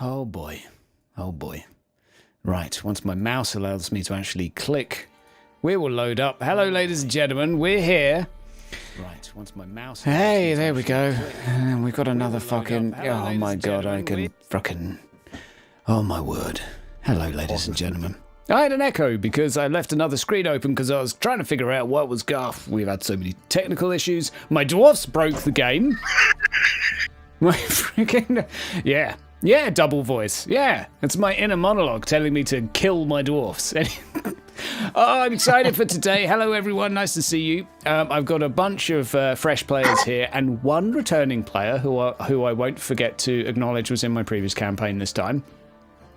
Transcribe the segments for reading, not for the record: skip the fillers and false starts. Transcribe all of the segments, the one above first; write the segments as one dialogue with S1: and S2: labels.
S1: Oh boy. Oh boy. Right, once my mouse allows me to actually click, we will load up. Hello, ladies and gentlemen, we're here. Right, once my mouse... Hey, there we go. And we've got another fucking... Oh my god, I can fucking... Oh my word. Hello, ladies and gentlemen. I had an echo because I left another screen open because I was trying to figure out what was guff. We've had so many technical issues. My dwarfs broke the game. My freaking... Yeah. Yeah, double voice. Yeah, it's my inner monologue telling me to kill my dwarfs. Oh, I'm excited for today. Hello, everyone. Nice to see you. I've got a bunch of fresh players here and one returning player who I won't forget to acknowledge was in my previous campaign this time.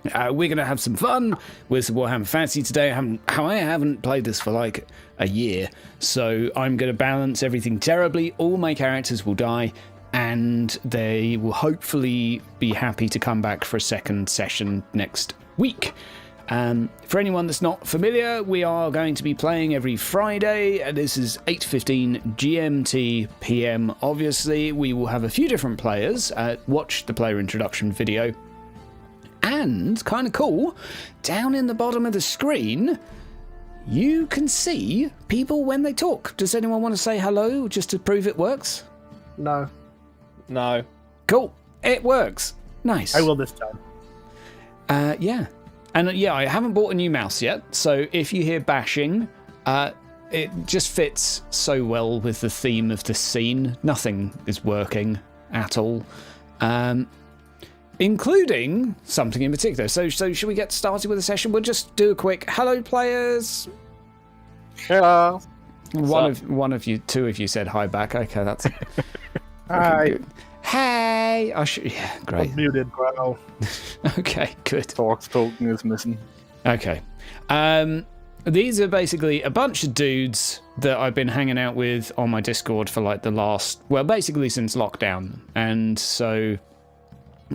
S1: We're going to have some fun with Warhammer Fantasy today. I haven't played this for like a year, so I'm going to balance everything terribly. All my characters will die, and they will hopefully be happy to come back for a second session next week. For anyone that's not familiar, we are going to be playing every Friday. This is 8:15 GMT PM. Obviously, we will have a few different players. Watch the player introduction video. And, kind of cool, down in the bottom of the screen, you can see people when they talk. Does anyone want to say hello just to prove it works?
S2: No.
S3: No.
S1: Cool. It works. Nice.
S2: I will this time.
S1: Yeah. And yeah, I haven't bought a new mouse yet, so if you hear bashing, it just fits so well with the theme of the scene. Nothing is working at all. Including something in particular. So should we get started with the session? We'll just do a quick hello, players.
S2: Hello.
S1: One of you, two of you said hi back. Okay, that's
S2: Hi.
S1: good. Hey. Yeah, great.
S2: Muted, bro.
S1: Okay, good.
S2: Talks token is missing.
S1: Okay. These are basically a bunch of dudes that I've been hanging out with on my Discord for like basically since lockdown, and so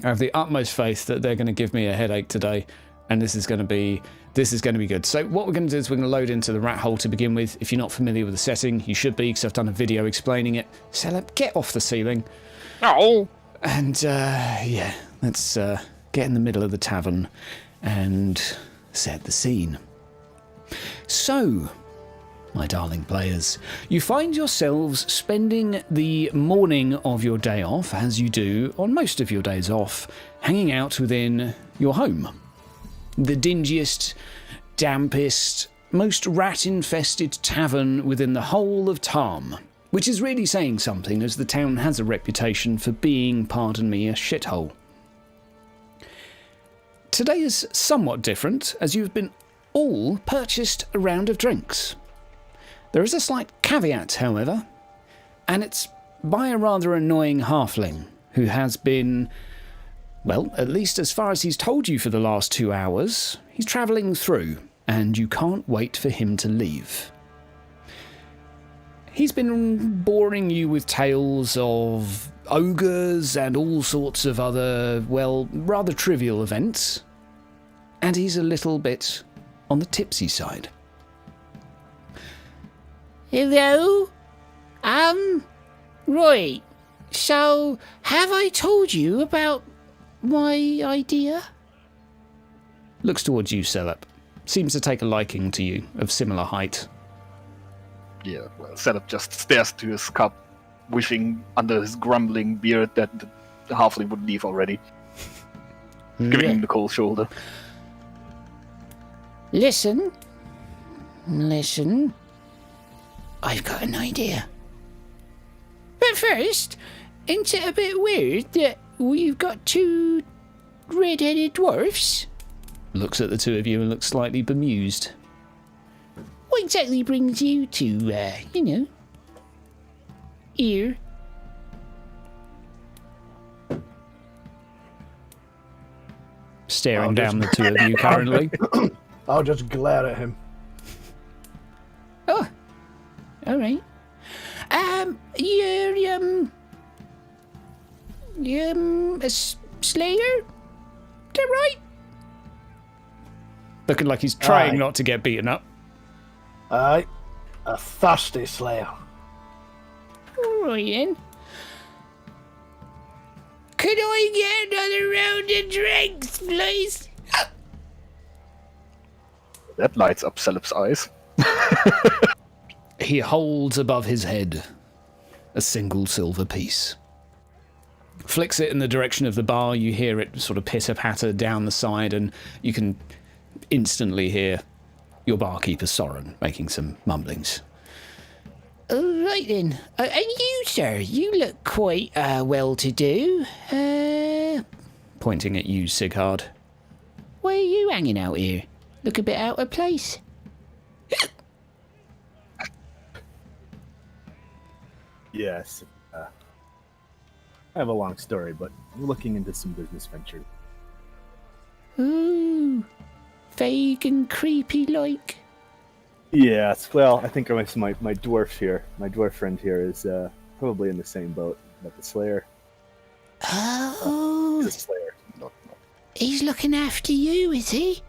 S1: I have the utmost faith that they're going to give me a headache today, and this is going to be good. So what we're going to do is we're going to load into the rat hole to begin with. If you're not familiar with the setting, you should be, because I've done a video explaining it. Celeb, get off the ceiling.
S2: Oh.
S1: And yeah, let's get in the middle of the tavern and set the scene. So, my darling players, you find yourselves spending the morning of your day off, as you do on most of your days off, hanging out within your home. The dingiest, dampest, most rat-infested tavern within the whole of Tarm, which is really saying something, as the town has a reputation for being, pardon me, a shithole. Today is somewhat different, as you've been all purchased a round of drinks. There is a slight caveat, however, and it's by a rather annoying halfling who has been, well, at least as far as he's told you for the last 2 hours, he's travelling through, and you can't wait for him to leave. He's been boring you with tales of ogres and all sorts of other, well, rather trivial events, and he's a little bit on the tipsy side.
S4: Hello? Right. So, have I told you about my idea?
S1: Looks towards you, Celeb. Seems to take a liking to you, of similar height.
S2: Yeah, well, Setup just stares to his cup, wishing under his grumbling beard that the halfling would leave already. Giving him the cold shoulder.
S4: Listen. I've got an idea. But first, isn't it a bit weird that we've got 2 red-headed dwarfs?
S1: Looks at the two of you and looks slightly bemused.
S4: What exactly brings you to, here?
S1: Staring down the two of you currently.
S5: I'll just glare at him.
S4: Oh, all right. You're a slayer? Is that right?
S1: Looking like he's trying
S5: Aye.
S1: not to get beaten up.
S5: Aye, a thirsty slayer.
S4: All right then. Could I get another round of drinks, please?
S2: That lights up Celeb's eyes.
S1: He holds above his head a single silver piece. Flicks it in the direction of the bar. You hear it sort of pitter-patter down the side, and you can instantly hear your barkeeper, Soren, making some mumblings.
S4: Right then. And you, sir, you look quite well-to-do.
S1: Pointing at you, Sigurd.
S4: Why are you hanging out here? Look a bit out of place.
S3: Yes. I have a long story, but we're looking into some business ventures.
S4: Ooh. Vague and creepy like.
S3: Yes, well, I think my dwarf here, my dwarf friend here is probably in the same boat, but the Slayer.
S4: Oh.
S3: The Slayer. No.
S4: He's looking after you, is he?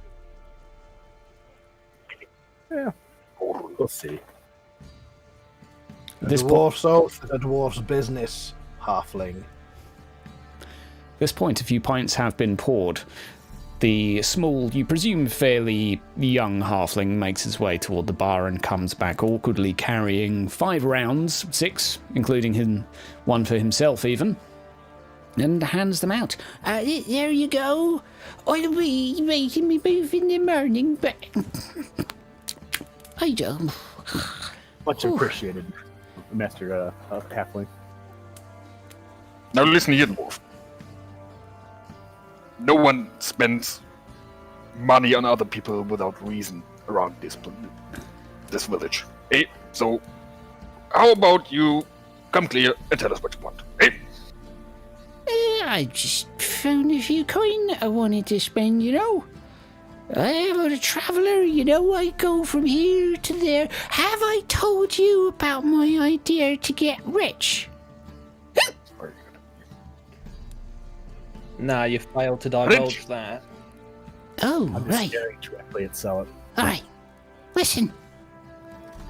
S3: Yeah, we'll see.
S5: The dwarf's oath is a dwarf's business, halfling.
S1: This point, a few pints have been poured. The small, you presume fairly young halfling makes his way toward the bar and comes back awkwardly carrying 5 rounds, 6, including one for himself even, and hands them out.
S4: There you go. I'll be making me move in the morning, but I don't.
S3: Much appreciated, Master Halfling.
S2: Now listen here, dwarf. No one spends money on other people without reason around this village. Hey, so how about you come clear and tell us what you want? Hey?
S4: I just found a few coin I wanted to spend, you know. I'm a traveller, you know, I go from here to there. Have I told you about my idea to get rich?
S6: Nah, you failed to divulge that.
S4: Oh,
S3: I'm just
S4: right.
S3: staring directly at Salad.
S4: All right. Listen.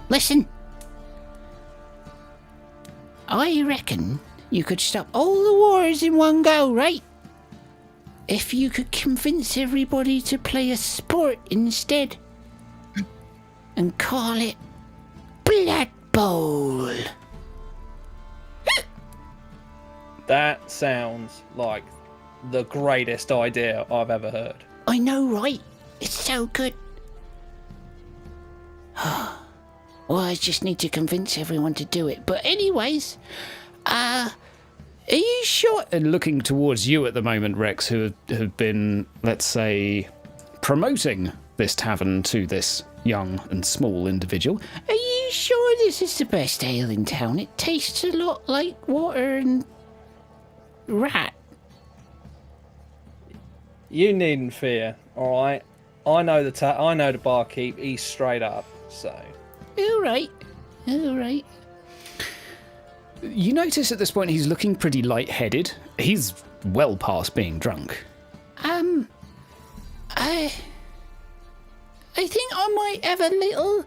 S4: Listen. I reckon you could stop all the wars in one go, right? If you could convince everybody to play a sport instead. And call it Blood Bowl.
S6: That sounds like the greatest idea I've ever heard.
S4: I know, right? It's so good. Well, I just need to convince everyone to do it. But anyways, are you sure?
S1: And looking towards you at the moment, Rex, who have been, let's say, promoting this tavern to this young and small individual.
S4: Are you sure this is the best ale in town? It tastes a lot like water and rat.
S6: You needn't fear, all right? I know the barkeep. He's straight up, so.
S4: All right.
S1: You notice at this point he's looking pretty lightheaded. He's well past being drunk.
S4: I think I might have a little.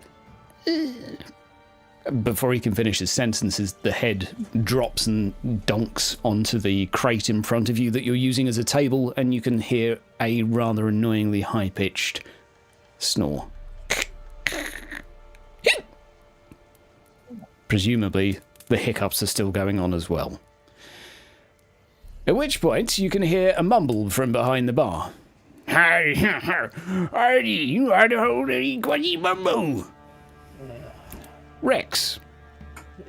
S1: Before he can finish his sentences, the head drops and donks onto the crate in front of you that you're using as a table, and you can hear a rather annoyingly high-pitched snore. Presumably, the hiccups are still going on as well. At which point, you can hear a mumble from behind the bar. Rex,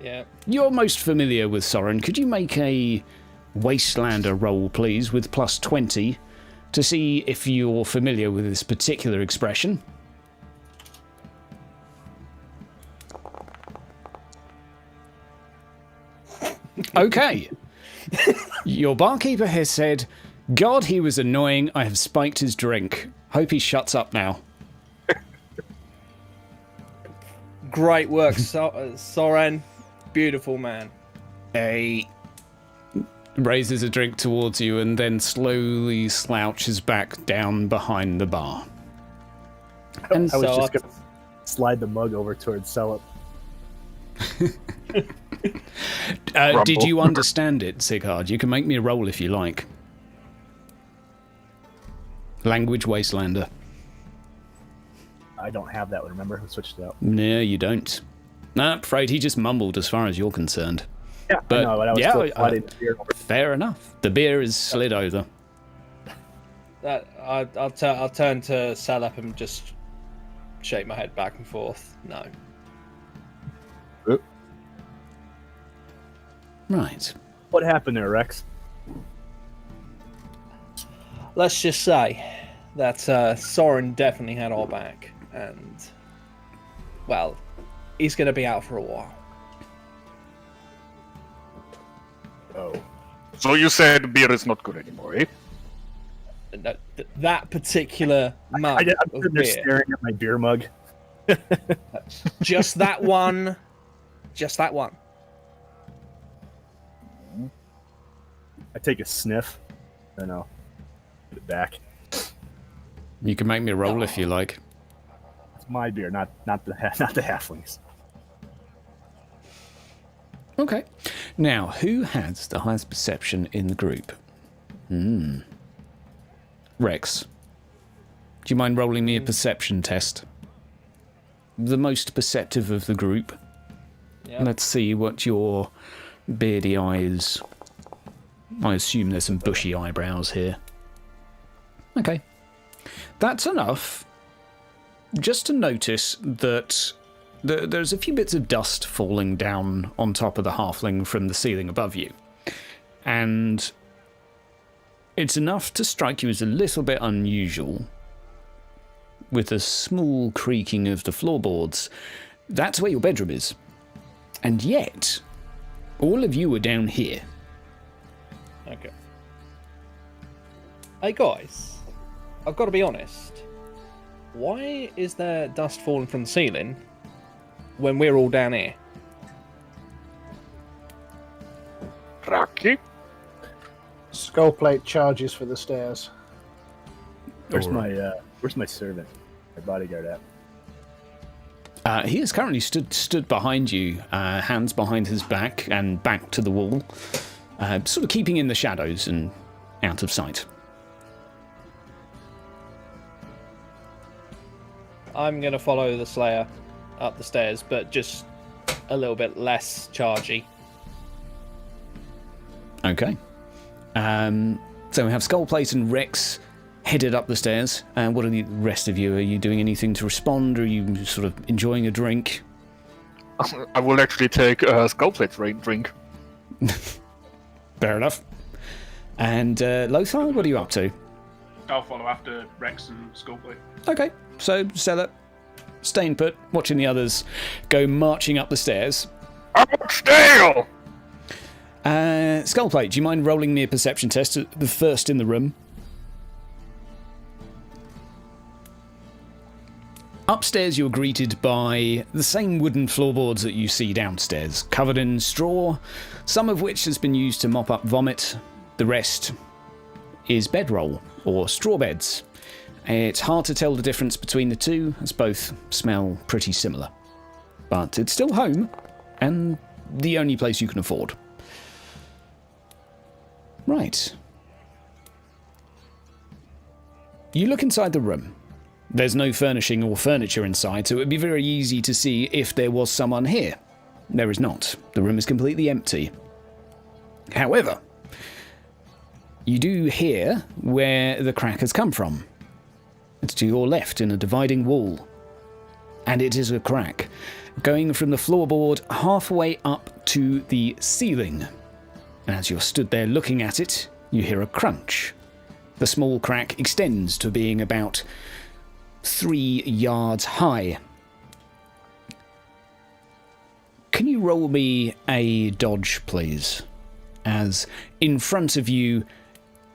S6: Yeah.
S1: you're most familiar with Soren. Could you make a Wastelander roll, please, with plus 20, to see if you're familiar with this particular expression? Okay. Your barkeeper has said, God, he was annoying. I have spiked his drink. Hope he shuts up now.
S6: Great work, Soren. Beautiful man.
S1: He raises a drink towards you and then slowly slouches back down behind the bar.
S3: I was
S6: so
S3: just going to slide the mug over towards Salad.
S1: Did you understand it, Sighard? You can make me a roll if you like. Language Wastelander.
S3: I don't have that one. Remember who switched it out?
S1: No, you don't. I'm afraid he just mumbled as far as you're concerned.
S3: Yeah,
S1: But,
S3: I know, but I was
S1: yeah,
S3: still sliding the beer over.
S1: Fair enough. The beer is slid over.
S6: I'll turn to Salap and just shake my head back and forth. No.
S1: Right.
S3: What happened there, Rex?
S6: Let's just say that Soren definitely had our back, and well, he's going to be out for a while.
S3: Oh.
S2: So you said beer is not good anymore, eh?
S6: That particular mug
S3: I'm
S6: of
S3: sitting there
S6: beer,
S3: staring at my beer mug.
S6: just that one, just that one.
S3: I take a sniff, and I'll put it back.
S1: You can make me a roll if you like.
S3: It's my beer, not the halflings.
S1: Okay. Now, who has the highest perception in the group? Rex. Do you mind rolling me a perception test? The most perceptive of the group.
S6: Yeah.
S1: Let's see what your beardy eyes... I assume there's some bushy eyebrows here. Okay. That's enough just to notice that there's a few bits of dust falling down on top of the halfling from the ceiling above you. And it's enough to strike you as a little bit unusual. With a small creaking of the floorboards, that's where your bedroom is. And yet, all of you are down here.
S6: Okay. Hey guys, I've got to be honest. Why is there dust falling from the ceiling when we're all down here?
S2: Rocky?
S5: Skull plate charges for the stairs.
S3: Where's my servant? My bodyguard at?
S1: He is currently stood behind you, hands behind his back and back to the wall, sort of keeping in the shadows and out of sight.
S6: I'm going to follow the Slayer up the stairs, but just a little bit less chargy.
S1: Okay. So we have Skullplate and Rex headed up the stairs. What are the rest of you? Are you doing anything to respond? Or are you sort of enjoying a drink?
S2: I will actually take a Skullplate's drink.
S1: Fair enough. And Lothar, what are you up to?
S7: I'll follow after Rex and Skullplate.
S1: Okay, so Stella, staying put, watching the others go marching up the stairs.
S2: I'm stale!
S1: Skullplate, do you mind rolling me a perception test at the first in the room? Upstairs, you're greeted by the same wooden floorboards that you see downstairs, covered in straw, some of which has been used to mop up vomit. The rest is bedroll, or straw beds. It's hard to tell the difference between the two, as both smell pretty similar. But it's still home, and the only place you can afford. Right. You look inside the room. There's no furnishing or furniture inside, so it would be very easy to see if there was someone here. There is not. The room is completely empty. However, you do hear where the crack has come from. It's to your left in a dividing wall. And it is a crack, going from the floorboard halfway up to the ceiling. And as you're stood there looking at it, you hear a crunch. The small crack extends to being about 3 yards high. Can you roll me a dodge, please? As in front of you,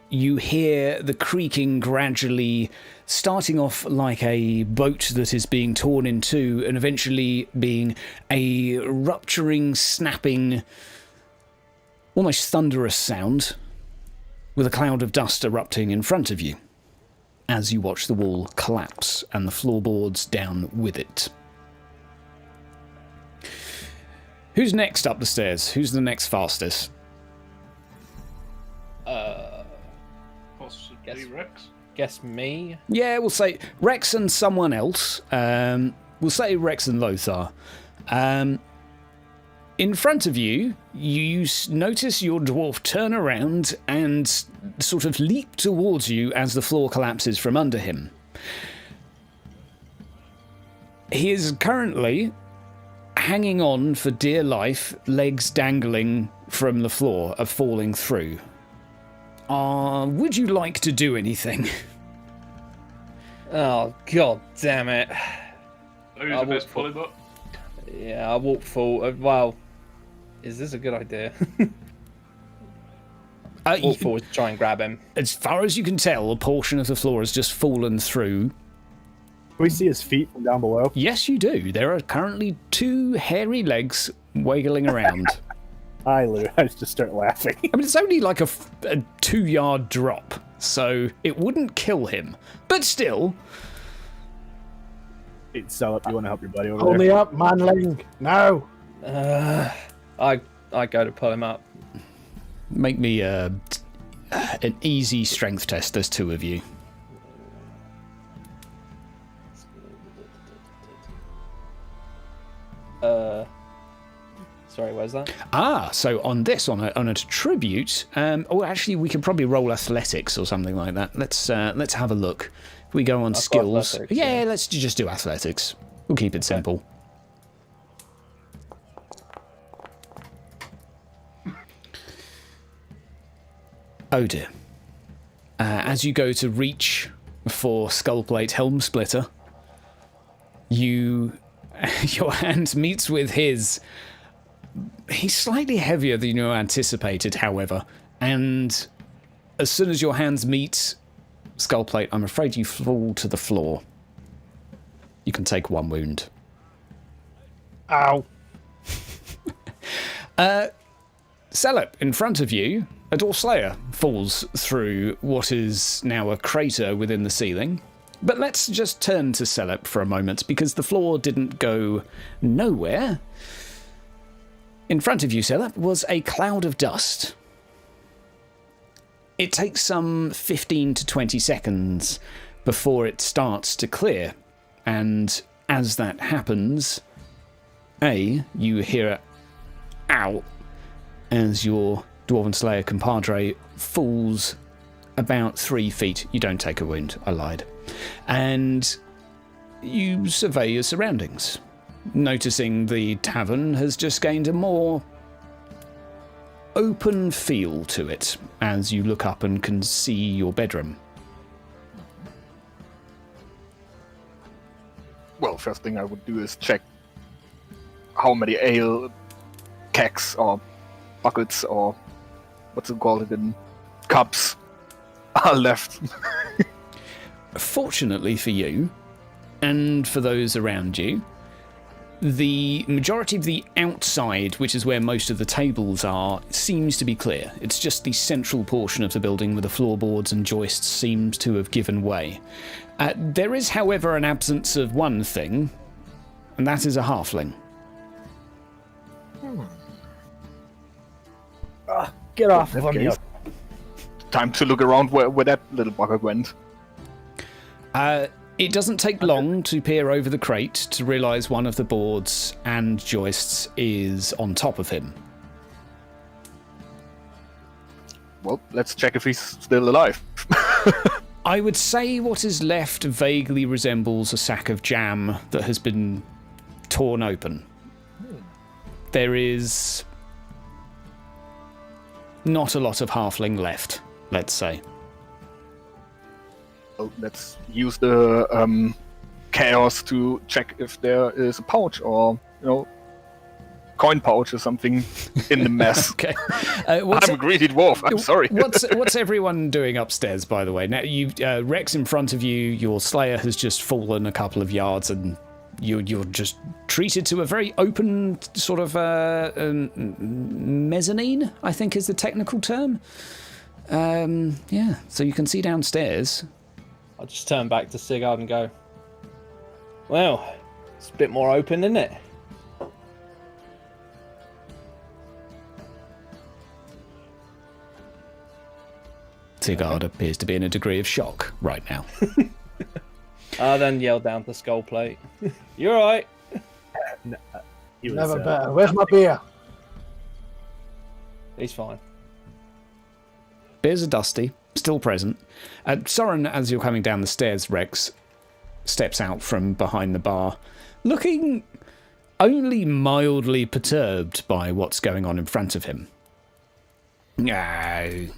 S1: you hear the creaking gradually starting off like a boat that is being torn in two and eventually being a rupturing, snapping, almost thunderous sound with a cloud of dust erupting in front of you as you watch the wall collapse and the floorboards down with it. Who's next up the stairs? Who's the next fastest?
S7: Possibly Rex.
S6: Guess me.
S1: Yeah, we'll say Rex and someone else. We'll say Rex and Lothar. In front of you, you notice your dwarf turn around and sort of leap towards you as the floor collapses from under him. He is currently hanging on for dear life, legs dangling from the floor, of falling through. Would you like to do anything?
S6: Oh, god damn it.
S7: Who's the best pulley butt?
S6: Yeah, I walk forward. Well, is this a good idea? Walk forward to try and grab him.
S1: As far as you can tell, a portion of the floor has just fallen through.
S3: Can we see his feet from down below?
S1: Yes, you do. There are currently 2 hairy legs wiggling around.
S3: I just start laughing.
S1: I mean, it's only like a 2-yard drop, so it wouldn't kill him. But still...
S3: Hey, sell up. You want to help your buddy over
S5: Only
S3: there?
S5: up, manling. No.
S6: I go to pull him up.
S1: Make me an easy strength test. There's 2 of you.
S6: Sorry, where's that?
S1: So on this, on a tribute, actually, we could probably roll athletics or something like that. Let's have a look. If we go on skills, yeah, let's just do athletics. We'll keep it simple. Oh dear. As you go to reach for Skullplate Helm Splitter, your hand meets with his. He's slightly heavier than you anticipated, however, and as soon as your hands meet, Skullplate, I'm afraid you fall to the floor. You can take 1 wound.
S5: Ow.
S1: Celeb, in front of you, a Doorslayer falls through what is now a crater within the ceiling. But let's just turn to Celeb for a moment, because the floor didn't go nowhere. In front of you, Celeb, was a cloud of dust. It takes some 15 to 20 seconds before it starts to clear. And as that happens, you hear a ow as your Dwarven Slayer compadre falls about 3 feet. You don't take a wound, I lied. And you survey your surroundings, noticing the tavern has just gained a more open feel to it as you look up and can see your bedroom.
S2: Well, first thing I would do is check how many ale kegs or buckets or what's it called in cups are left.
S1: Fortunately for you, and for those around you, the majority of the outside, which is where most of the tables are, seems to be clear. It's just the central portion of the building where the floorboards and joists seems to have given way. There is, however, an absence of one thing, and that is a halfling.
S5: Get off of me.
S2: Time to look around where that little bugger went.
S1: It doesn't take long to peer over the crate to realise one of the boards and joists is on top of him.
S2: Well, let's check if he's still alive.
S1: I would say what is left vaguely resembles a sack of jam that has been torn open. There is not a lot of halfling left, let's say.
S2: Well, let's use the chaos to check if there is a pouch or, coin pouch or something in the mess.
S1: Okay.
S2: I'm a greedy dwarf. I'm sorry.
S1: What's everyone doing upstairs, by the way? Now, you Rex in front of you. Your Slayer has just fallen a couple of yards, and you're just treated to a very open sort of mezzanine, I think is the technical term. Yeah. So you can see downstairs.
S6: I'll just turn back to Sigurd and go, well, it's a bit more open, isn't it?
S1: Sigurd appears to be in a degree of shock right now.
S6: I then yelled down the skull plate. You're right.
S3: He was,
S5: Never better. Where's my beer?
S6: He's fine.
S1: Beers are dusty, still present. Soren, as you're coming down the stairs, Rex steps out from behind the bar, looking only mildly perturbed by what's going on in front of him. You're gonna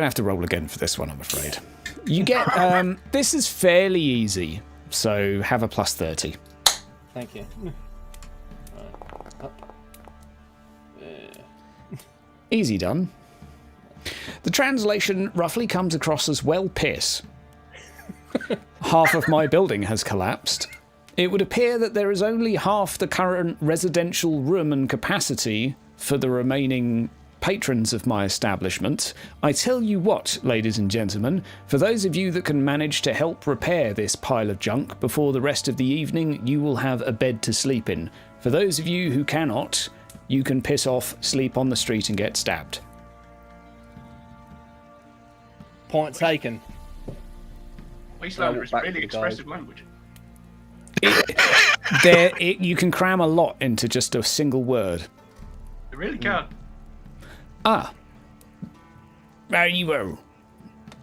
S1: have to roll again for this one, I'm afraid. You get this is fairly easy, so have a plus 30.
S6: Thank you.
S1: Easy done. The translation roughly comes across as well piss. Half of my building has collapsed. It would appear that there is only half the current residential room and capacity for the remaining patrons of my establishment. I tell you what, ladies and gentlemen, for those of you that can manage to help repair this pile of junk before the rest of the evening, you will have a bed to sleep in. For those of you who cannot, you can piss off, sleep on the street and get stabbed.
S6: Point taken.
S7: Wasteland is
S6: back to
S7: really
S6: the
S7: expressive language.
S1: You can cram a lot into just a single word.
S7: It really can.
S1: There you go.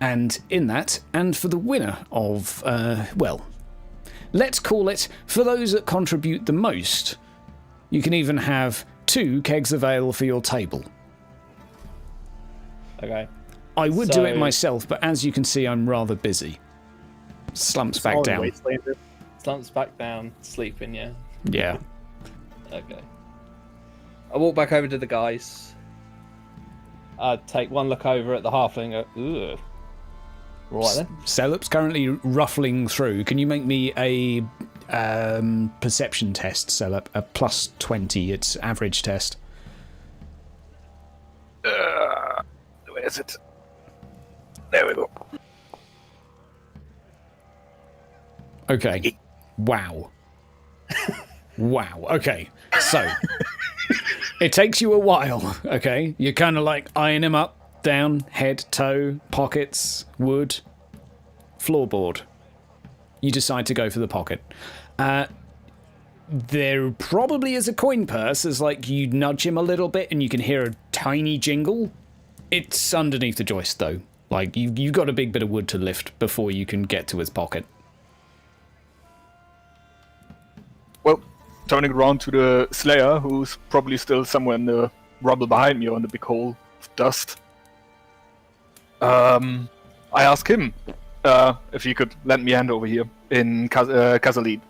S1: And in that, and for the winner of, let's call it, for those that contribute the most, you can even have 2 kegs of ale for your table.
S6: Okay.
S1: I would do it myself, but as you can see, I'm rather busy. Slumps back down.
S3: Wastelander.
S6: Slumps back down, sleeping, yeah.
S1: Yeah.
S6: Okay. I walk back over to the guys. I take one look over at the halfling and go, ugh. Right then.
S1: Selup's currently ruffling through. Can you make me a perception test, Selup? A plus 20, it's average test.
S2: Where is it? There we go.
S1: Okay. Wow. Wow. Okay. So, it takes you a while, okay? You're kind of like eyeing him up, down, head, toe, pockets, wood, floorboard. You decide to go for the pocket. There probably is a coin purse, as like you nudge him a little bit and you can hear a tiny jingle. It's underneath the joist, though. Like, you've got a big bit of wood to lift before you can get to his pocket.
S2: Well, turning around to the Slayer, who's probably still somewhere in the rubble behind me on the big hole of dust. I ask him if he could lend me a hand over here in Casalid.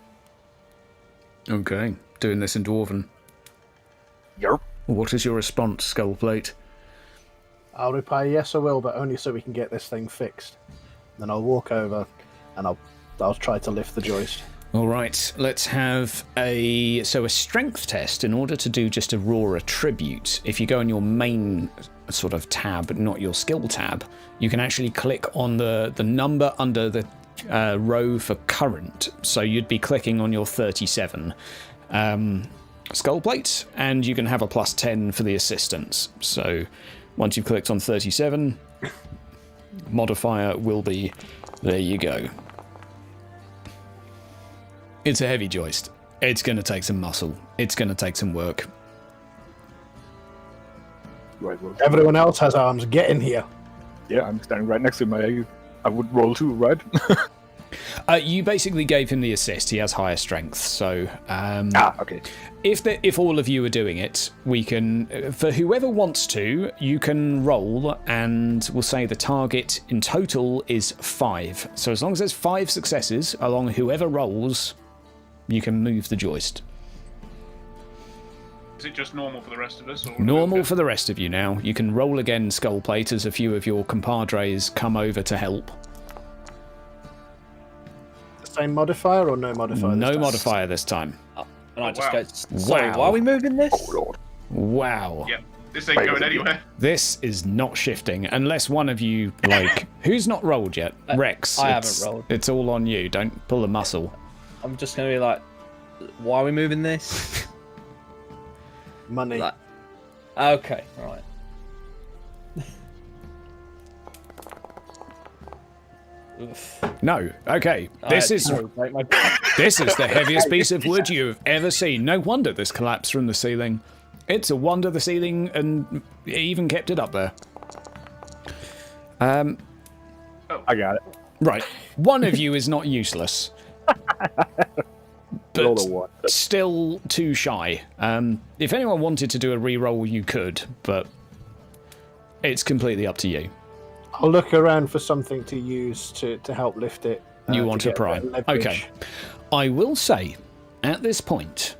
S1: Okay, doing this in Dwarven.
S2: Yerp.
S1: What is your response, Skullplate?
S5: I'll reply yes, I will, but only so we can get this thing fixed. Then I'll walk over and I'll try to lift the joist.
S1: All right, let's have a strength test in order to do just a raw attribute. If you go on your main sort of tab, not your skill tab, you can actually click on the number under the row for current. So you'd be clicking on your 37 skull plate, and you can have a plus 10 for the assistance. So once you've clicked on 37, modifier will be, there you go. It's a heavy joist. It's going to take some muscle. It's going to take some work.
S2: Right, well,
S5: Everyone else has arms. Get in here.
S2: yeah, I'm standing right next to him. I would roll too, right?
S1: You basically gave him the assist. He has higher strength. So
S2: Okay.
S1: if all of you are doing it, we can, for whoever wants to, you can roll, and we'll say the target in total is 5. So as long as there's 5 successes along whoever rolls, you can move the joist.
S7: Is it just normal for the rest of us? Or
S1: Normal for the rest of you now. You can roll again, Skullplate, as a few of your compadres come over to help.
S5: The same modifier or no modifier?
S1: No
S5: this time?
S1: modifier this time.
S6: And I just
S7: wow.
S6: go, sorry, why are we moving this?
S2: Oh, Lord.
S1: Wow.
S7: Yeah, this ain't going anywhere.
S1: This is not shifting unless one of you, like, who's not rolled yet? Rex.
S6: I haven't rolled.
S1: It's all on you. Don't pull a muscle.
S6: I'm just going to be like, why are we moving this?
S5: Money.
S6: Like, okay, right. Oof.
S1: No. Okay. This is the heaviest piece of wood you've ever seen. No wonder this collapsed from the ceiling. It's a wonder the ceiling and it even kept it up there.
S3: I got it.
S1: Right. One of you is not useless.
S3: Roll
S1: But
S3: a 1.
S1: still too shy. If anyone wanted to do a re-roll, you could, but it's completely up to you.
S5: I'll look around for something to use to help lift it.
S1: You want to
S5: get
S1: pry.
S5: better leverage.
S1: Okay. I will say, at this point,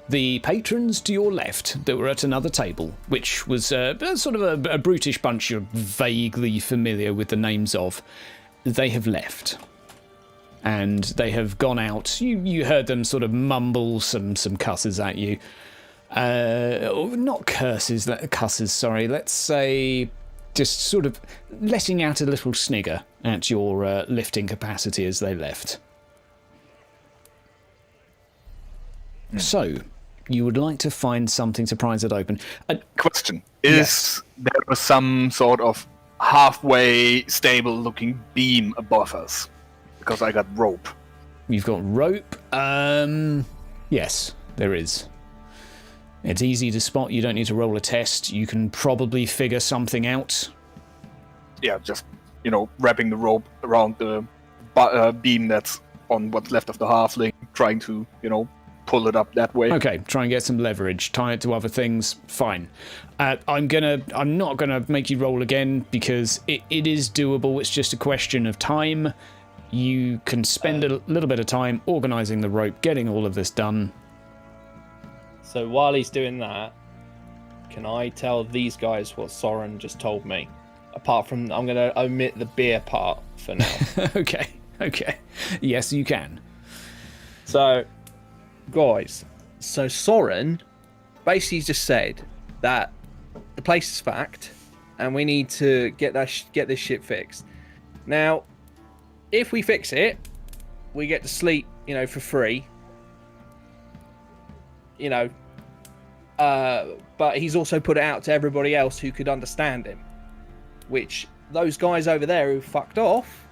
S1: the patrons to your left that were at another table, which was sort of a brutish bunch you're vaguely familiar with the names of, they have left. And they have gone out. You heard them sort of mumble some cusses at you. Not curses, cusses, sorry. Let's say just sort of letting out a little snigger at your lifting capacity as they left. So, you would like to find something to prise it open.
S2: Question. Is there some sort of halfway stable looking beam above us? Because I got rope.
S1: You've got rope. Yes, there is. It's easy to spot. You don't need to roll a test. You can probably figure something out.
S2: Yeah, just, wrapping the rope around the beam that's on what's left of the halfling, trying to, pull it up that way.
S1: Okay, try and get some leverage. Tie it to other things. Fine. I'm not gonna make you roll again because it is doable. It's just a question of time. You can spend a little bit of time organising the rope, getting all of this done.
S6: So while he's doing that, can I tell these guys what Soren just told me? Apart from, I'm going to omit the beer part for now.
S1: Okay. Yes, you can.
S6: So, guys, Soren basically just said that the place is fucked and we need to get this shit fixed. Now, if we fix it, we get to sleep, for free. But he's also put it out to everybody else who could understand him, which those guys over there who fucked off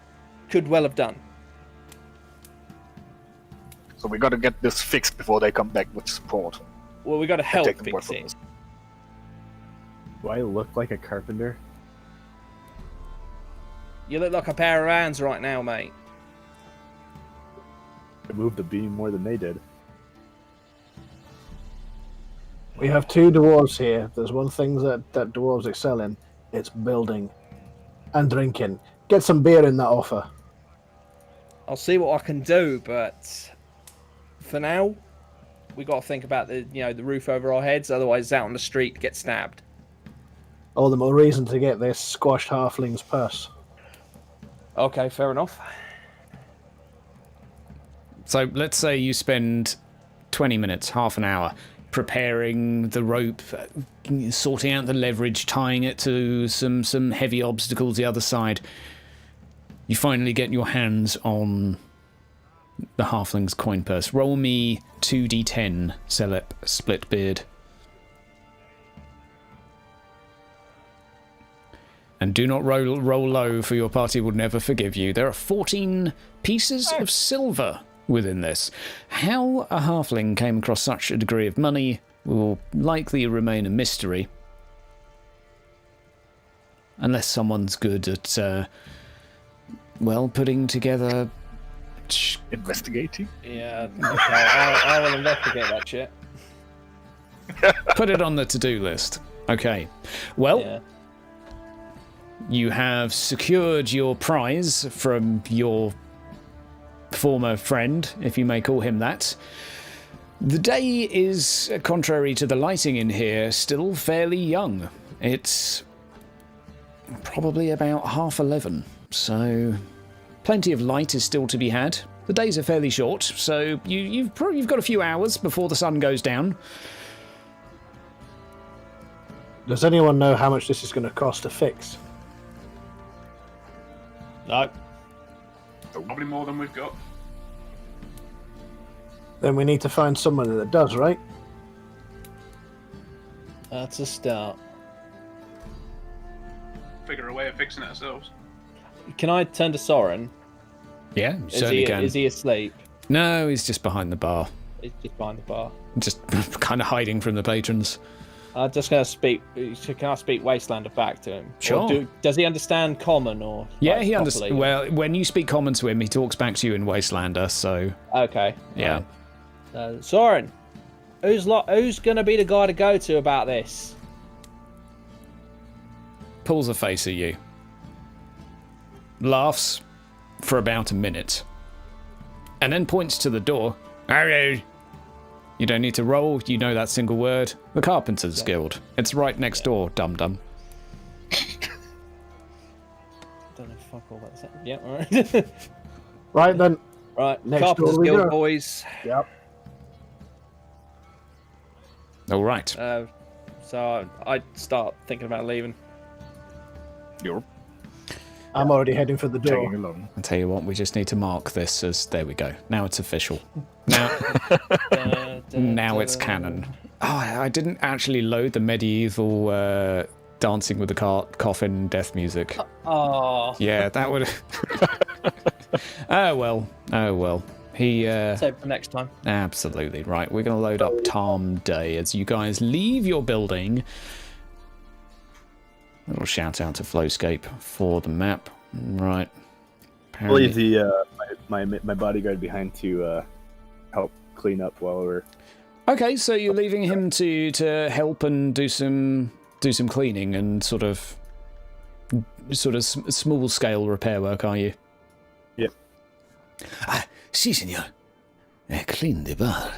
S6: could well have done.
S2: So we got to get this fixed before they come back with support.
S6: Well, we got to help
S2: Take the word
S6: fix
S2: from
S6: it.
S2: us.
S3: Do I look like a carpenter?
S6: You look like a pair of hands right now, mate.
S3: I moved the beam more than they did.
S5: We have 2 dwarves here. There's one thing that dwarves excel in. It's building and drinking. Get some beer in that offer.
S6: I'll see what I can do, but for now, we got to think about the roof over our heads. Otherwise, out on the street, get stabbed.
S5: All the more reason to get this squashed halfling's purse.
S6: Okay, fair enough.
S1: So let's say you spend 20 minutes, half an hour, preparing the rope, sorting out the leverage, tying it to some heavy obstacles the other side. You finally get your hands on the halfling's coin purse. Roll me 2d10, Celep Splitbeard. And do not roll low, for your party will never forgive you. There are 14 pieces of silver within this. How a halfling came across such a degree of money will likely remain a mystery. Unless someone's good at, putting together...
S2: Investigating?
S6: Yeah, okay, I will investigate that shit.
S1: Put it on the to-do list. Okay. Well...
S6: Yeah.
S1: You have secured your prize from your former friend, if you may call him that. The day is, contrary to the lighting in here, still fairly young. It's probably about 11:30, so plenty of light is still to be had. The days are fairly short, so you've got a few hours before the sun goes down.
S5: Does anyone know how much this is going to cost to fix?
S6: No.
S7: Probably more than we've got.
S5: Then we need to find someone that does, right?
S6: That's a start.
S7: Figure a way of fixing it ourselves.
S6: Can I turn to Soren?
S1: Yeah, you
S6: Is
S1: certainly
S6: he,
S1: can.
S6: is he asleep?
S1: No, he's just behind the bar.
S6: He's just behind the bar.
S1: Just kind of hiding from the patrons.
S6: I'm just going to speak. Can I speak Wastelander back to him?
S1: Sure.
S6: Or does he understand Common or?
S1: Yeah,
S6: like,
S1: he
S6: properly?
S1: understands. Well, when you speak Common to him, he talks back to you in Wastelander, so...
S6: Okay.
S1: Yeah.
S6: Soren, who's going to be the guy to go to about this?
S1: Pulls a face at you. Laughs for about a minute. And then points to the door. Hello. You don't need to roll, you know that single word. The Carpenter's Guild. It's right next door, dum-dum.
S6: Don't know fuck all about that. Yeah, alright.
S5: Right then.
S6: Right,
S5: Next
S6: Carpenter's
S5: door we
S6: Guild
S5: go.
S6: boys.
S5: Yep.
S1: All right.
S6: So I start thinking about leaving.
S2: You're
S5: I'm already heading for the
S2: tagging
S5: door.
S2: along.
S1: I'll tell you what, we just need to mark this as... There we go. Now it's official. Now, now it's canon. Oh, I didn't actually load the medieval dancing with the coffin death music.
S6: Oh.
S1: Yeah, that would... Oh, well. Oh, well. He...
S6: Save for next time.
S1: Absolutely. Right, we're going to load up Tom Day as you guys leave your building. A little shout out to Flowscape for the map. Right.
S3: I'll leave the my bodyguard behind to help clean up while we're.
S1: Okay, so you're leaving him to help and do some cleaning and sort of small scale repair work, are you?
S3: Yep.
S4: Si, senor. Clean the bar.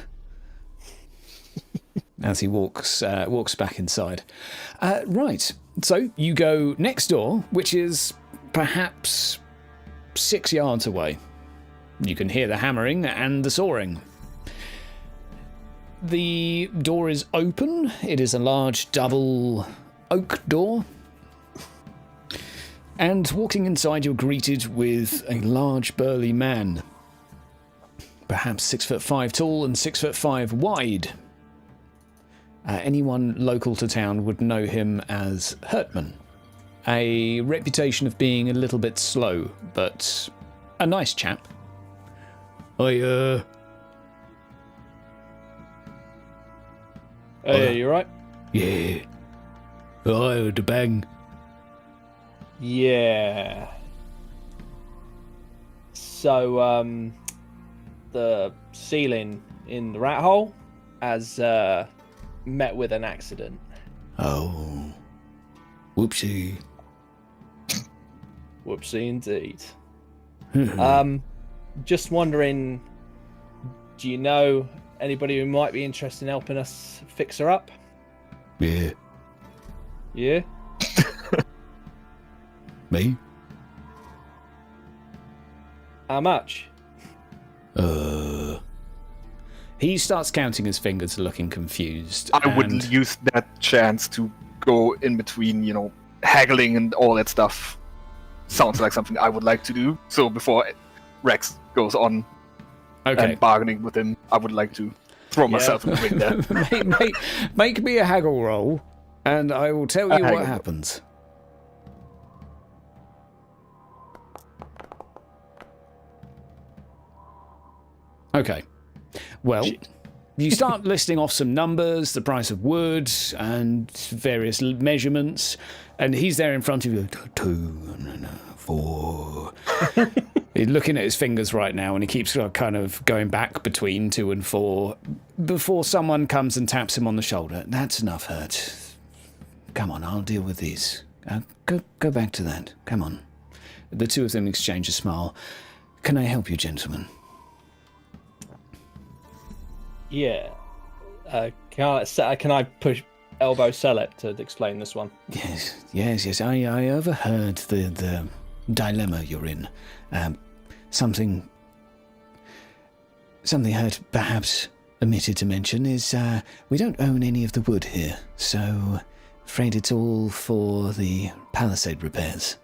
S1: As he walks back inside. Right. So you go next door, which is perhaps 6 yards away. You can hear the hammering and the sawing. The door is open. It is a large double oak door. And walking inside, you're greeted with a large burly man. Perhaps 6'5" tall and 6'5" wide. Anyone local to town would know him as Hertman. A reputation of being a little bit slow, but a nice chap.
S6: Hey, you right?
S4: Yeah. I heard the bang.
S6: Yeah. So, the ceiling in the rat hole has met with an accident.
S4: Oh. Whoopsie.
S6: Whoopsie indeed. Just wondering, do you know anybody who might be interested in helping us fix her up?
S4: Yeah.
S6: Yeah?
S4: Me?
S6: How much?
S1: He starts counting his fingers, looking confused.
S2: I would
S1: and-
S2: use that chance to go in between, haggling and all that stuff. Sounds like something I would like to do. So before Rex goes on
S1: Okay.
S2: and bargaining with him, I would like to throw myself in the ring there.
S1: make me a haggle roll, and I will tell you what happens. Okay. Well, you start listing off some numbers, the price of wood, and various measurements, and he's there in front of you. 2, 4. He's looking at his fingers right now, and he keeps kind of going back between 2 and 4 before someone comes and taps him on the shoulder. That's enough, Hurt. Come on, I'll deal with these. Go back to that. Come on. The two of them exchange a smile. Can I help you, gentlemen?
S6: Yeah. Can I push elbow sell it to explain this one?
S1: Yes. I overheard the dilemma you're in. Something Hurt perhaps omitted to mention is we don't own any of the wood here, so afraid it's all for the palisade repairs.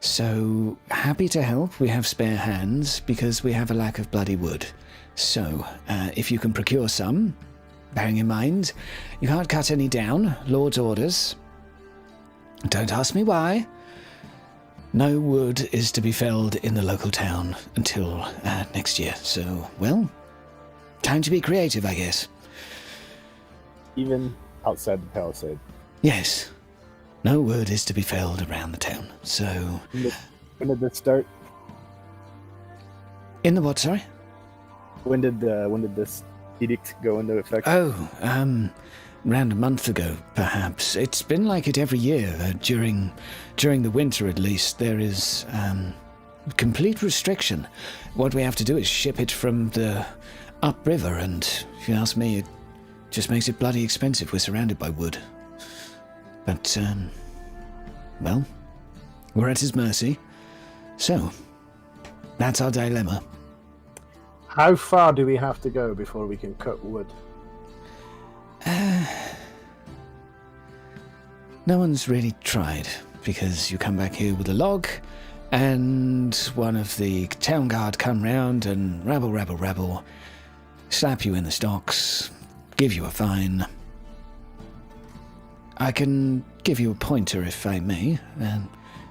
S1: So happy to help. We have spare hands because we have a lack of bloody wood. So if you can procure some, bearing in mind you can't cut any down, Lord's orders. Don't ask me why. No wood is to be felled in the local town until next year, so, well, time to be creative, I guess.
S3: Even outside the palisade.
S1: Yes. No wood is to be felled around the town, so...
S3: When did this start?
S1: In the what, sorry?
S3: When did this edict go into effect?
S1: Oh, around a month ago, perhaps. It's been like it every year. During the winter, at least, there is complete restriction. What we have to do is ship it from the upriver, and if you ask me, it just makes it bloody expensive. We're surrounded by wood. But, well, we're at his mercy. So, that's our dilemma.
S5: How far do we have to go before we can cut wood?
S1: No one's really tried, because you come back here with a log, and one of the town guard come round and rabble, slap you in the stocks, give you a fine. I can give you a pointer if I may,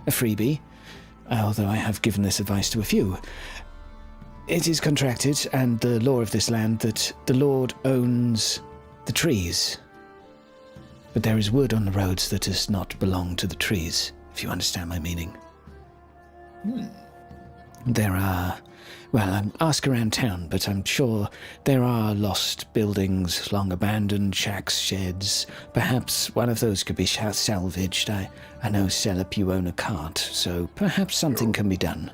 S1: a freebie, although I have given this advice to a few. It is contracted, and the law of this land, that the Lord owns the trees. But there is wood on the roads that does not belong to the trees, if you understand my meaning. There are, well, ask around town, but I'm sure there are lost buildings, long abandoned shacks, sheds. Perhaps one of those could be salvaged. I know Selip, you own a cart, so perhaps something can be done.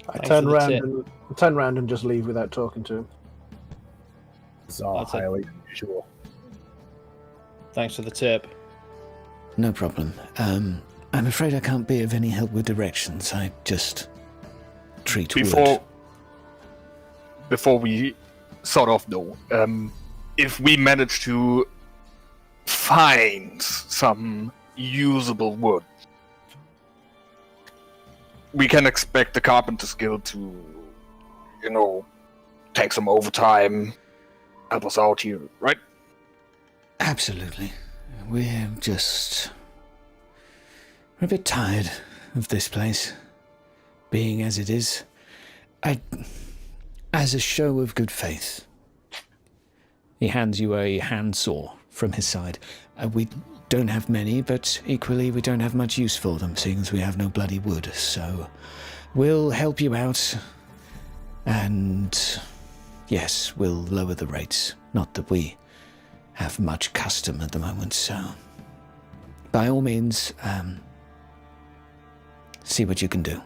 S5: I turn round and just leave without talking to him.
S3: It's all highly unusual.
S6: Thanks for the tip.
S1: No problem. I'm afraid I can't be of any help with directions. I just treat wood.
S2: Before we sort of know, if we manage to find some usable wood, we can expect the Carpenter's Guild to, take some overtime, help us out here, right?
S1: Absolutely. We're a bit tired of this place, being as it is. As a show of good faith. He hands you a handsaw from his side. We don't have many, but equally we don't have much use for them, seeing as we have no bloody wood. So we'll help you out, and yes, we'll lower the rates. Not that we have much custom at the moment, so by all means, see what you can do.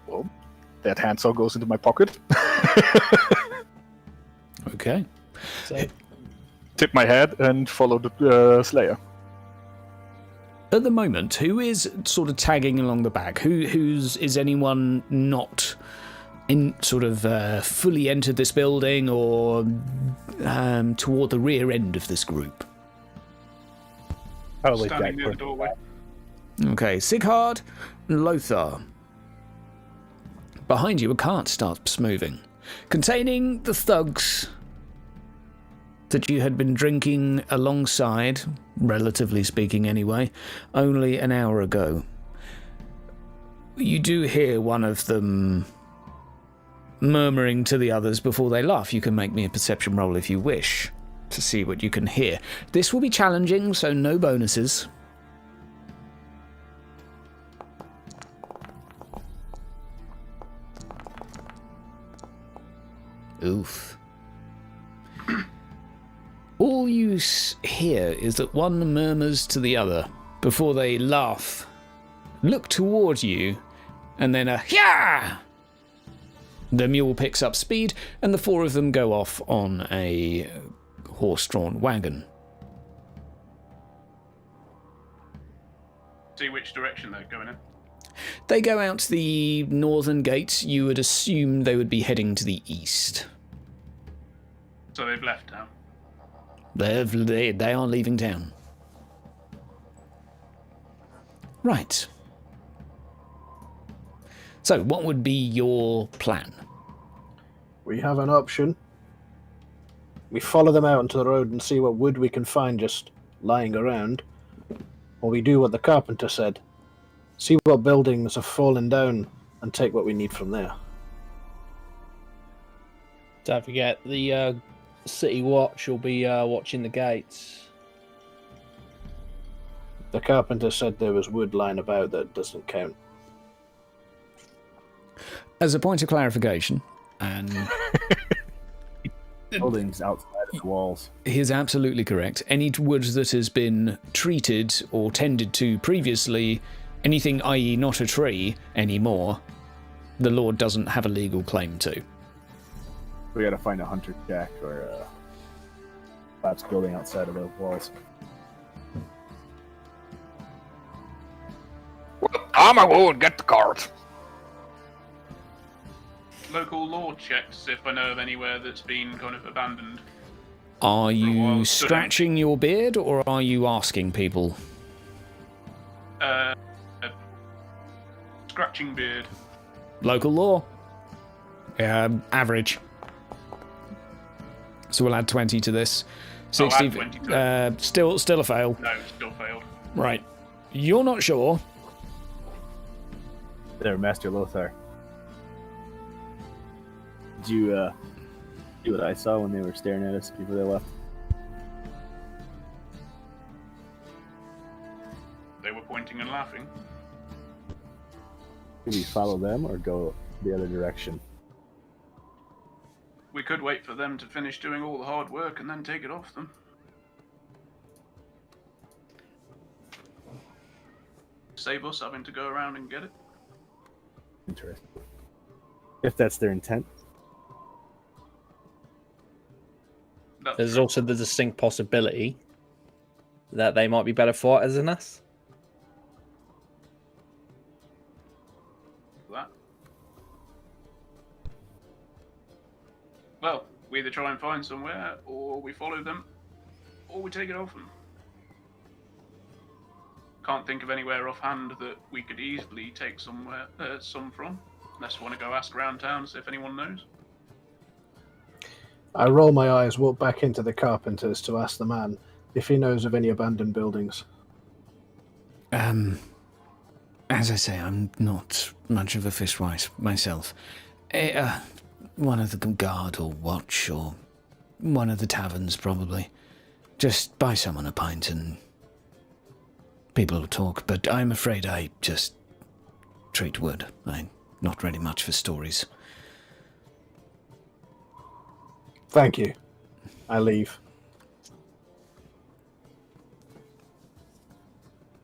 S2: Well, that handsaw goes into my pocket.
S1: Okay.
S6: So,
S2: Tip my head and follow the Slayer.
S1: At the moment, who is sort of tagging along the back? Is anyone not in sort of fully entered this building or toward the rear end of this group?
S3: Probably
S7: Standing
S3: Jack
S7: near the doorway.
S1: Okay, Sighard and Lothar. Behind you, a cart starts moving, containing the thugs that you had been drinking alongside, relatively speaking anyway, only an hour ago. You do hear one of them murmuring to the others before they laugh. You can make me a perception roll if you wish to see what you can hear. This will be challenging, so no bonuses. Oof. All you hear is that one murmurs to the other before they laugh, look toward you, and then a "Hyah!" The mule picks up speed, and the four of them go off on a horse-drawn wagon.
S7: See which direction they're going in.
S1: They go out the northern gate. You would assume they would be heading to the east.
S7: So they've left town.
S1: They are leaving town. Right. So, what would be your plan?
S5: We have an option. We follow them out onto the road and see what wood we can find just lying around. Or we do what the carpenter said. See what buildings have fallen down and take what we need from there.
S6: Don't forget, the city watch will be watching the gates.
S5: The carpenter said there was wood lying about that doesn't count.
S1: As a point of clarification, and
S3: Buildings outside of the walls.
S1: he is absolutely correct. Any wood that has been treated or tended to previously, anything i.e. not a tree anymore, the Lord doesn't have a legal claim to.
S3: We gotta find a hunter jack or perhaps building outside of the walls.
S2: Well, I'm a go and get the cart.
S7: Local law checks if I know of anywhere that's been kind of abandoned.
S1: Are
S7: while
S1: you
S7: stood
S1: scratching your beard or are you asking people?
S7: Scratching beard.
S1: Local law? Average. So we'll add 20 to this.
S7: I'll
S1: 60.
S7: add 20 to it.
S1: Still a fail.
S7: No, still failed.
S1: Right. You're not sure.
S3: There, Master Lothar. Did you see what I saw when they were staring at us before they left?
S7: They were pointing and laughing.
S3: Did we follow them or go the other direction?
S7: We could wait for them to finish doing all the hard work and then take it off them. Save us having to go around and get it.
S3: Interesting. If that's their intent.
S7: That's
S6: There's also the distinct possibility that they might be better fighters than us.
S7: that. Well, we either try and find somewhere, or we follow them, or we take it off them. Can't think of anywhere offhand that we could easily take some from, unless you want to go ask around town, see if anyone knows.
S5: I roll my eyes, walk back into the carpenters to ask the man if he knows of any abandoned buildings.
S1: As I say, I'm not much of a fishwife myself. One of the guard or watch or one of the taverns, probably. Just buy someone a pint and people will talk, but I'm afraid I just treat wood. I'm not really much for stories.
S5: Thank you. I leave.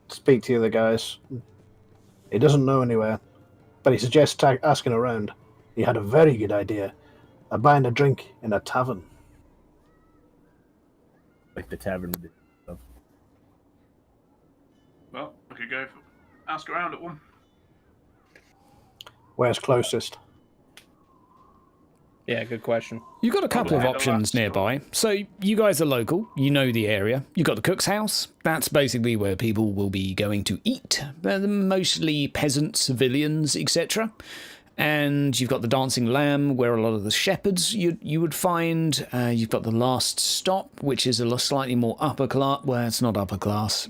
S5: Speak to the other guys. He doesn't know anywhere, but he suggests asking around. He had a very good idea of buying a drink in a tavern.
S3: Like the tavern.
S7: Well, I could go ask around at one.
S5: Where's closest?
S6: Yeah, good question.
S1: You've got a couple of
S7: Probably the
S1: options
S7: last
S1: nearby. So you guys are local, you know the area. You've got the cook's house. That's basically where people will be going to eat. They're mostly peasants, civilians, etc. And you've got the Dancing Lamb, where a lot of the shepherds you would find. You've got the Last Stop, which is a slightly more upper class. Well, it's not upper class.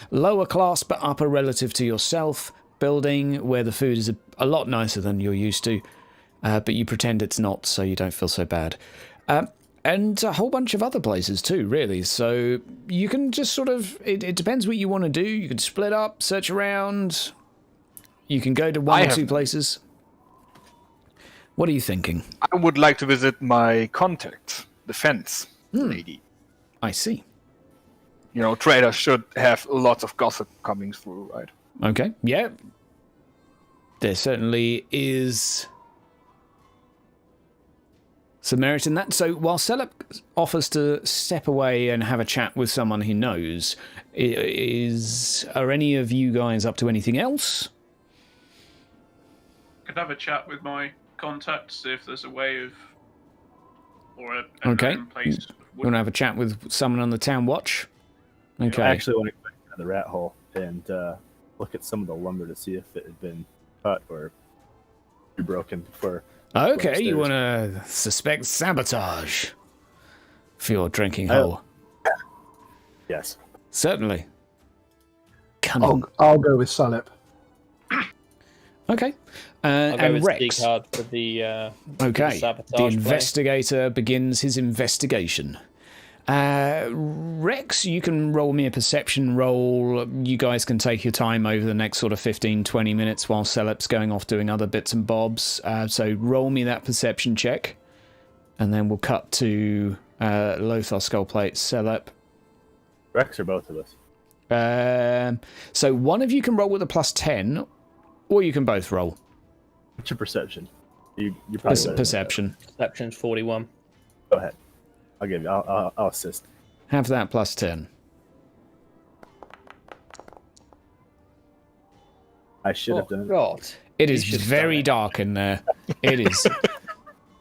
S1: Lower class, but upper relative to yourself. Building, where the food is a lot nicer than you're used to. But you pretend it's not, so you don't feel so bad. And a whole bunch of other places too, really. So you can just sort of... It depends what you want to do. You can split up, search around. You can go to one or two places. What are you thinking?
S2: I would like to visit my contact, the fence lady.
S1: I see.
S2: You know, traders should have lots of gossip coming through, right?
S1: Okay, yeah. There certainly is some merit in that. So while Selep offers to step away and have a chat with someone he knows, are any of you guys up to anything else?
S7: Could have a chat with my contacts, see if there's a way of... or a
S1: Okay.
S7: known place.
S1: You want to have a chat with someone on the town watch? Okay.
S3: I actually want to go into the rat hole and look at some of the lumber to see if it had been cut or broken before
S1: Okay, you
S3: upstairs.
S1: want to suspect sabotage for your drinking hole?
S3: Yes.
S1: Certainly. Cunning.
S5: I'll go with Salip.
S1: Okay.
S6: I'll go
S1: and
S6: with
S1: Rex.
S6: C card for the
S1: Okay.
S6: sabotage
S1: The
S6: play.
S1: investigator begins his investigation. Rex, you can roll me a perception roll. You guys can take your time over the next sort of 15, 20 minutes while Celip's going off doing other bits and bobs. So roll me that perception check. And then we'll cut to Lothar Skullplate, Celip.
S3: Rex or both of us?
S1: So one of you can roll with a +10, or you can both roll.
S3: What's your perception? You probably better than that.
S1: Perception.
S6: Perception's 41.
S3: Go ahead. I'll give you. I'll assist.
S1: Have that +10.
S3: I should have done it.
S6: God.
S1: It
S6: You
S1: is
S6: should have
S1: very
S6: done it.
S1: dark in there. It is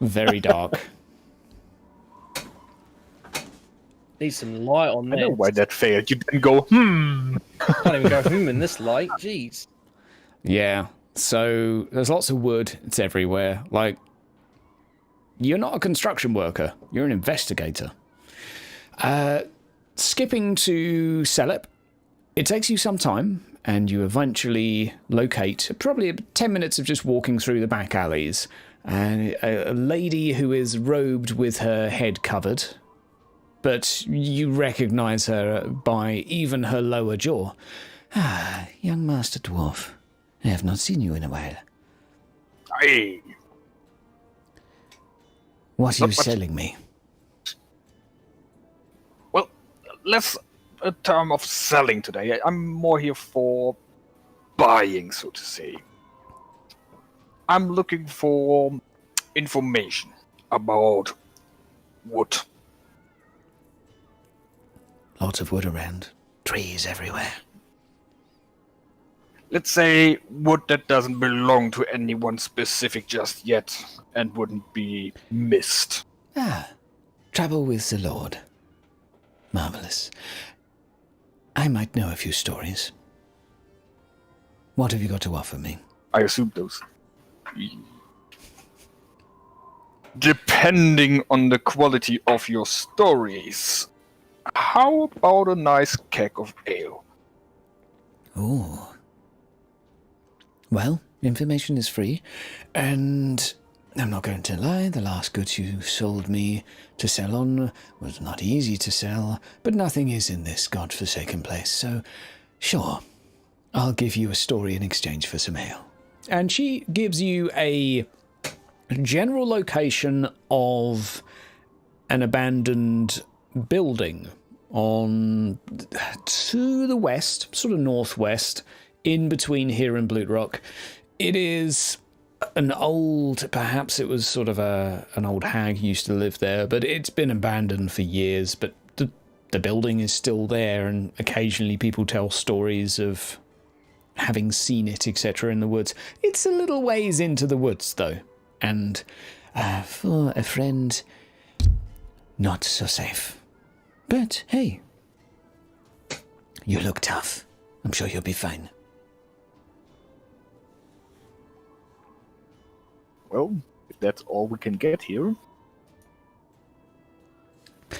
S1: very dark.
S6: Need some light on
S2: I
S6: this.
S2: know why that failed. You didn't go,
S6: Can't even go in this light. Jeez.
S1: Yeah. So there's lots of wood. It's everywhere. Like, you're not a construction worker. You're an investigator. Skipping to Celip, it takes you some time, and you eventually locate probably 10 minutes of just walking through the back alleys, and a lady who is robed with her head covered, but you recognize her by even her lower jaw.
S4: Ah, young Master Dwarf. I have not seen you in a while.
S2: hey,
S4: What are you
S2: Not much.
S4: selling me?
S2: well, less a term of selling today. I'm more here for buying, so to say. I'm looking for information about wood.
S4: Lots of wood around. Trees everywhere.
S2: Let's say wood that doesn't belong to anyone specific just yet and wouldn't be missed.
S4: Ah, trouble with the Lord. Marvelous. I might know a few stories. What have you got to offer me?
S2: I assume those. Depending on the quality of your stories, how about a nice keg of ale?
S4: Oh. Well, information is free, and I'm not going to lie, the last goods you sold me to sell on was not easy to sell, but nothing is in this godforsaken place, so sure, I'll give you a story in exchange for some ale.
S1: And she gives you a general location of an abandoned building on to the west, sort of northwest, in between here and Blute Rock. It is an old, perhaps it was sort of an old hag used to live there, but it's been abandoned for years, but the building is still there, and occasionally people tell stories of having seen it, etc. in the woods. It's a little ways into the woods, though, and
S4: For a friend, not so safe. But hey, you look tough. I'm sure you'll be fine.
S2: Well, if that's all we can get here,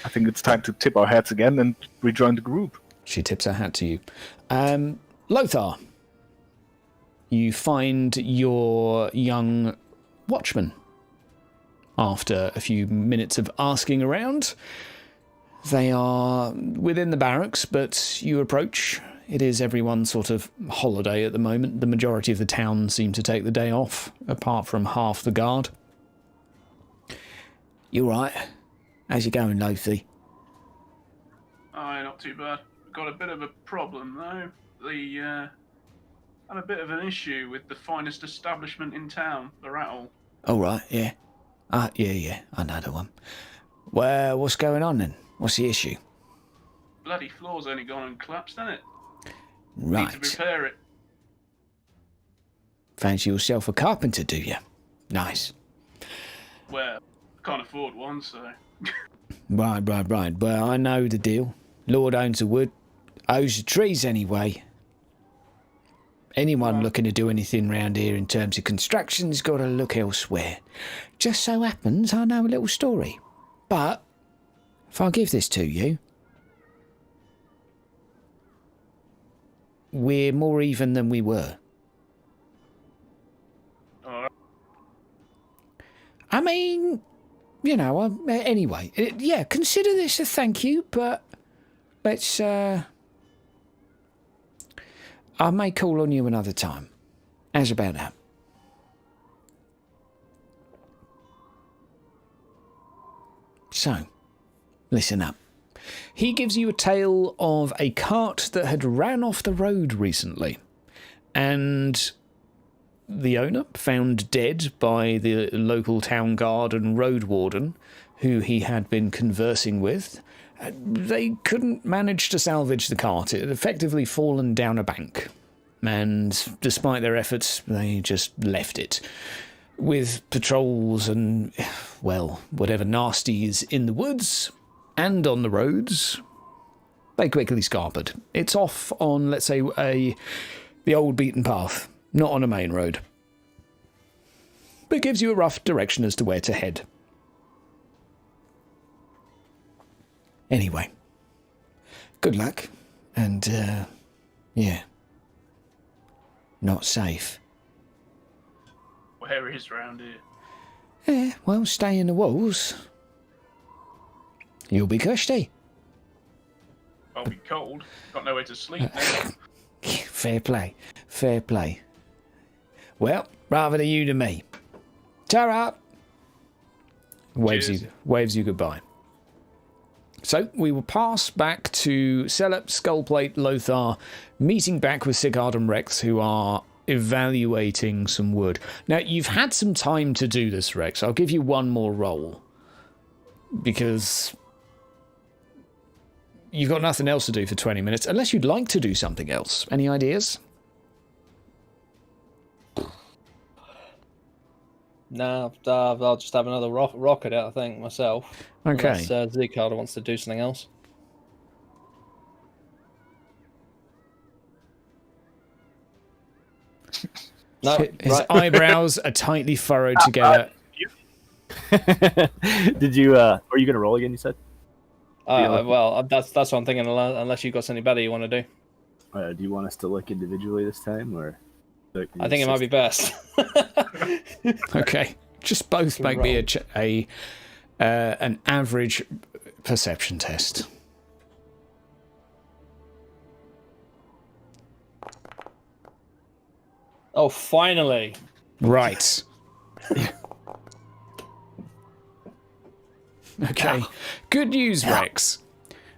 S2: I think it's time to tip our hats again and rejoin the group.
S1: she tips her hat to you. Lothar, you find your young watchman. After a few minutes of asking around, they are within the barracks, but you approach. It is everyone's sort of holiday at the moment. The majority of the town seem to take the day off, apart from half the guard.
S4: You right? How's you going, Lothie?
S7: Aye, not too bad. Got a bit of a problem though. Had a bit of an issue with the finest establishment in town, the Rattle.
S4: All right, yeah. Yeah, I know the one. Well, what's going on then? What's the issue?
S7: Bloody floor's only gone and collapsed, hasn't it? Need to
S4: Right.
S7: repair it.
S4: Fancy yourself a carpenter, do you? Nice.
S7: Well, can't afford one, so.
S4: Right. Well, I know the deal. Lord owns the wood. Owns the trees anyway.
S1: Anyone looking to do anything round here in terms of construction's got to look elsewhere. Just so happens I know a little story. But if I give this to you, we're more even than we were. I mean, you know, anyway, yeah, consider this a thank you, but let's, I may call on you another time. How's about that? So, listen up. He gives you a tale of a cart that had ran off the road recently, and the owner, found dead by the local town guard and road warden, who he had been conversing with. They couldn't manage to salvage the cart. It had effectively fallen down a bank, and despite their efforts, they just left it. With patrols and, well, whatever nasties in the woods and on the roads, they quickly scarpered. It's off on, let's say, the old beaten path, not on a main road. But it gives you a rough direction as to where to head. Anyway, good luck, and, yeah, not safe.
S7: Where is round here?
S1: Yeah, well, stay in the walls. You'll be cushy.
S7: I'll be cold. Got nowhere to sleep now.
S1: Fair play, fair play. Well, rather than you to me. Ta-ra! Waves you goodbye. So we will pass back to Celep, Skullplate, Lothar, meeting back with Sigurd and Rex, who are evaluating some wood. Now, you've had some time to do this, Rex. I'll give you one more roll, because you've got nothing else to do for 20 minutes, unless you'd like to do something else. Any ideas?
S6: Nah, I'll just have another rocket out, I think, myself.
S1: Okay.
S6: Unless Zikard wants to do something else. No,
S1: His eyebrows are tightly furrowed together.
S3: Did you? Are you going to roll again? You said.
S6: Well, that's what I'm thinking. Unless you've got something better you want to do.
S3: Do you want us to look individually this time, or?
S6: I think it might be best.
S1: Okay, just both make me an average perception test.
S6: Oh, finally!
S1: Right. Okay. Good news, Rex.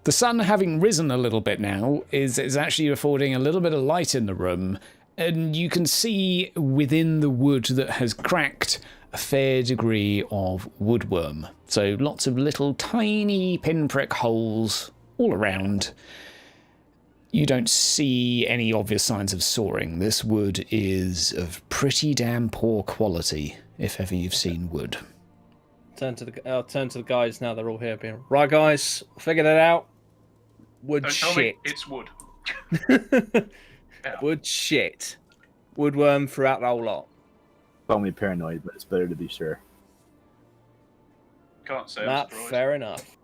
S1: The sun, having risen a little bit now, is actually affording a little bit of light in the room, and you can see within the wood that has cracked a fair degree of woodworm. So lots of little tiny pinprick holes all around. You don't see any obvious signs of sawing. This wood is of pretty damn poor quality, if ever you've seen wood.
S6: I'll turn to the guys now. They're all here. Being right, guys. Figured it out. Wood
S7: Don't
S6: shit.
S7: tell me it's wood.
S6: Wood shit. Woodworm throughout the whole lot.
S3: Call me paranoid, but it's better to be sure.
S7: Can't say.
S6: Nah, fair enough.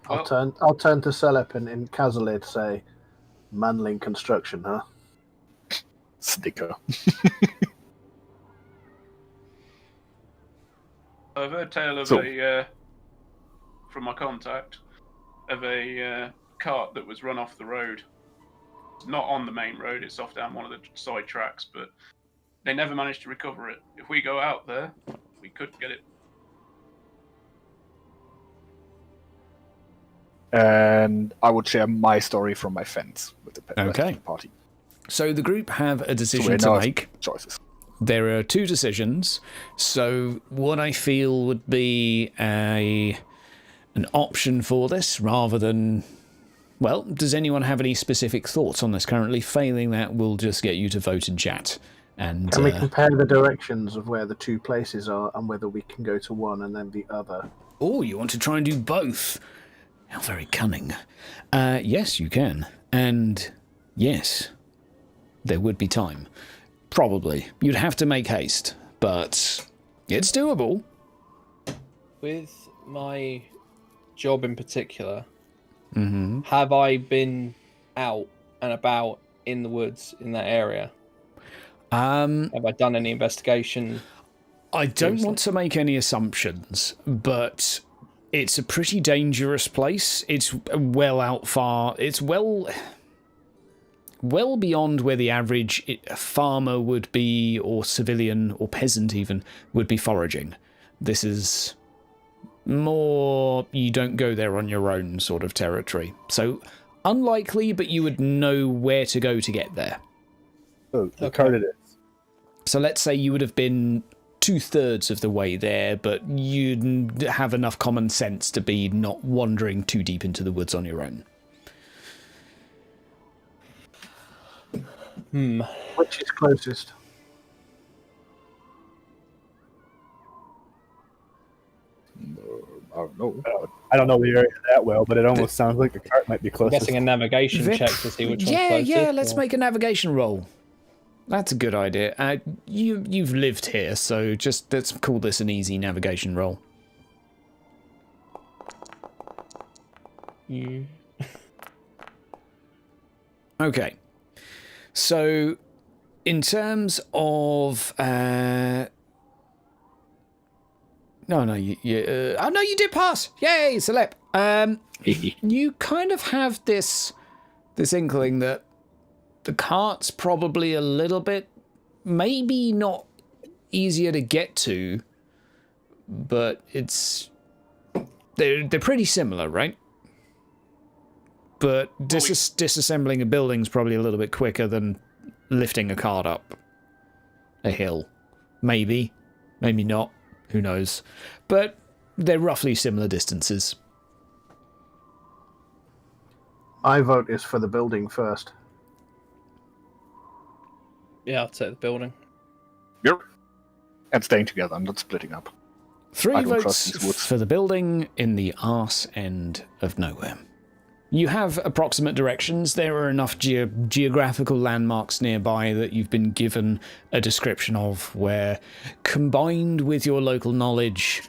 S5: I'll turn to Celep and in Kazale to say, Manling construction, huh?
S2: Sticker.
S7: I've heard tale of from my contact, of a cart that was run off the road. It's not on the main road, it's off down one of the side tracks, but they never managed to recover it. If we go out there, we could get it.
S2: And I would share my story from my fence with the rest of the party.
S1: So the group have a decision to make.
S2: Choices.
S1: There are two decisions. So what I feel would be an option for this, rather than... Well, does anyone have any specific thoughts on this currently? Failing that, we'll just get you to vote in chat. And
S5: can we compare the directions of where the two places are and whether we can go to one and then the other?
S1: Oh, you want to try and do both? How very cunning. Yes, you can. And Yes, there would be time. Probably. You'd have to make haste, but it's doable.
S6: With my job in particular,
S1: Mm-hmm.
S6: have I been out and about in the woods in that area? Have I done any investigation?
S1: I don't want to make any assumptions, but it's a pretty dangerous place. It's well out far. It's well beyond where the average farmer would be, or civilian, or peasant even, would be foraging. This is more you don't go there on your own sort of territory. So unlikely, but you would know where to go to get there.
S3: Oh, the card it is.
S1: So let's say you would have been 2/3 of the way there, but you'd have enough common sense to be not wandering too deep into the woods on your own.
S5: Which is closest?
S3: I don't know. I don't know the area that well, but it almost sounds like the cart might be
S6: I'm
S3: closest.
S6: guessing a navigation check to see which one's
S1: Yeah,
S6: closest.
S1: let's make a navigation roll. That's a good idea. You've lived here, so just let's call this an easy navigation roll.
S6: You.
S1: Okay. So, in terms of... no, you did pass! Yay, Celeb! You kind of have this inkling that the cart's probably a little bit, maybe not easier to get to, but they're pretty similar, right? But disassembling a building's probably a little bit quicker than lifting a cart up a hill. Maybe not, who knows. But they're roughly similar distances.
S5: I vote is for the building first.
S6: Yeah, I'll take the building.
S2: Yep. And staying together. I'm not splitting up.
S1: 3
S2: I don't trust
S1: votes
S2: these woods.
S1: for the building in the arse end of nowhere. You have approximate directions. There are enough geographical landmarks nearby that you've been given a description of where, combined with your local knowledge,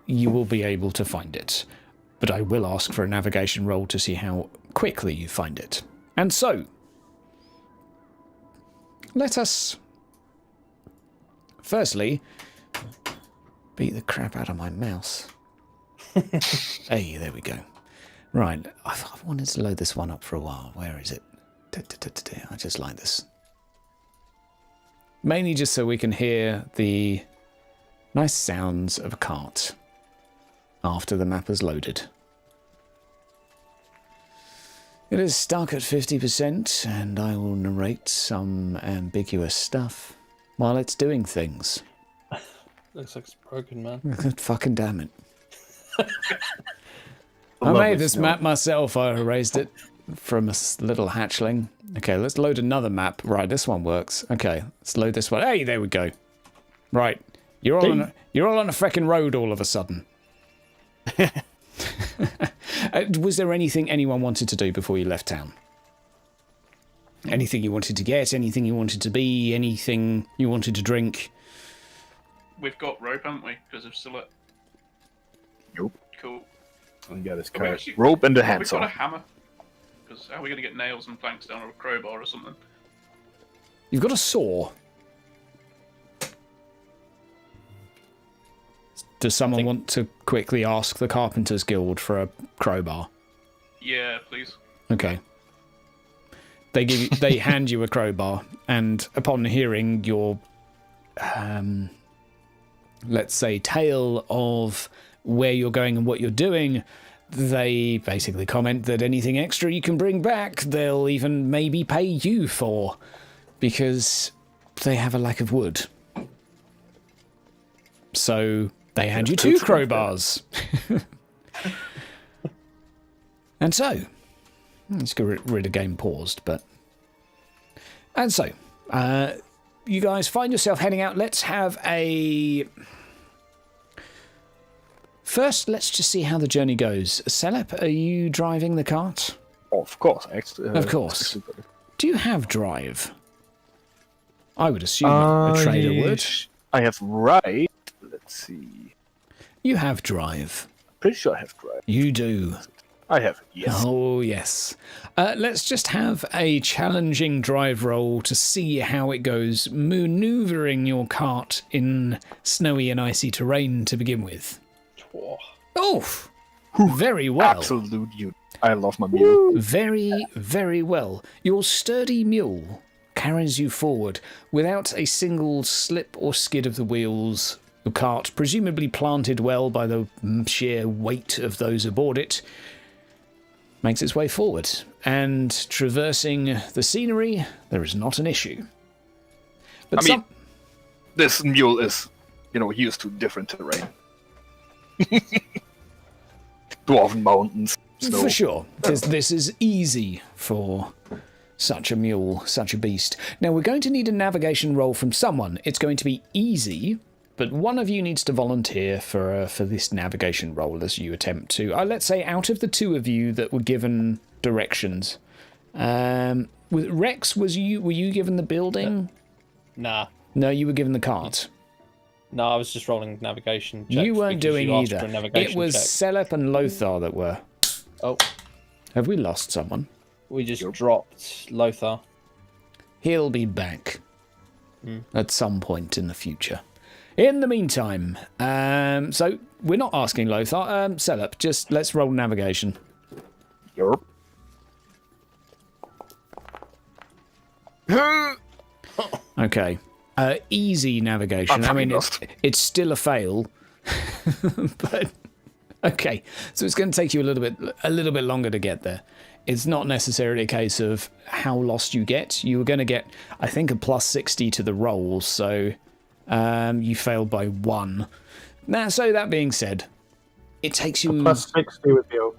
S1: you will be able to find it. But I will ask for a navigation roll to see how quickly you find it. And so, let us, firstly, beat the crap out of my mouse. Hey, there we go. Right, I've wanted to load this one up for a while. Where is it? I just like this. Mainly just so we can hear the nice sounds of a cart after the map is loaded. It is stuck at 50%, and I will narrate some ambiguous stuff while it's doing things.
S6: Looks like it's broken, man.
S1: Fucking damn it. I made this map myself. I erased it from a little hatchling. Okay, let's load another map. Right, this one works. Okay, let's load this one. Hey, there we go. Right, you're all on a freaking road all of a sudden. Was there anything anyone wanted to do before you left town? Anything you wanted to get? Anything you wanted to be? Anything you wanted to drink?
S7: We've got rope, haven't we? Because of Sillet.
S2: Nope.
S7: Cool.
S3: And got his
S7: Have we
S3: cart.
S7: actually-
S2: Rope and a
S7: We've got a
S2: handsaw.
S7: hammer. Because how are we going to get nails and planks down, or a crowbar or something?
S1: You've got a saw. Does someone want to quickly ask the Carpenter's Guild for a crowbar?
S7: Yeah, please.
S1: Okay. They hand you a crowbar, and upon hearing your, let's say, tale of where you're going and what you're doing, they basically comment that anything extra you can bring back, they'll even maybe pay you for, because they have a lack of wood. So they hand you 2 crowbars. And so, let's get rid of game paused, but... And so, you guys find yourself heading out. Let's have a... First, let's just see how the journey goes. Celep, are you driving the cart?
S2: Of course.
S1: Of course. Do you have drive? I would assume a trader would.
S2: I have right. Let's see.
S1: You have drive.
S2: Pretty sure I have drive.
S1: You do.
S2: I have, yes.
S1: Oh, yes. Let's just have a challenging drive roll to see how it goes, maneuvering your cart in snowy and icy terrain to begin with. Oh, very well.
S2: Absolute unit. I love my mule.
S1: Very, very well. Your sturdy mule carries you forward without a single slip or skid of the wheels. The cart, presumably planted well by the sheer weight of those aboard it, makes its way forward. And traversing the scenery, there is not an issue. But
S2: this mule is, used to different terrain. Dwarven mountains. Snow.
S1: For sure. This is easy for such a mule, such a beast. Now, we're going to need a navigation roll from someone. It's going to be easy, but one of you needs to volunteer for this navigation roll as you attempt to. Let's say out of the two of you that were given directions. With Rex, were you given the building?
S6: Nah.
S1: No, you were given the cart.
S6: No, I was just rolling navigation checks.
S1: You weren't doing either. It was
S6: check.
S1: Selep and Lothar that were.
S6: Oh.
S1: Have we lost someone?
S6: We just dropped Lothar.
S1: He'll be back at some point in the future. In the meantime, so we're not asking Lothar. Selep, just let's roll navigation.
S2: Yup.
S1: Okay. Easy navigation. I mean, it's still a fail, but okay. So it's going to take you a little bit longer to get there. It's not necessarily a case of how lost you get. You were going to get, I think, a plus 60 to the roll, so you failed by 1. Now, so that being said, it takes you...
S5: A plus 60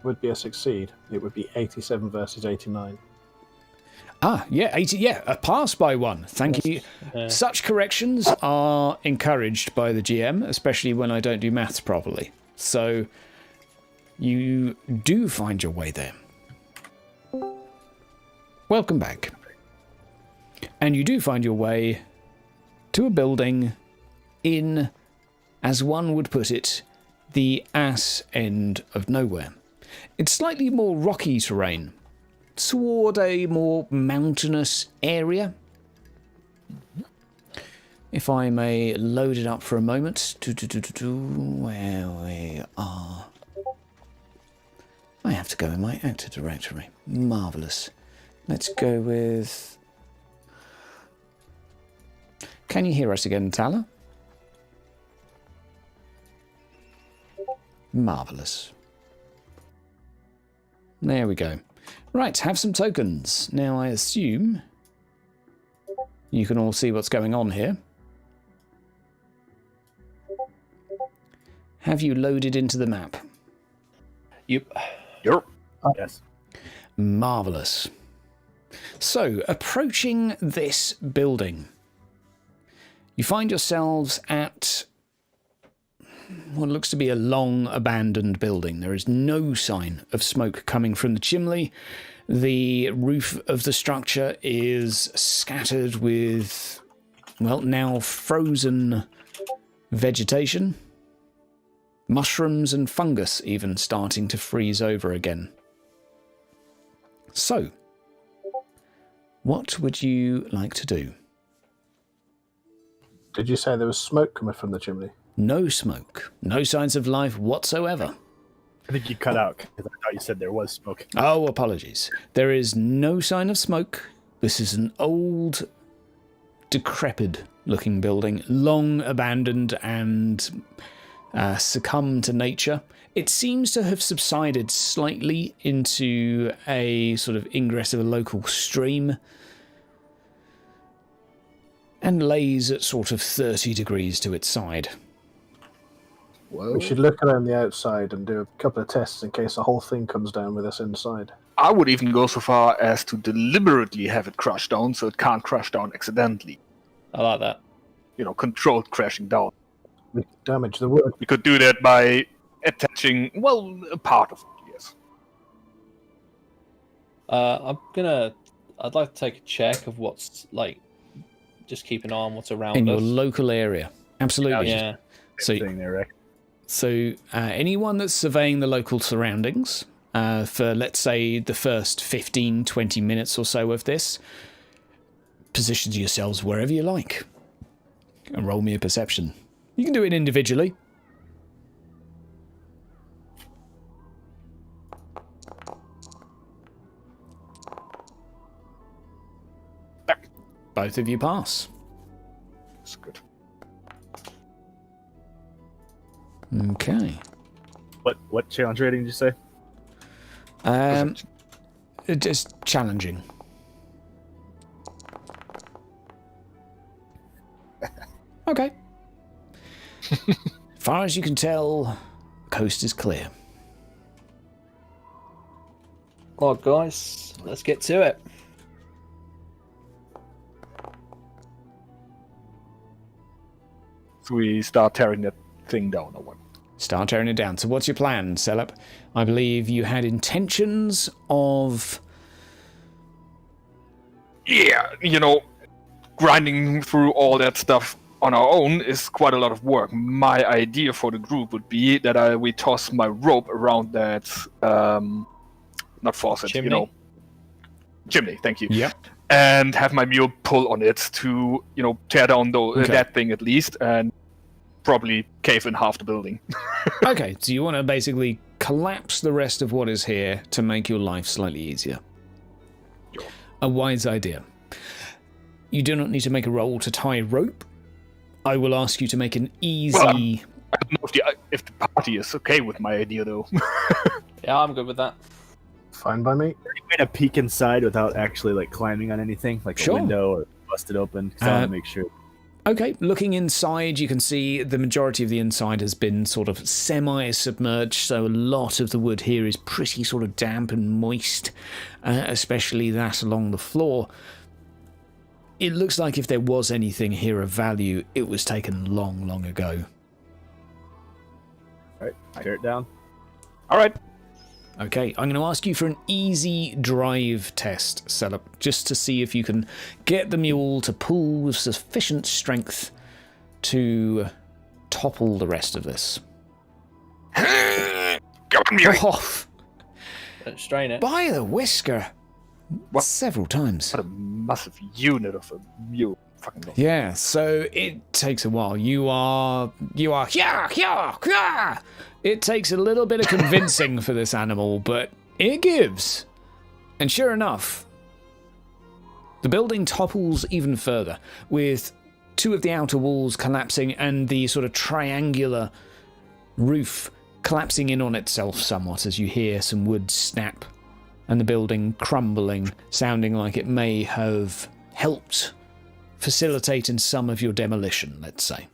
S5: would be a succeed. It would be 87 versus 89.
S1: Ah, yeah, 80, yeah, a pass by 1. Thank you. Such corrections are encouraged by the GM, especially when I don't do maths properly. So you do find your way there. Welcome back. And you do find your way to a building in, as one would put it, the ass end of nowhere. It's slightly more rocky terrain, toward a more mountainous area. If I may load it up for a moment. Where we are. I have to go in my actor directory. Marvellous. Let's go with... Can you hear us again, Tala? Marvellous. There we go. Right, have some tokens. Now I assume you can all see what's going on here. Have you loaded into the map?
S6: Yep.
S3: Yes.
S1: Marvellous. So, approaching this building, you find yourselves at what looks to be a long abandoned building. There is no sign of smoke coming from the chimney. The roof of the structure is scattered with, well, now frozen vegetation. Mushrooms and fungus even starting to freeze over again. So, what would you like to do?
S5: Did you say there was smoke coming from the chimney?
S1: No smoke. No signs of life whatsoever.
S3: I think you cut out because I thought you said there was smoke.
S1: Oh, apologies. There is no sign of smoke. This is an old, decrepit-looking building, long abandoned and succumbed to nature. It seems to have subsided slightly into a sort of ingress of a local stream and lays at sort of 30 degrees to its side.
S5: We should look around the outside and do a couple of tests in case the whole thing comes down with us inside.
S2: I would even go so far as to deliberately have it crash down so it can't crash down accidentally.
S6: I like that.
S2: Controlled crashing down.
S5: We could damage the wood.
S2: We could do that by attaching, well, a part of it, yes.
S6: I'm gonna I'd like to take a check of what's like. Just keep an eye on what's around
S1: In
S6: us.
S1: your local area. Absolutely.
S6: Yeah.
S1: So,
S3: Thing there, Rick.
S1: so anyone that's surveying the local surroundings for, let's say, the first 15, 20 minutes or so of this, position yourselves wherever you like. And roll me a perception. You can do it individually. Both of you pass.
S2: That's good.
S1: Okay.
S3: What challenge rating did you say?
S1: Just challenging. Okay. Far as you can tell, the coast is clear.
S6: Well, guys, let's get to it.
S2: So we start tearing that thing down, or what?
S1: Start tearing it down. So what's your plan, Selep? I believe you had intentions of...
S2: Yeah, grinding through all that stuff on our own is quite a lot of work. My idea for the group would be that we toss my rope around that, not faucet,
S6: Chimney?
S2: Chimney, thank you.
S1: Yep.
S2: And have my mule pull on it to, tear down that thing at least, and probably cave in half the building.
S1: Okay, so you want to basically collapse the rest of what is here to make your life slightly easier. A wise idea. You do not need to make a roll to tie rope. I will ask you to make an easy...
S2: Well, I don't know if the party is okay with my idea, though.
S6: Yeah, I'm good with that.
S5: Fine by me.
S3: Way to peek inside without actually like climbing on anything, like
S1: Sure.
S3: a window or busted open. 'Cause I want to make sure.
S1: Okay, looking inside, you can see the majority of the inside has been sort of semi-submerged, so a lot of the wood here is pretty sort of damp and moist, especially that along the floor. It looks like if there was anything here of value, it was taken long, long ago.
S3: All right, tear it down.
S2: All right.
S1: Okay, I'm going to ask you for an easy drive test, Selep, just to see if you can get the mule to pull with sufficient strength to topple the rest of this.
S2: Come on, mule.
S1: Off
S6: Don't strain it.
S1: by the whisker.
S2: What?
S1: Several times.
S2: What a massive unit of a mule. Fucking love.
S1: Yeah, so it takes a while. You are yeah. It takes a little bit of convincing for this animal, but it gives. And sure enough, the building topples even further, with two of the outer walls collapsing and the sort of triangular roof collapsing in on itself somewhat as you hear some wood snap and the building crumbling, sounding like it may have helped facilitate in some of your demolition, let's say.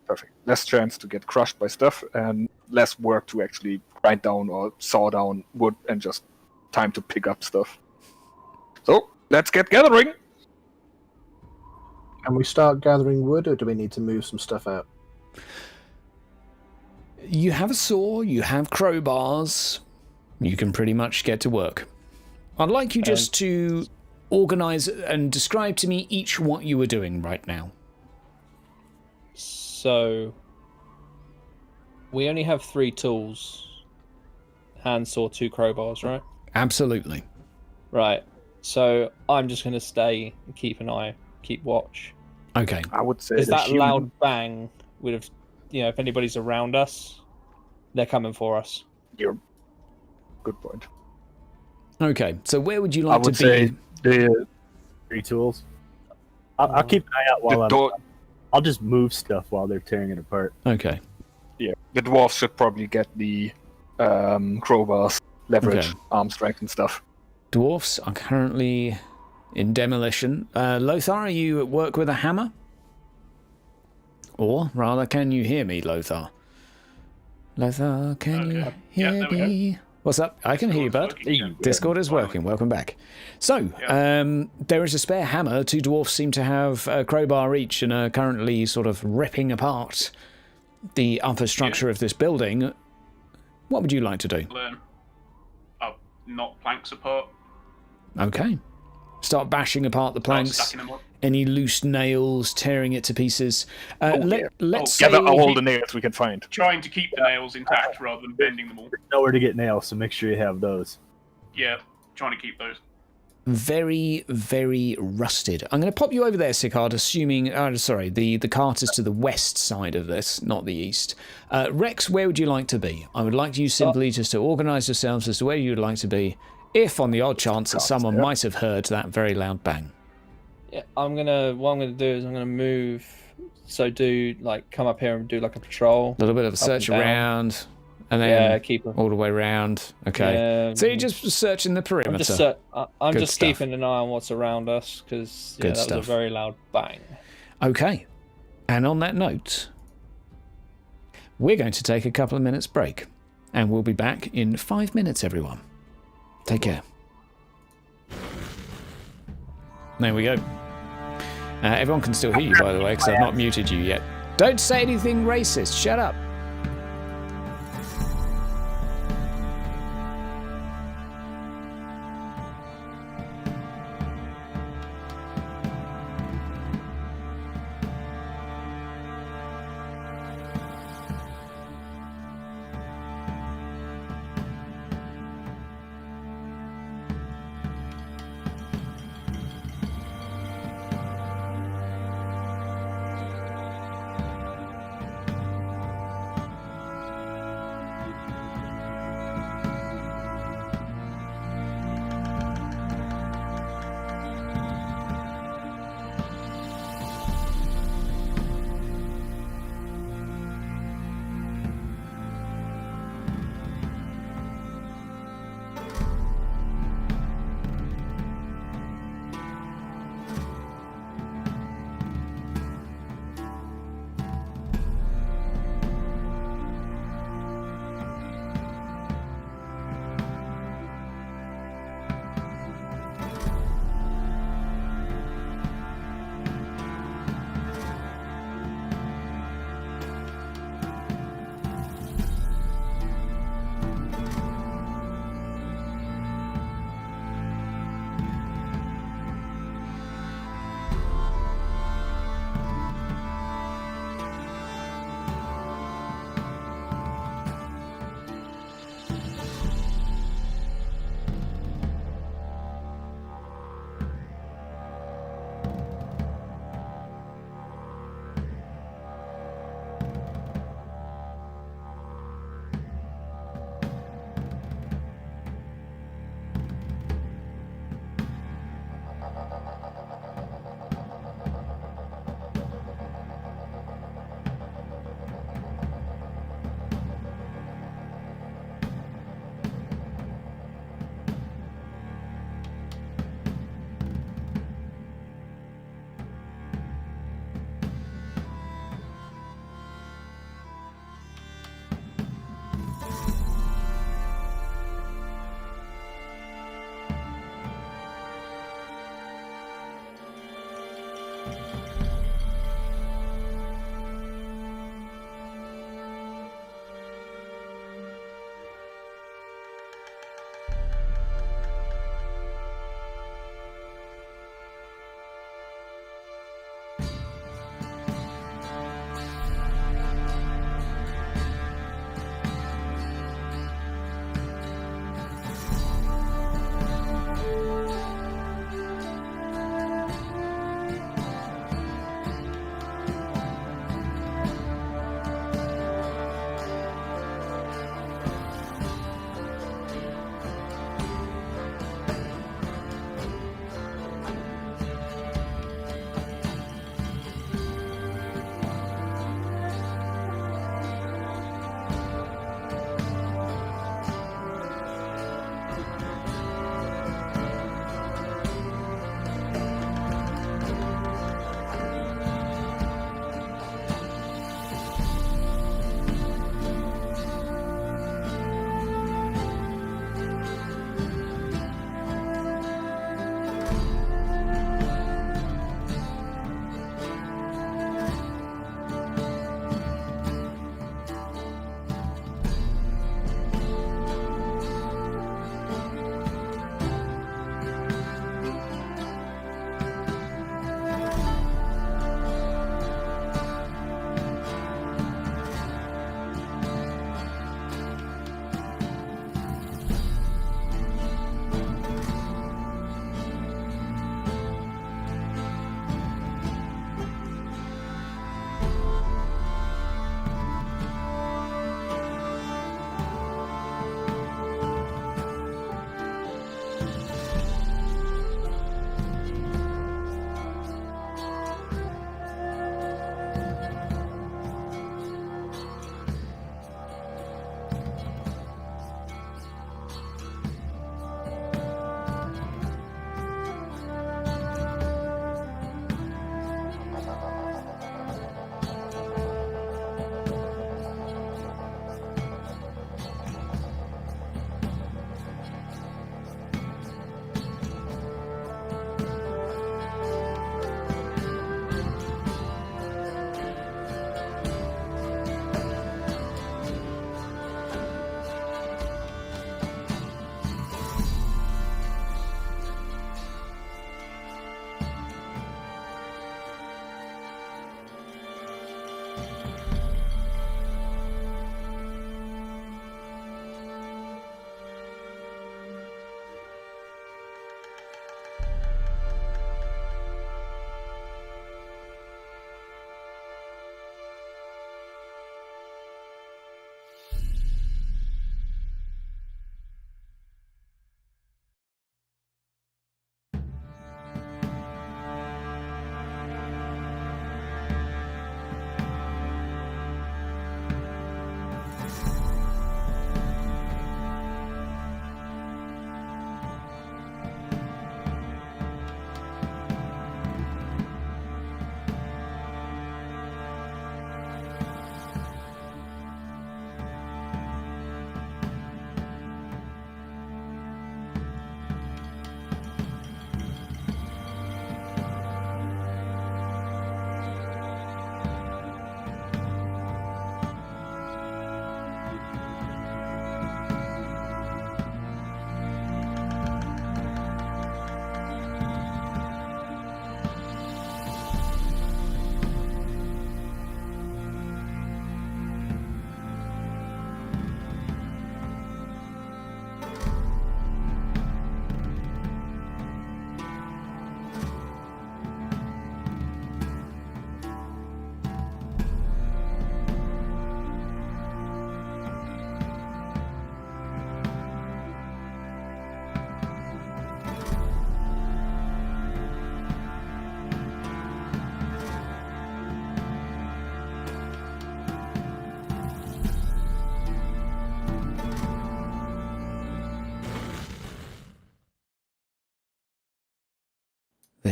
S2: Perfect. Less chance to get crushed by stuff, and less work to actually grind down or saw down wood, and just time to pick up stuff. So, let's get gathering!
S5: Can we start gathering wood, or do we need to move some stuff out?
S1: You have a saw, you have crowbars, you can pretty much get to work. I'd like you just to organise and describe to me each what you are doing right now.
S6: So, we only have 3 tools. Handsaw, 2 crowbars, right?
S1: Absolutely.
S6: Right. So, I'm just going to stay and keep an eye, keep watch.
S1: Okay.
S2: I would say
S6: Because
S2: the
S6: that
S2: human-
S6: loud bang would have, if anybody's around us, they're coming for us.
S2: You're... Good point.
S1: Okay, so where would you
S2: I
S1: like
S2: would
S1: to
S2: say
S1: be?
S2: the
S3: 3 tools. I'll keep an eye out while
S2: door.
S3: I'll just move stuff while they're tearing it apart.
S1: Okay.
S2: Yeah, the dwarves should probably get the crowbars, leverage,
S1: Okay.
S2: arm strength, and stuff.
S1: Dwarfs are currently in demolition. Lothar, are you at work with a hammer? Or, rather, can you hear me, Lothar? Lothar, can you hear
S7: there we go.
S1: me? What's up? I can hear you, bud.
S7: Working, yeah.
S1: Discord is working. Welcome back. So, there is a spare hammer. 2 dwarfs seem to have a crowbar each and are currently sort of ripping apart the upper structure of this building. What would you like to do?
S7: Learn. I'll knock planks apart.
S1: Okay. Start bashing apart the planks.
S7: Stacking them up.
S1: Any loose nails, tearing it to pieces. Let's say...
S2: Gather all the nails we can find.
S7: Trying to keep the nails intact rather than bending them all.
S3: Nowhere to get nails, so make sure you have those.
S7: Yeah, trying to keep those.
S1: Very, very rusted. I'm going to pop you over there, Sicard, assuming... sorry, the cart is to the west side of this, not the east. Rex, where would you like to be? I would like you simply just to organise yourselves as to where you would like to be, if on the odd chance that someone might have heard that very loud bang.
S6: Yeah, what I'm gonna do is I'm gonna move. So come up here and do like a patrol.
S1: A little bit of a search around, and then
S6: keep them
S1: all the way around. Okay. So you're just searching the perimeter.
S6: I'm
S1: Good
S6: just
S1: stuff.
S6: keeping an eye on what's around us because that was a very loud bang.
S1: Okay. And on that note, we're going to take a couple of minutes break, and we'll be back in 5 minutes, everyone. Take care. There we go. Everyone can still hear you, by the way, because I've not muted you yet. Don't say anything racist. Shut up.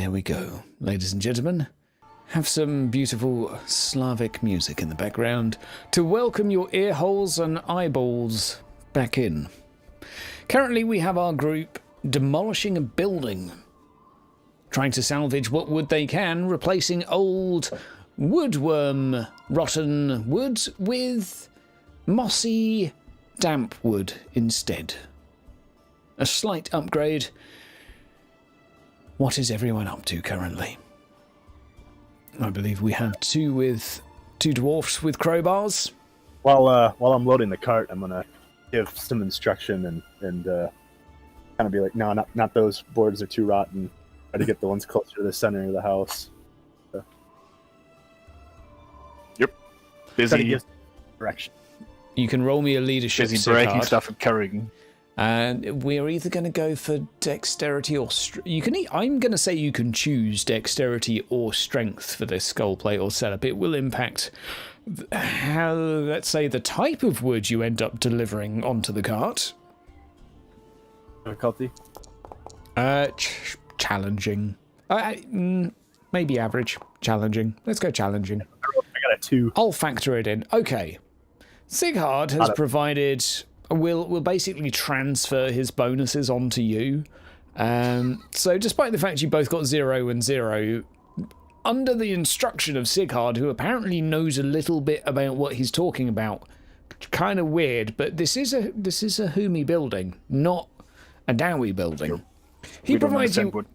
S1: There we go. Ladies and gentlemen, have some beautiful Slavic music in the background to welcome your ear holes and eyeballs back in. Currently we have our group demolishing a building, trying to salvage what wood they can, replacing old woodworm rotten wood with mossy damp wood instead. A slight upgrade. What is everyone up to currently? I believe we have two dwarfs with crowbars.
S3: While I'm loading the cart, I'm gonna give some instruction and kind of be like, no, not those boards are too rotten. Try to get the ones closer to the center of the house. So,
S2: Yep.
S3: try to
S2: Busy,
S3: give direction.
S1: You can roll me a leadership
S2: busy breaking
S1: card.
S2: stuff and carrying.
S1: And we're either going to go for dexterity or I'm going to say you can choose dexterity or strength for this skull plate or setup. It will impact how, let's say, the type of wood you end up delivering onto the cart.
S3: Difficulty?
S1: Challenging. Maybe average. Challenging. Let's go challenging.
S3: I got a 2.
S1: I'll factor it in. Okay. Sighard has provided... Will basically transfer his bonuses onto you. So despite the fact you both got 0 and 0, under the instruction of Sighard, who apparently knows a little bit about what he's talking about, kind of weird, but this is a Humi building, not a Dowie building. He provides you...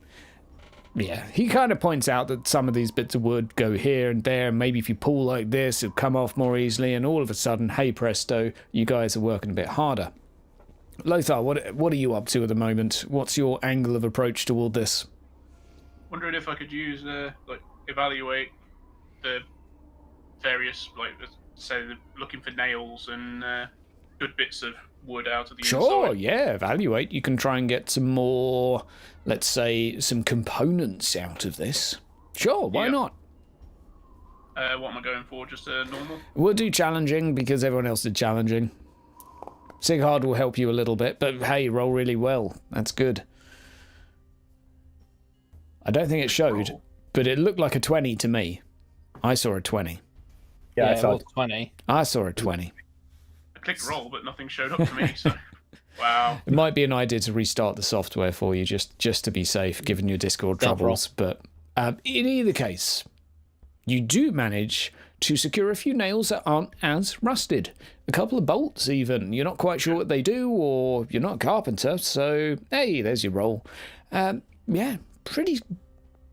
S1: Yeah, he kind of points out that some of these bits of wood go here and there, and maybe if you pull like this, it'll come off more easily, and all of a sudden, hey presto, you guys are working a bit harder. Lothar, what are you up to at the moment? What's your angle of approach toward this?
S7: Wondering if I could use, evaluate the various, say, looking for nails and good bits of wood out of the
S1: Sure,
S7: inside.
S1: yeah, evaluate. You can try and get some more, let's say, some components out of this. Sure, why not?
S7: What am I going for? Just a normal?
S1: We'll do challenging because everyone else did challenging. Sighard will help you a little bit, but hey, roll really well. That's good. I don't think it showed, but it looked like a 20 to me. I saw a 20.
S3: Yeah, I saw
S6: 20.
S1: I saw a 20.
S7: I clicked roll, but nothing showed up for me, so... Wow.
S1: It might be an idea to restart the software for you, just to be safe, given your Discord troubles. But in either case, you do manage to secure a few nails that aren't as rusted. A couple of bolts, even. You're not quite sure what they do, or you're not a carpenter, so hey, there's your roll. Yeah, pretty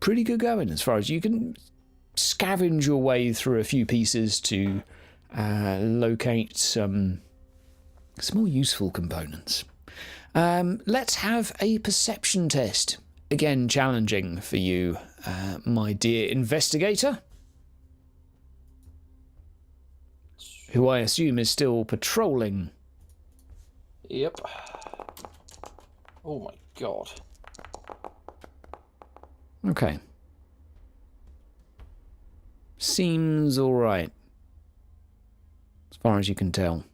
S1: good going as far as you can scavenge your way through a few pieces to locate some more useful components. Let's have a perception test. Again, challenging for you, my dear investigator, who I assume is still patrolling.
S6: Yep. Oh my god.
S1: Okay. Seems alright. As far as you can tell.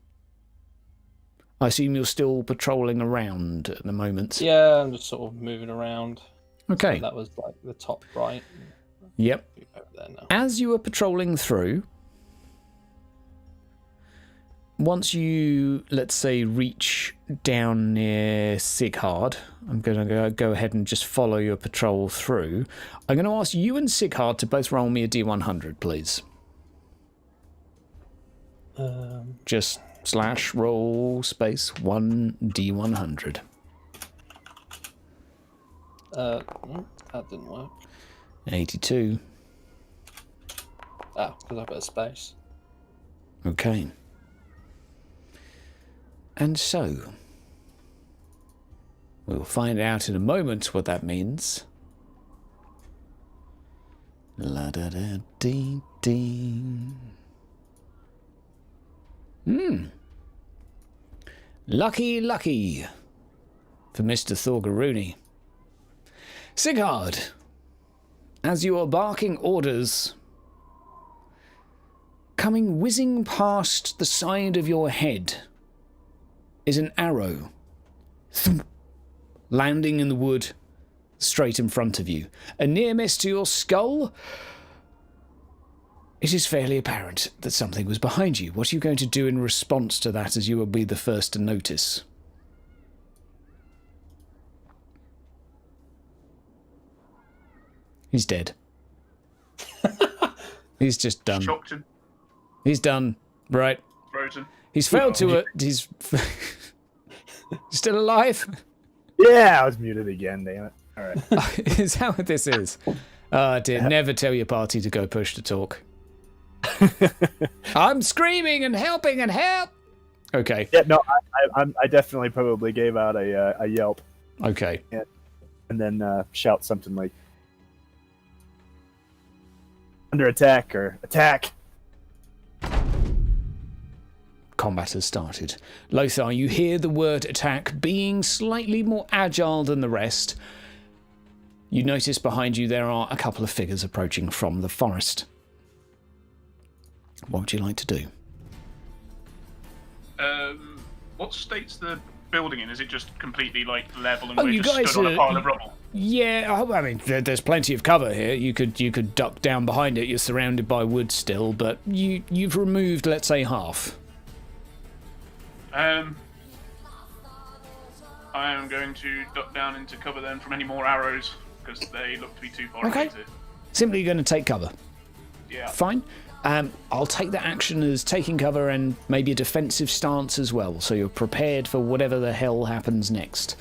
S1: I assume you're still patrolling around at the moment.
S6: Yeah, I'm just sort of moving around.
S1: Okay.
S6: That was like the top right.
S1: Yep.
S6: Over there now.
S1: As you are patrolling through, once you, let's say, reach down near Sighard, I'm going to go ahead and just follow your patrol through. I'm going to ask you and Sighard to both roll me a D100, please. Just / roll space 1 D100.
S6: That didn't work.
S1: 82.
S6: Ah, because I put a space.
S1: Okay. And so, we'll find out in a moment what that means. La da da dee dee. Lucky for Mr. Thorgaruni. Sighard, as you are barking orders, coming whizzing past the side of your head is an arrow, thump, landing in the wood straight in front of you. A near miss to your skull. It is fairly apparent that something was behind you. What are you going to do in response to that, as you will be the first to notice? He's dead. He's just done.
S7: Shocked and
S1: He's done. Right.
S7: frozen.
S1: He's failed to... he's still alive?
S3: Yeah, I was muted again, damn it. All right.
S1: Is that what this is? Oh dear, never tell your party to go push to talk. I'm screaming and helping and help! Okay.
S3: Yeah, no, I definitely probably gave out a yelp.
S1: Okay.
S3: And then shout something like, under attack, or attack.
S1: Combat has started. Lothar, you hear the word attack being slightly more agile than the rest. You notice behind you there are a couple of figures approaching from the forest. What would you like to do?
S7: What state's the building in? Is it just completely like level and
S1: Oh,
S7: we're
S1: you
S7: just
S1: guys
S7: stood on a
S1: are-
S7: pile of rubble?
S1: Yeah, I mean, there's plenty of cover here. You could duck down behind it. You're surrounded by wood still, but you've removed, let's say, half.
S7: I am going to duck down into cover then from any more arrows because they look to be too far away.
S1: Simply going to take cover.
S7: Yeah.
S1: Fine. I'll take that action as taking cover and maybe a defensive stance as well, so you're prepared for whatever the hell happens next.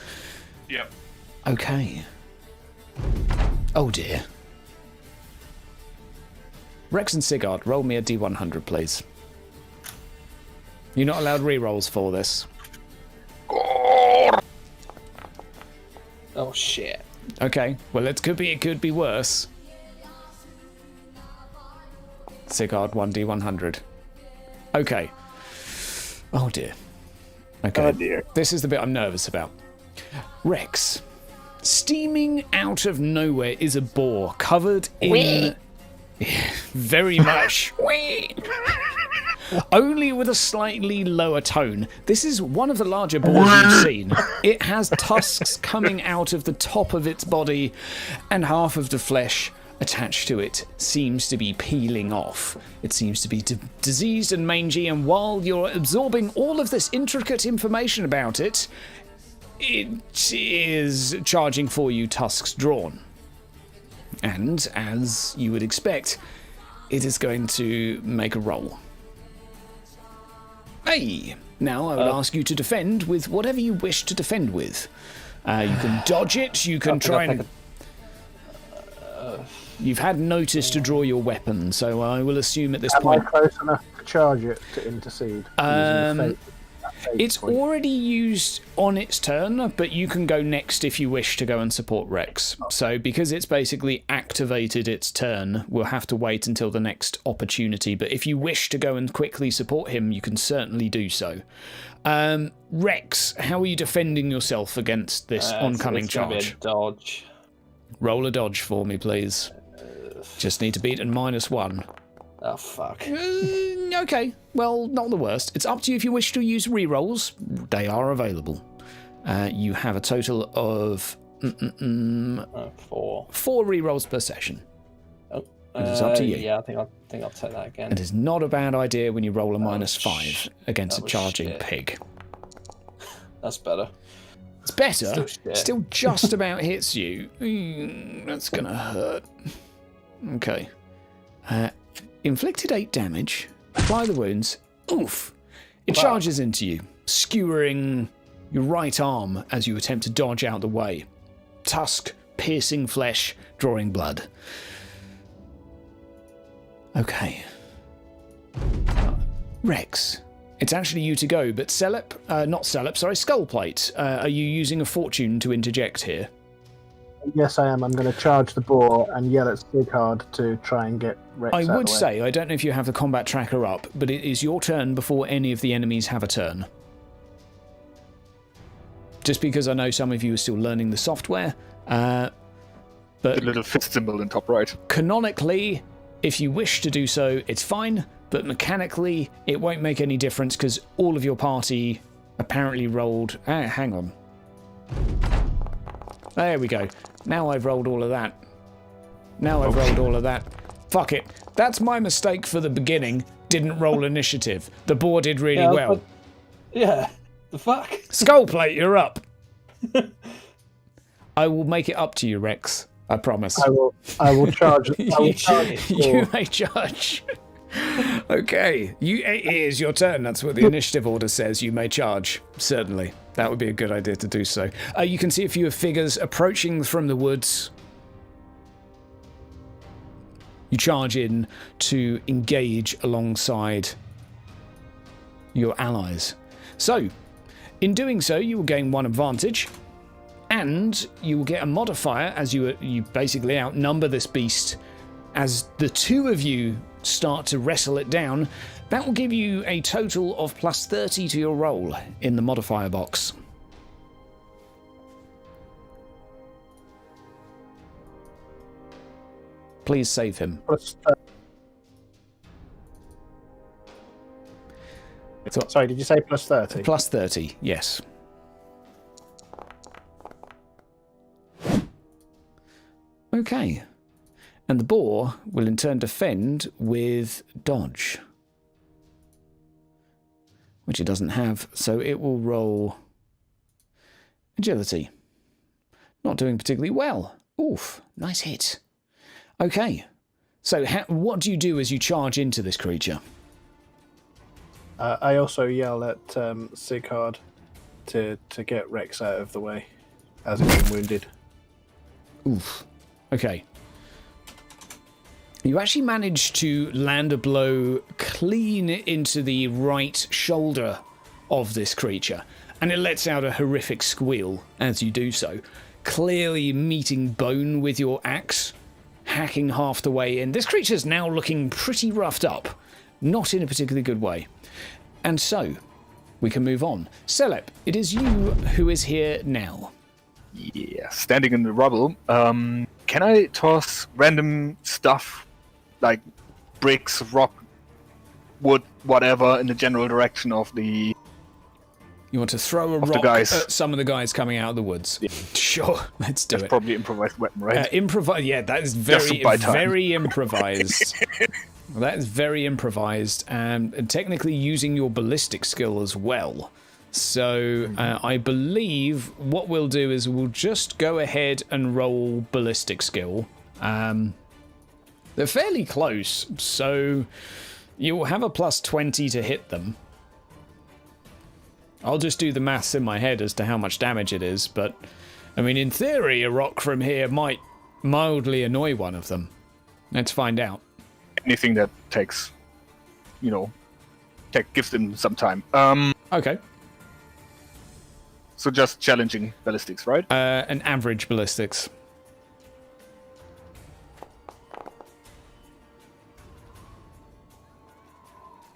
S7: Yep.
S1: Okay. Oh dear. Rex and Sigurd, roll me a D100, please. You're not allowed rerolls for this.
S6: Oh shit.
S1: Okay, well it could be worse. Sigurd, 1D100. Okay. Oh dear. Okay.
S3: Oh dear.
S1: This is the bit I'm nervous about. Rex. Steaming out of nowhere is a boar covered in... Very much. Only with a slightly lower tone. This is one of the larger boars you've seen. It has tusks coming out of the top of its body, and half of the flesh attached to it seems to be peeling off. It seems to be diseased and mangy, and while you're absorbing all of this intricate information about it, it is charging for you, tusks drawn. And, as you would expect, it is going to make a roll. Hey! Now I would ask you to defend with whatever you wish to defend with. You can dodge it, you can try and... You've had notice to draw your weapon, so I will assume at this point...
S5: Am I close enough to charge it to intercede?
S1: It's already used on its turn, but you can go next if you wish to go and support Rex. So because it's basically activated its turn, we'll have to wait until the next opportunity. But if you wish to go and quickly support him, you can certainly do so. Rex, how are you defending yourself against this oncoming charge?
S6: Dodge.
S1: Roll a dodge for me, please. Just need to beat at -1.
S6: Oh, fuck.
S1: Okay, well, not the worst. It's up to you if you wish to use rerolls. They are available. You have a total of
S6: 4.
S1: 4 rerolls per session.
S6: Oh,
S1: It's up to you.
S6: Yeah, I think I'll take that again.
S1: It is not a bad idea when you roll a -5 against a
S6: was
S1: charging
S6: shit.
S1: pig.
S6: That's better.
S1: It's better.
S6: Still shit.
S1: Still just about hits you. That's gonna hurt. Okay. Inflicted 8 damage. Apply the wounds. Oof. It charges into you, skewering your right arm as you attempt to dodge out the way. Tusk, piercing flesh, drawing blood. Okay. Rex. It's actually you to go, but Skullplate. Are you using a fortune to interject here?
S5: Yes, I am. I'm going to charge the boar and yell at Sigurd to try and get Rex
S1: I
S5: out
S1: would
S5: of the way.
S1: say, I don't know if you have the combat tracker up, but it is your turn before any of the enemies have a turn. Just because I know some of you are still learning the software, but
S2: The little fist symbol in top right.
S1: canonically, if you wish to do so, it's fine, but mechanically, it won't make any difference because all of your party apparently rolled... hang on. There we go. Now I've rolled all of that. Fuck it. That's my mistake for the beginning. Didn't roll initiative. The boar did really well.
S6: Yeah. The fuck?
S1: Skullplate, you're up. I will make it up to you, Rex. I promise.
S5: I will charge. I will charge.
S1: You may charge. Okay. It is your turn. That's what the initiative order says. You may charge. Certainly. That would be a good idea to do so. You can see a few figures approaching from the woods. You charge in to engage alongside your allies. So, in doing so, you will gain 1 advantage, and you will get a modifier as you basically outnumber this beast. As the 2 of you start to wrestle it down, that will give you a total of plus 30 to your roll in the modifier box. Please save him.
S5: Sorry, did you say plus 30?
S1: Plus 30, yes. Okay. And the boar will in turn defend with dodge, which it doesn't have, so it will roll agility. Not doing particularly well. Oof, nice hit. Okay, so what do you do as you charge into this creature?
S5: I also yell at Sighard to get Rex out of the way, as it's been wounded.
S1: Oof. Okay. You actually manage to land a blow clean into the right shoulder of this creature, and it lets out a horrific squeal as you do so, clearly meeting bone with your axe, hacking half the way in. This creature's now looking pretty roughed up, not in a particularly good way. And so, we can move on. Celeb, it is you who is here now.
S2: Yeah, standing in the rubble. Can I toss random stuff, like bricks, rock, wood, whatever, in the general direction of the...
S1: You want to throw a rock at some of the guys coming out of the woods? Yeah. Sure, let's do it.
S2: That's probably improvised weapon, right?
S1: Yeah, that is very improvised. Well, that is very improvised, and technically using your ballistic skill as well. So I believe what we'll do is we'll just go ahead and roll ballistic skill. They're fairly close, so you'll have a plus 20 to hit them. I'll just do the maths in my head as to how much damage it is, but I mean, in theory, a rock from here might mildly annoy one of them. Let's find out.
S2: Anything that takes, gives them some time.
S1: Okay.
S2: So just challenging ballistics, right?
S1: An average ballistics.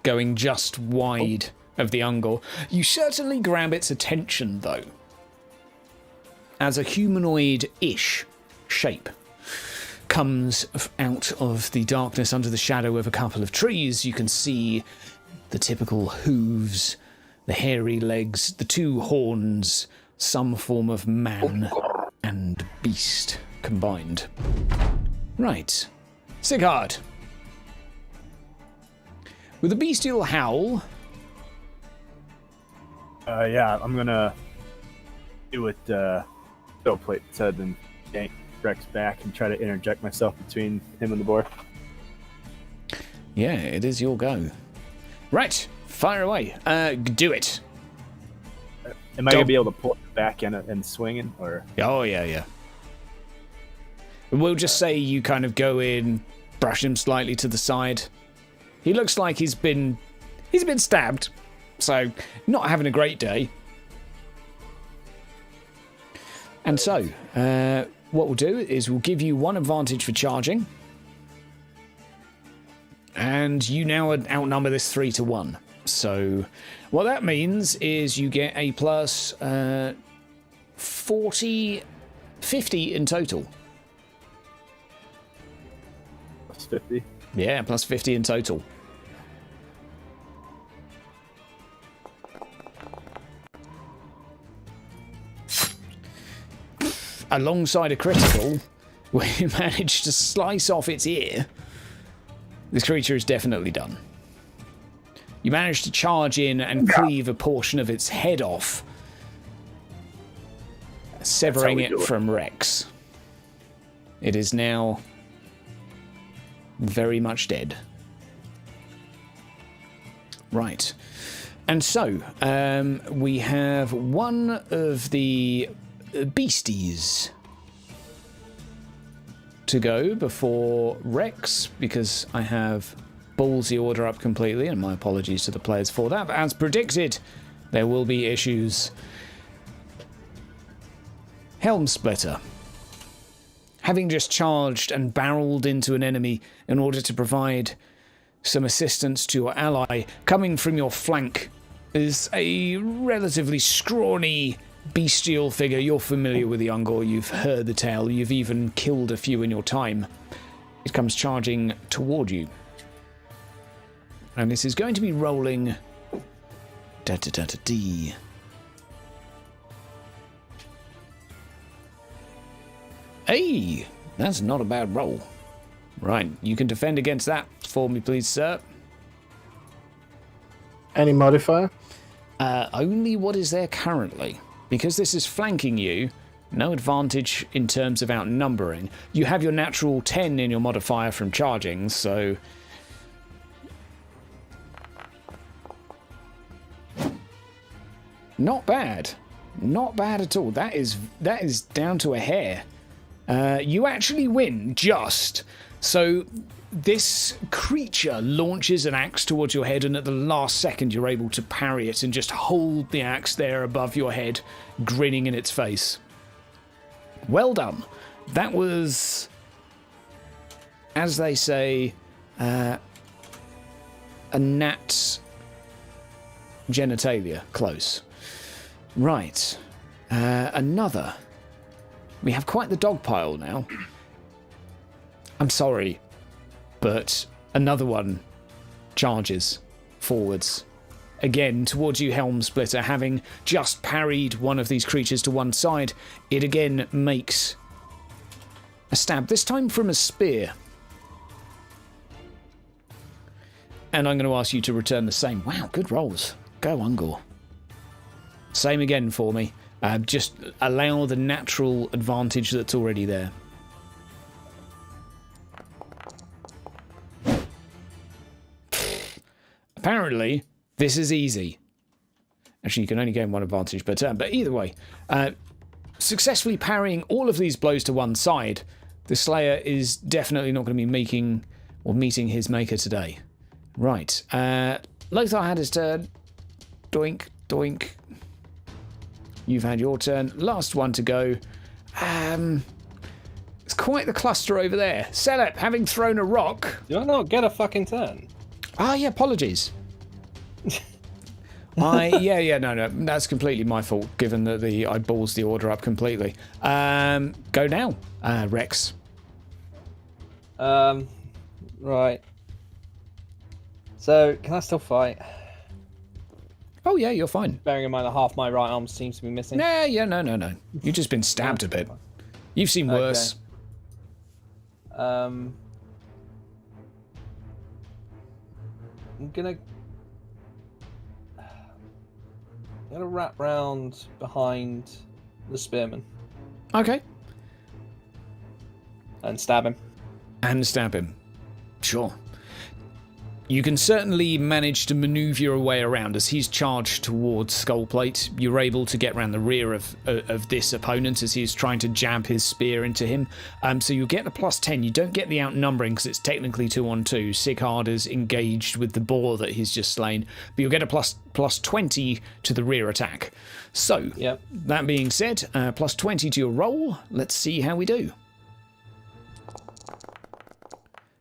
S1: Going just wide of the angle. You certainly grab its attention, though. As a humanoid-ish shape comes out of the darkness under the shadow of a couple of trees, you can see the typical hooves, the hairy legs, the 2 horns, some form of man and beast combined. Right. Sighard. With a bestial howl...
S3: Yeah, I'm gonna do what Skullplate said and yank Rex back and try to interject myself between him and the boar.
S1: Yeah, it is your go. Right, fire away. Do it.
S3: Am I gonna be able to pull it back in and swinging, or?
S1: Oh yeah. We'll just say you kind of go in, brush him slightly to the side. He looks like he's been stabbed, so not having a great day. And so, what we'll do is we'll give you 1 advantage for charging. And you now outnumber this 3-1. So, what that means is you get a plus 50 in total.
S3: Plus 50?
S1: Yeah, plus 50 in total. alongside a critical, where you managed to slice off its ear, this creature is definitely done. You managed to charge in and cleave a portion of its head off, severing it from Rex. It is now very much dead. Right. And so, we have one of the beasties to go before Rex, because I have balls the order up completely, and my apologies to the players for that, but as predicted, there will be issues. Helm Splitter. Having just charged and barreled into an enemy in order to provide some assistance to your ally, coming from your flank is a relatively scrawny, bestial figure. You're familiar with the Ungor, you've heard the tale, you've even killed a few in your time. It comes charging toward you. And this is going to be rolling... Da-da-da-da-dee. Hey, that's not a bad roll. Right, you can defend against that for me, please, sir.
S5: Any modifier?
S1: Only what is there currently. Because this is flanking you, no advantage in terms of outnumbering. You have your natural 10 in your modifier from charging, so... Not bad. Not bad at all. That is down to a hair. You actually win, just. So this creature launches an axe towards your head, and at the last second you're able to parry it and just hold the axe there above your head, grinning in its face. Well done. That was, as they say, a gnat's genitalia. Close. Right. Another. We have quite the dog pile now. I'm sorry, but another one charges forwards. Again, towards you, Helm Splitter, having just parried one of these creatures to one side. It again makes a stab, this time from a spear. And I'm going to ask you to return the same. Wow, good rolls. Go, Ungor. Same again for me. Just allow the natural advantage that's already there. Apparently, this is easy. Actually, you can only gain one advantage per turn, but either way, successfully parrying all of these blows to one side, the Slayer is definitely not going to be making or meeting his maker today. Right. Lothar had his turn. Doink, doink. You've had your turn. Last one to go. It's quite the cluster over there. Celep, having thrown a rock.
S6: Do I not get a fucking turn?
S1: Ah, yeah, apologies. No, that's completely my fault, given that I balls the order up completely. Go now, Rex.
S6: Right. So, can I still fight?
S1: Oh, yeah, you're fine.
S6: Bearing in mind that half my right arm seems to be missing.
S1: No. You've just been stabbed a bit. You've seen worse.
S6: Okay. I'm gonna wrap round behind the spearman.
S1: Okay.
S6: And stab him.
S1: Sure. You can certainly manage to maneuver your way around as he's charged towards Skullplate. You're able to get around the rear of this opponent as he's trying to jab his spear into him. So you get the +10. You don't get the outnumbering because it's technically 2-on-2. Sigurd is engaged with the boar that he's just slain, but you'll get a +20 to the rear attack. So,
S6: yep.
S1: That being said, +20 to your roll. Let's see how we do.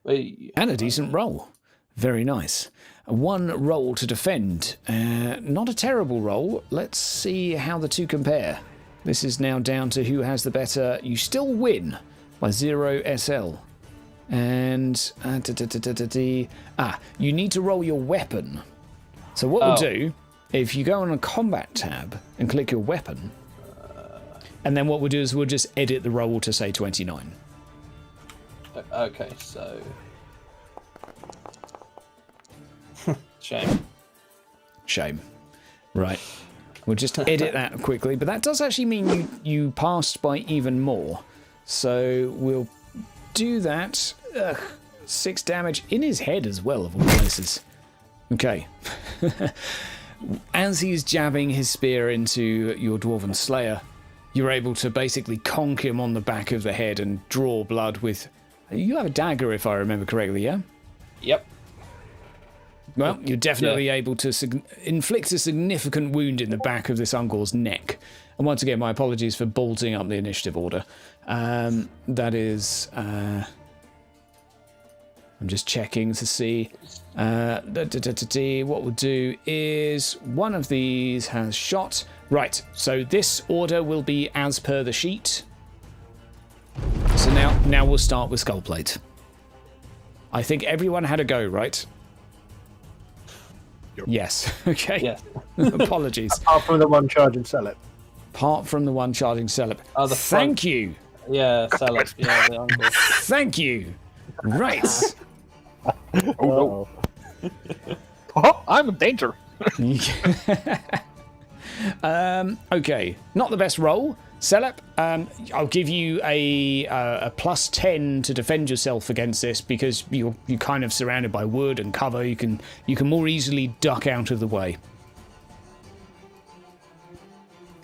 S1: And a decent roll. Very nice. One roll to defend. Not a terrible roll. Let's see how the two compare. This is now down to who has the better. You still win by 0 SL. And you need to roll your weapon. So what we'll do, if you go on a combat tab and click your weapon, And then what we'll do is we'll just edit the roll to say 29.
S6: Okay, so...
S1: Shame. Right. We'll just edit that quickly. But that does actually mean you passed by even more. So we'll do that. 6 damage in his head as well, of all places. Okay. As he's jabbing his spear into your dwarven slayer, you're able to basically conk him on the back of the head and draw blood with... You have a dagger, if I remember correctly, yeah?
S6: Yep.
S1: Well, you're definitely able to inflict a significant wound in the back of this Ungor's neck. And once again, my apologies for ballsing up the initiative order. That is... I'm just checking to see. What we'll do is one of these has shot. Right, so this order will be as per the sheet. So now we'll start with Skullplate. I think everyone had a go, right? Yes. Okay.
S5: Yes.
S1: Apologies.
S5: Apart from the one charging Celeb.
S1: Apart from the one charging Celeb.
S6: Oh, the
S1: Thank
S6: front.
S1: you.
S6: Yeah, Celeb. Yeah, the uncle.
S1: Thank you. Right.
S2: Oh no. Oh, I'm in danger.
S1: Okay. Not the best roll. Celeb, I'll give you a +10 to defend yourself against this because you're kind of surrounded by wood and cover. You can more easily duck out of the way.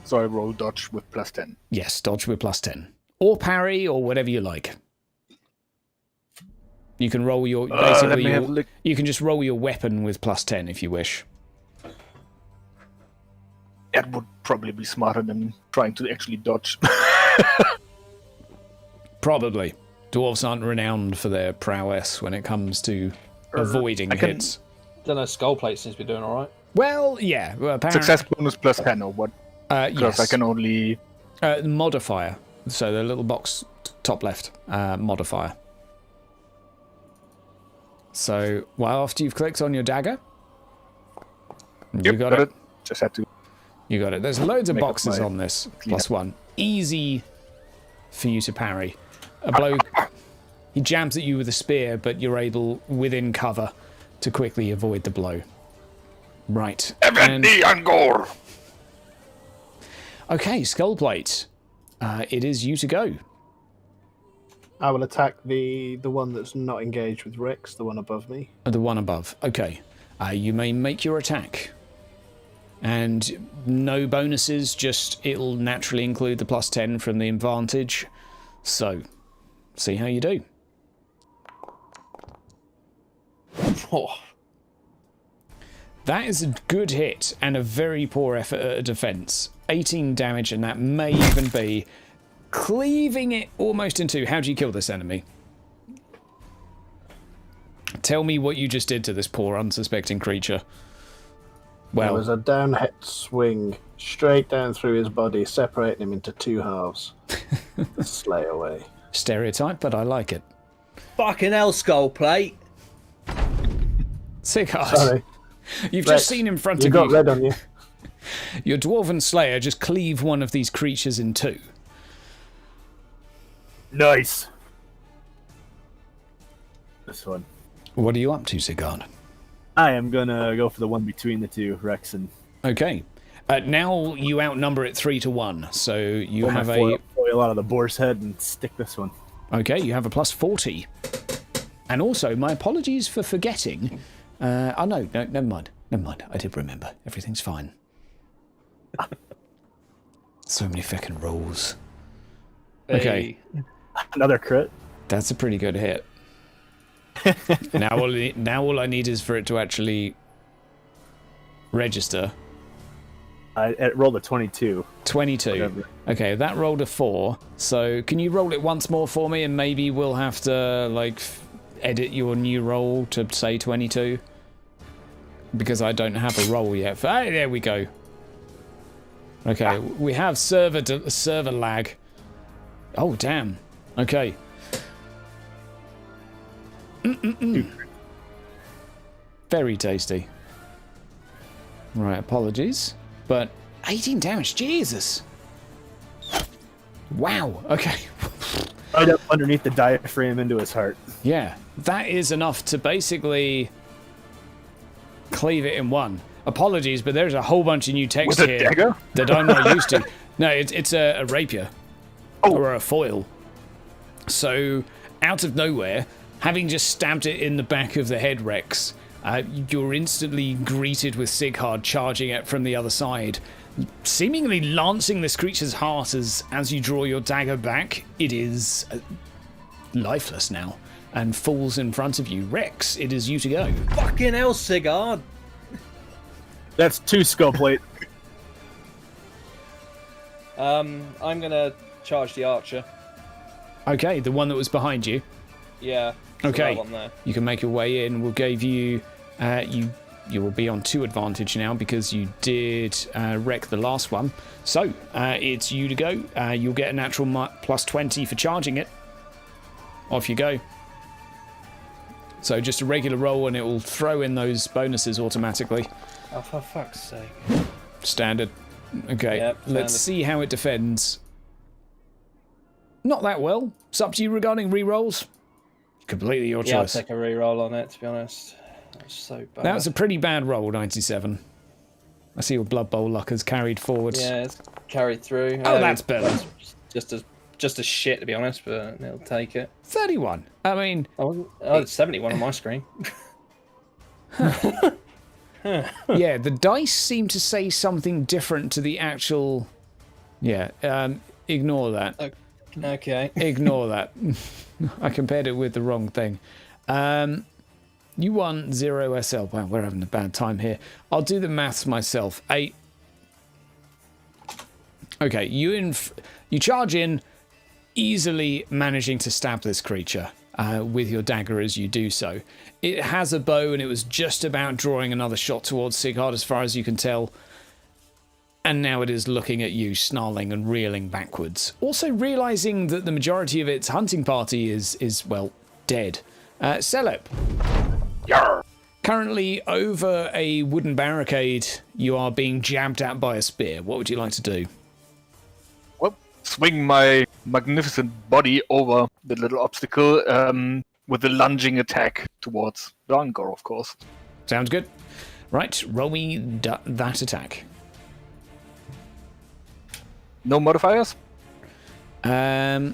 S2: So I roll dodge with +10.
S1: Yes, dodge with +10. Or parry or whatever you like. You can roll your you can just roll your weapon with +10 if you wish.
S2: That would probably be smarter than trying to actually dodge.
S1: Probably. Dwarves aren't renowned for their prowess when it comes to avoiding hits.
S6: Don't know, Skullplate seems to be doing alright.
S1: Well, yeah. Well,
S2: Success bonus +10 or what? Because
S1: yes.
S2: I can only...
S1: modifier. So the little box top left. Modifier. So, well, after you've clicked on your dagger, you got it.
S2: Just had to...
S1: You got it. There's loads of
S2: Make up
S1: boxes
S2: my
S1: on this.
S2: cleanup.
S1: +1. Easy for you to parry. A blow... He jabs at you with a spear, but you're able, within cover, to quickly avoid the blow. Right. And...
S2: Angor!
S1: Okay, Skullplate. It is you to go.
S5: I will attack the one that's not engaged with Rex, the one above me.
S1: The one above. Okay. You may make your attack. And no bonuses, just it'll naturally include the +10 from the advantage. So, see how you do.
S6: Oh.
S1: That is a good hit and a very poor effort at a defense. 18 damage, and that may even be cleaving it almost in two. How do you kill this enemy? Tell me what you just did to this poor unsuspecting creature. Well,
S5: There was a down hit swing straight down through his body, separating him into 2 halves. Slay away.
S1: stereotype, but I like it.
S6: Fucking hell, Skullplate.
S1: Sigurd,
S5: Sorry.
S1: you've
S5: Rex,
S1: just seen in front
S5: You
S1: of
S5: got
S1: you
S5: red on you.
S1: your dwarven slayer just cleave one of these creatures in two.
S3: Nice. This one.
S1: What are you up to, Sigurd?
S3: I am gonna go for the one between the two, Rex and.
S1: Okay. Now you outnumber it 3-1, so you have
S3: foil out of the boar's head and stick this one.
S1: Okay, you have a +40. And also, my apologies for forgetting. No, never mind. Never mind. I did remember. Everything's fine. So many fucking rolls. Okay.
S3: Another crit.
S1: That's a pretty good hit. now all I need is for it to actually register.
S3: I rolled a 22.
S1: 22.
S3: Whatever.
S1: Okay, that rolled a 4. So can you roll it once more for me, and maybe we'll have to edit your new roll to say 22, because I don't have a roll yet. There we go. Okay, we have server lag. Oh damn. Okay. Very tasty. Right, apologies. But 18 damage, Jesus. Wow, okay.
S3: Right up underneath the diaphragm into his heart.
S1: Yeah, that is enough to basically cleave it in one. Apologies, but there's a whole bunch of new text
S2: With a
S1: here
S2: dagger?
S1: that I'm not used to. No, it's a rapier.
S2: Oh.
S1: Or a foil. So, out of nowhere, having just stabbed it in the back of the head, Rex, you're instantly greeted with Sighard charging it from the other side, seemingly lancing this creature's heart as you draw your dagger back. It is lifeless now and falls in front of you. Rex, it is you to go.
S6: Fucking hell, Sighard.
S3: That's 2 skull plate.
S6: I'm gonna charge the archer.
S1: Okay, the one that was behind you.
S6: Yeah. so
S1: Okay,
S6: that one there.
S1: you can make your way in. We'll give you, you will be on 2 advantage now because you did wreck the last one. So, it's you to go. You'll get a natural plus 20 for charging it. Off you go. So just a regular roll and it will throw in those bonuses automatically.
S6: Oh, for fuck's sake.
S1: Standard. Okay,
S6: Yep,
S1: let's
S6: standard.
S1: see how it defends. Not that well. It's up to you regarding rerolls. Completely your
S6: Yeah, I'll
S1: choice.
S6: take a reroll on it, to be honest. That's so bad.
S1: That was a pretty bad roll, 97. I see your Blood Bowl luck has carried forward.
S6: Yeah, it's carried through.
S1: Oh, that's better.
S6: Just as shit, to be honest, but it'll take it.
S1: 31. I mean,
S6: Oh, it's 71 on my screen.
S1: yeah, the dice seem to say something different to the actual... Yeah, ignore that.
S6: Okay.
S1: Ignore that. I compared it with the wrong thing. You won 0 SL. Wow, we're having a bad time here. I'll do the maths myself. 8. Okay, you charge in, easily managing to stab this creature with your dagger as you do so. It has a bow and it was just about drawing another shot towards Sighard as far as you can tell. And now it is looking at you, snarling and reeling backwards. Also realising that the majority of its hunting party is well, dead. Celeb.
S2: Yarr.
S1: Currently over a wooden barricade, you are being jabbed at by a spear. What would you like to do?
S2: Well, swing my magnificent body over the little obstacle with a lunging attack towards the Angkor, of course.
S1: Sounds good. Right, roll me that attack.
S2: No modifiers?
S1: None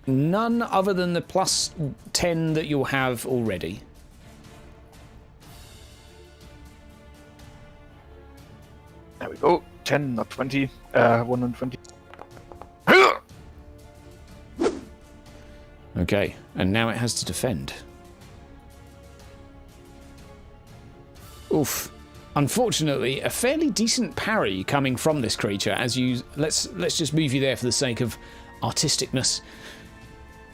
S1: other than the plus 10 that you'll have already.
S2: There we go. 10, not 20. 120.
S1: Okay, and now it has to defend. Oof. Unfortunately, a fairly decent parry coming from this creature as you... Let's just move you there for the sake of artisticness.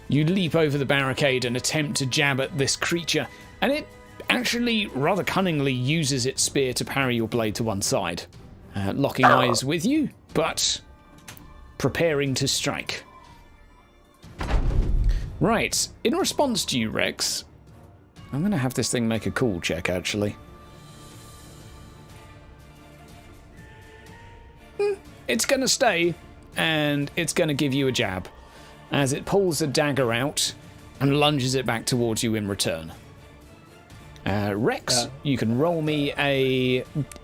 S1: You leap over the barricade and attempt to jab at this creature, and it actually rather cunningly uses its spear to parry your blade to one side. Locking eyes with you, but preparing to strike. Right, in response to you, Rex, I'm going to have this thing make a cool check, actually. It's going to stay, and it's going to give you a jab as it pulls a dagger out and lunges it back towards you in return. Rex, you can roll me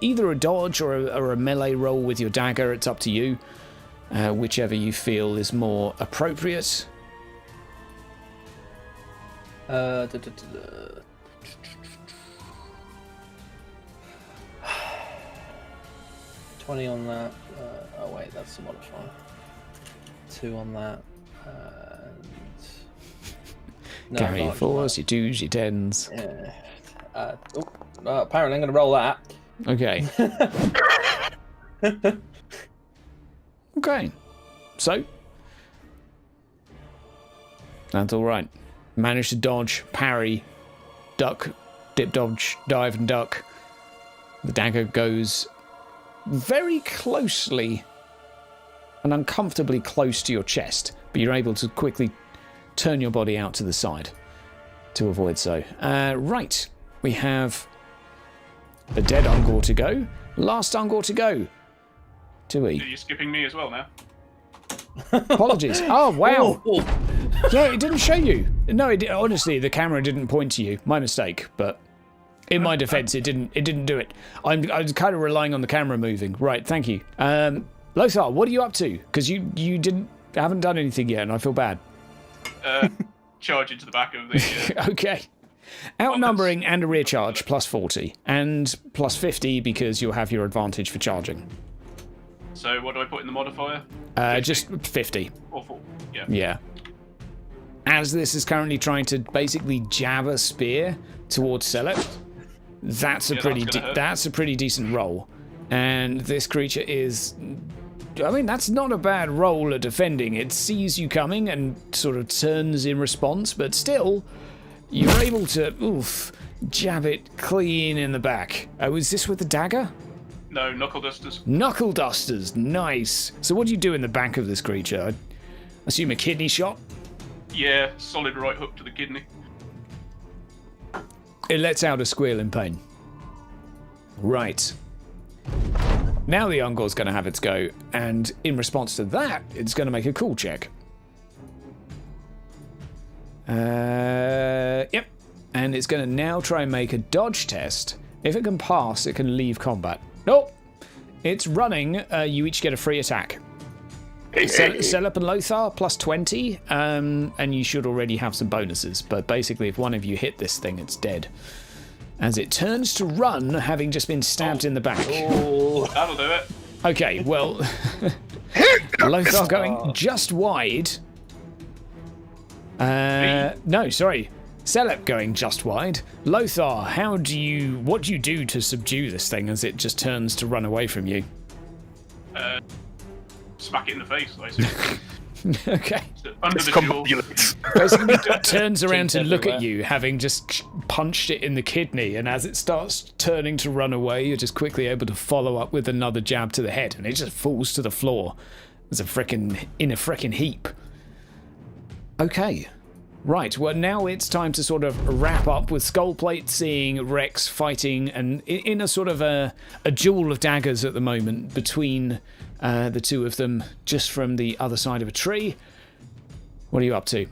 S1: either a dodge or a melee roll with your dagger. It's up to you, whichever you feel is more appropriate.
S6: 20 on that. Oh wait, that's the modifier. 2 on that. No,
S1: Carry your
S6: not
S1: 4s, your 2s, your 10s.
S6: Yeah. Apparently I'm going to roll that.
S1: Okay. Okay. So, that's all right. Managed to dodge, parry, duck, dip, dodge, dive, and duck. The dagger goes very closely and uncomfortably close to your chest, but you're able to quickly turn your body out to the side to avoid so. Right, we have a dead Ungor to go. Last Ungor to go. Tui.
S7: Are you skipping me as well now?
S1: Apologies. Oh, wow.
S6: Oh.
S1: Yeah, it didn't show you. No, honestly, the camera didn't point to you. My mistake, but in my defense, it didn't do it. I was kind of relying on the camera moving. Right, thank you. Lothar, what are you up to? Because you haven't done anything yet, and I feel bad.
S7: Charge into the back of the...
S1: Okay. Outnumbering and a rear charge, plus 40. And plus 50 because you'll have your advantage for charging.
S7: So what do I put in the modifier?
S1: Just 50.
S7: Or 4? Yeah.
S1: Yeah. As this is currently trying to basically jab a spear towards Celeb, that's a pretty decent roll. And this creature is... I mean, that's not a bad roll at defending. It sees you coming and sort of turns in response, but still, you're able to jab it clean in the back. Was this with the dagger?
S7: No, knuckle dusters.
S1: Knuckle dusters, nice. So what do you do in the back of this creature? I assume a kidney shot?
S7: Yeah, solid right hook to the kidney.
S1: It lets out a squeal in pain. Right. Now the Ungor's going to have its go, and in response to that, it's going to make a cool check. Yep. And it's going to now try and make a dodge test. If it can pass, it can leave combat. Nope. It's running. You each get a free attack. Celeb and Lothar, plus 20, and you should already have some bonuses. But basically, if one of you hit this thing, it's dead. As it turns to run, having just been stabbed in the back.
S7: Oh, that'll do it.
S1: Okay, well, Lothar going just wide. No, sorry. Celeb going just wide. Lothar, what do you do to subdue this thing as it just turns to run away from you?
S7: Smack it in the face, basically.
S1: Okay.
S7: Under the jaw.
S1: Basically turns around to look at you, having just punched it in the kidney, and as it starts turning to run away, you're just quickly able to follow up with another jab to the head, and it just falls to the floor in a frickin' heap. Okay. Right, well now it's time to sort of wrap up with Skullplate seeing Rex fighting and in a sort of a duel of daggers at the moment between the two of them just from the other side of a tree. What are you up to?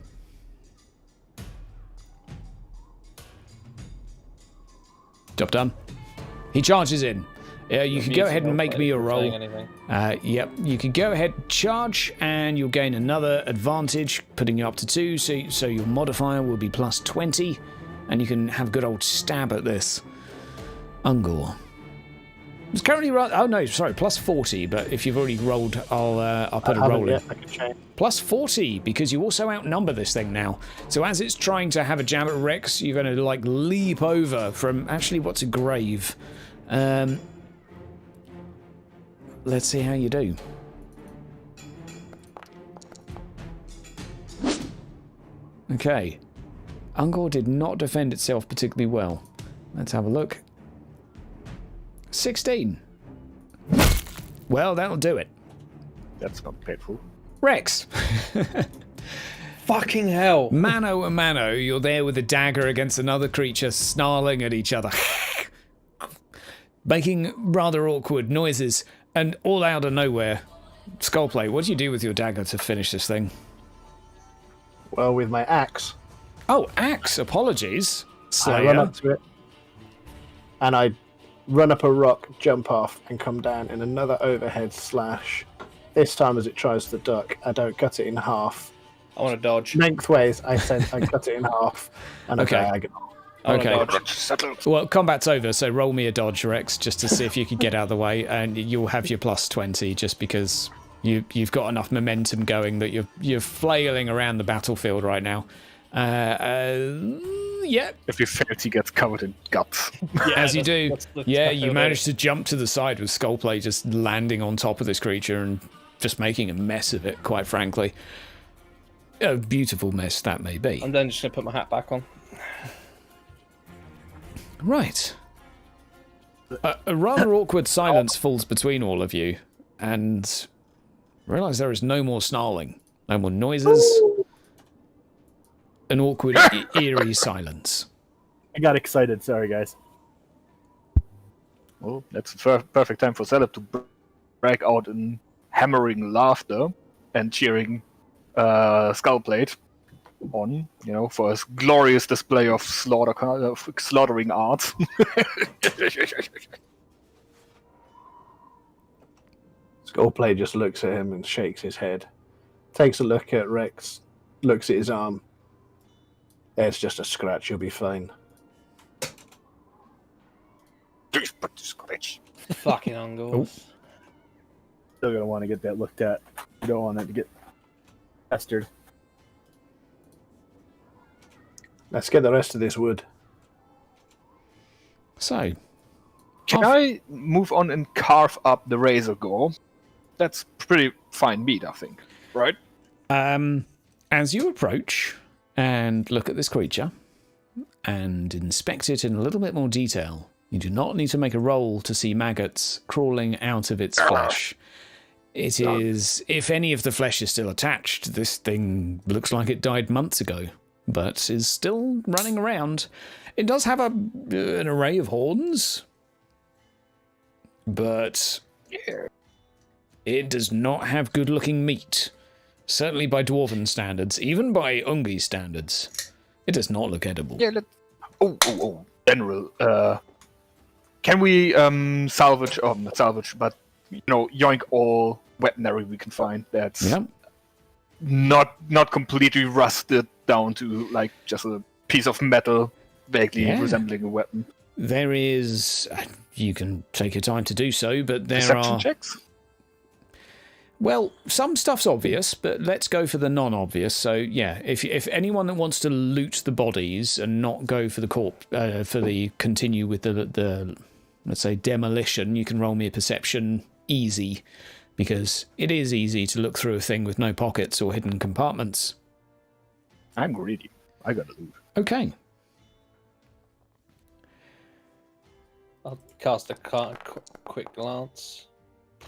S1: Job done. He charges in. You can go ahead and make me a roll. Yep, you can go ahead, charge, and you'll gain another advantage, putting you up to 2, so your modifier will be plus 20, and you can have a good old stab at this. Ungor. It's currently plus 40, but if you've already rolled, I'll put a roll in. Plus 40, because you also outnumber this thing now. So as it's trying to have a jab at Rex, you're going to leap over from actually what's a grave. Let's see how you do. Okay. Ungor did not defend itself particularly well. Let's have a look. 16. Well, that'll do it.
S3: That's not painful.
S1: Rex.
S6: Fucking hell.
S1: Mano a mano, you're there with a dagger against another creature snarling at each other. Making rather awkward noises. And all out of nowhere, Skullplate, what do you do with your dagger to finish this thing?
S5: Well, with my axe.
S1: Oh, axe! Apologies, Slayer.
S5: I run up to it, and I run up a rock, jump off, and come down in another overhead slash. This time, as it tries to duck, I don't cut it in half.
S6: I want to dodge.
S5: Lengthways, I cut it in half, and
S1: Okay.
S5: I diagonal.
S1: Okay. Well, combat's over, so roll me a dodge, Rex, just to see if you can get out of the way, and you'll have your plus 20 just because you've got enough momentum going that you're flailing around the battlefield right now. Yeah.
S3: If you fail, he gets covered in guts.
S6: Yeah,
S1: as you do. Yeah, you
S6: tough
S1: manage to jump to the side with Skullplate just landing on top of this creature and just making a mess of it, quite frankly. A beautiful mess that may be.
S6: I'm then just going to put my hat back on.
S1: Right. A rather awkward silence falls between all of you, and realise there is no more snarling, no more noises. An awkward, eerie silence.
S3: I got excited. Sorry, guys. Well, that's the perfect time for Celeb to break out in hammering laughter.
S2: and cheering Skullblade on, for his glorious display of slaughtering art.
S5: Skullblade just looks at him and shakes his head. Takes a look at Rex, looks at his arm. It's just a scratch, you'll be fine.
S6: Fucking Ungors.
S3: Still gonna want to get that looked at. You don't want it to get pestered.
S5: Let's get the rest of this wood.
S1: So,
S2: can I move on and carve up the razor gore? That's pretty fine meat, I think. Right?
S1: as you approach and look at this creature and inspect it in a little bit more detail, you do not need to make a roll to see maggots crawling out of its flesh. It is, if any of the flesh is still attached, this thing looks like it died months ago, but is still running around. It does have an array of horns, but it does not have good-looking meat. Certainly by dwarven standards, even by Ungi standards. It does not look edible.
S2: Yeah, General, can we salvage, not salvage, but, yoink all weaponry we can find that's not completely rusted down to, like, just a piece of metal vaguely resembling a weapon?
S1: There is... You can take your time to do so, but there
S2: Perception
S1: are...
S2: checks?
S1: Well, some stuff's obvious, but let's go for the non-obvious. So, yeah, if anyone that wants to loot the bodies and not go for the continue with the let's say demolition, you can roll me a perception easy, because it is easy to look through a thing with no pockets or hidden compartments.
S2: I'm greedy. I gotta loot.
S1: Okay.
S6: I'll cast a quick glance.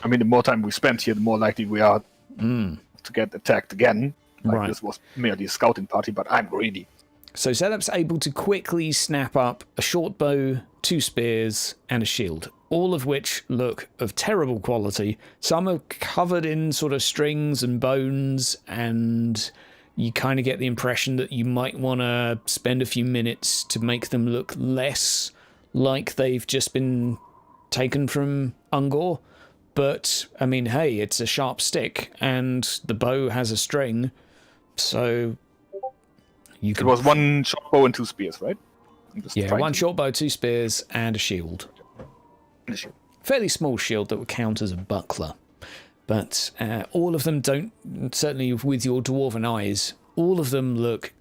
S2: I mean, the more time we spend here, the more likely we are to get attacked again. Like this was merely a scouting party, but I'm greedy.
S1: So Setup's able to quickly snap up a short bow, 2 spears, and a shield, all of which look of terrible quality. Some are covered in sort of strings and bones, and you kind of get the impression that you might want to spend a few minutes to make them look less like they've just been taken from Ungor. But, I mean, hey, it's a sharp stick, and the bow has a string, so you can...
S2: It was 1 short bow and 2 spears, right?
S1: Yeah, 1 short bow, 2 spears, and a shield. Fairly small shield that would count as a buckler. But all of them don't, certainly with your dwarven eyes, all of them look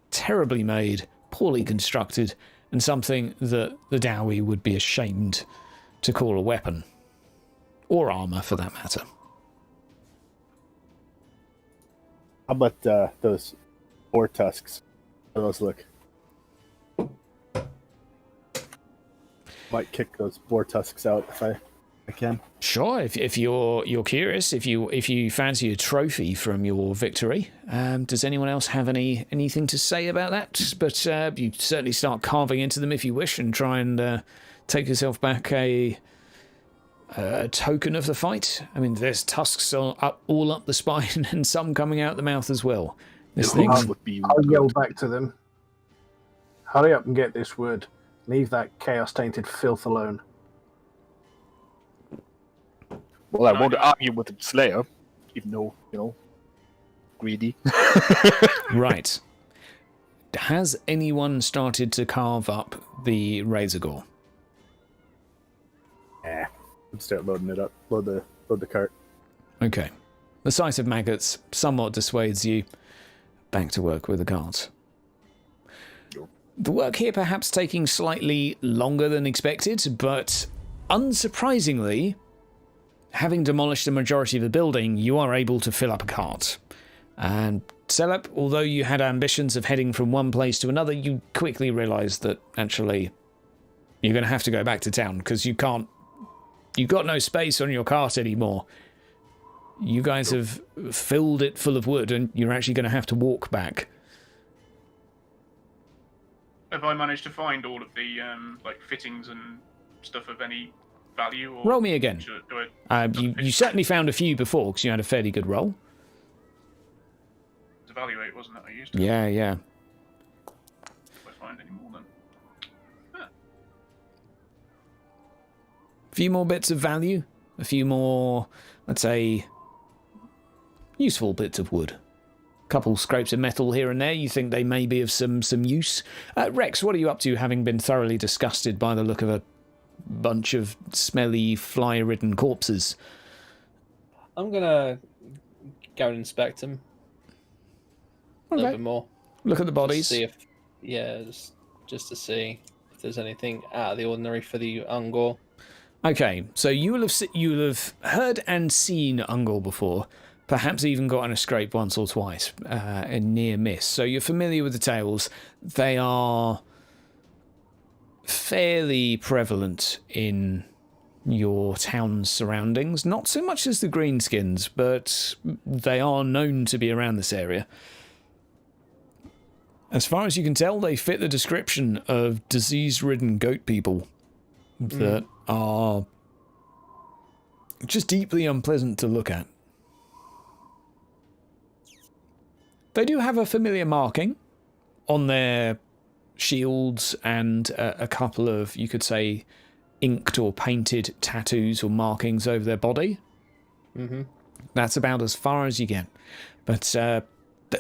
S1: terribly made, poorly constructed, and something that the Dowie would be ashamed to call a weapon. Or armour, for that matter.
S3: How about those boar tusks? How do those look? Might kick those boar tusks out if I can.
S1: Sure, if you're curious, if you fancy a trophy from your victory, does anyone else have anything to say about that? But you certainly start carving into them if you wish, and try and take yourself back a token of the fight. I mean, there's tusks all up the spine and some coming out the mouth as well. This thing
S2: would be...
S5: I'll yell back to them. Hurry up and get this wood. Leave that chaos-tainted filth alone.
S2: Well, I want to argue with the Slayer, even though, greedy.
S1: Right. Has anyone started to carve up the razor gore?
S3: Yeah. Start loading it up. Load the cart.
S1: Okay. The sight of maggots somewhat dissuades you. Back to work with the carts. The work here perhaps taking slightly longer than expected, but unsurprisingly, having demolished the majority of the building, you are able to fill up a cart. And Selep, although you had ambitions of heading from one place to another, you quickly realised that actually you're going to have to go back to town, because you've got no space on your cart anymore. You guys have filled it full of wood, and you're actually going to have to walk back.
S7: Have I managed to find all of the fittings and stuff of any value? Or
S1: Roll me again.
S7: do I...
S1: You certainly found a few before, because you had a fairly good roll.
S7: evaluate, wasn't it? I used it.
S1: Yeah.
S7: If I find any more, then.
S1: A few more bits of value. A few more, let's say, useful bits of wood. A couple scrapes of metal here and there. You think they may be of some use. Rex, what are you up to, having been thoroughly disgusted by the look of a bunch of smelly, fly-ridden corpses?
S6: I'm gonna go and inspect them a little bit more.
S1: Look at the bodies.
S6: Just to see if there's anything out of the ordinary for the Ungor.
S1: Okay, so you will have heard and seen Ungor before, perhaps even gotten a scrape once or twice, a near miss. So you're familiar with the tales. They are fairly prevalent in your town's surroundings. Not so much as the greenskins, but they are known to be around this area. As far as you can tell, they fit the description of disease-ridden goat people that are just deeply unpleasant to look at. They do have a familiar marking on their shields and a couple of, you could say, inked or painted tattoos or markings over their body.
S6: Mm-hmm.
S1: That's about as far as you get. But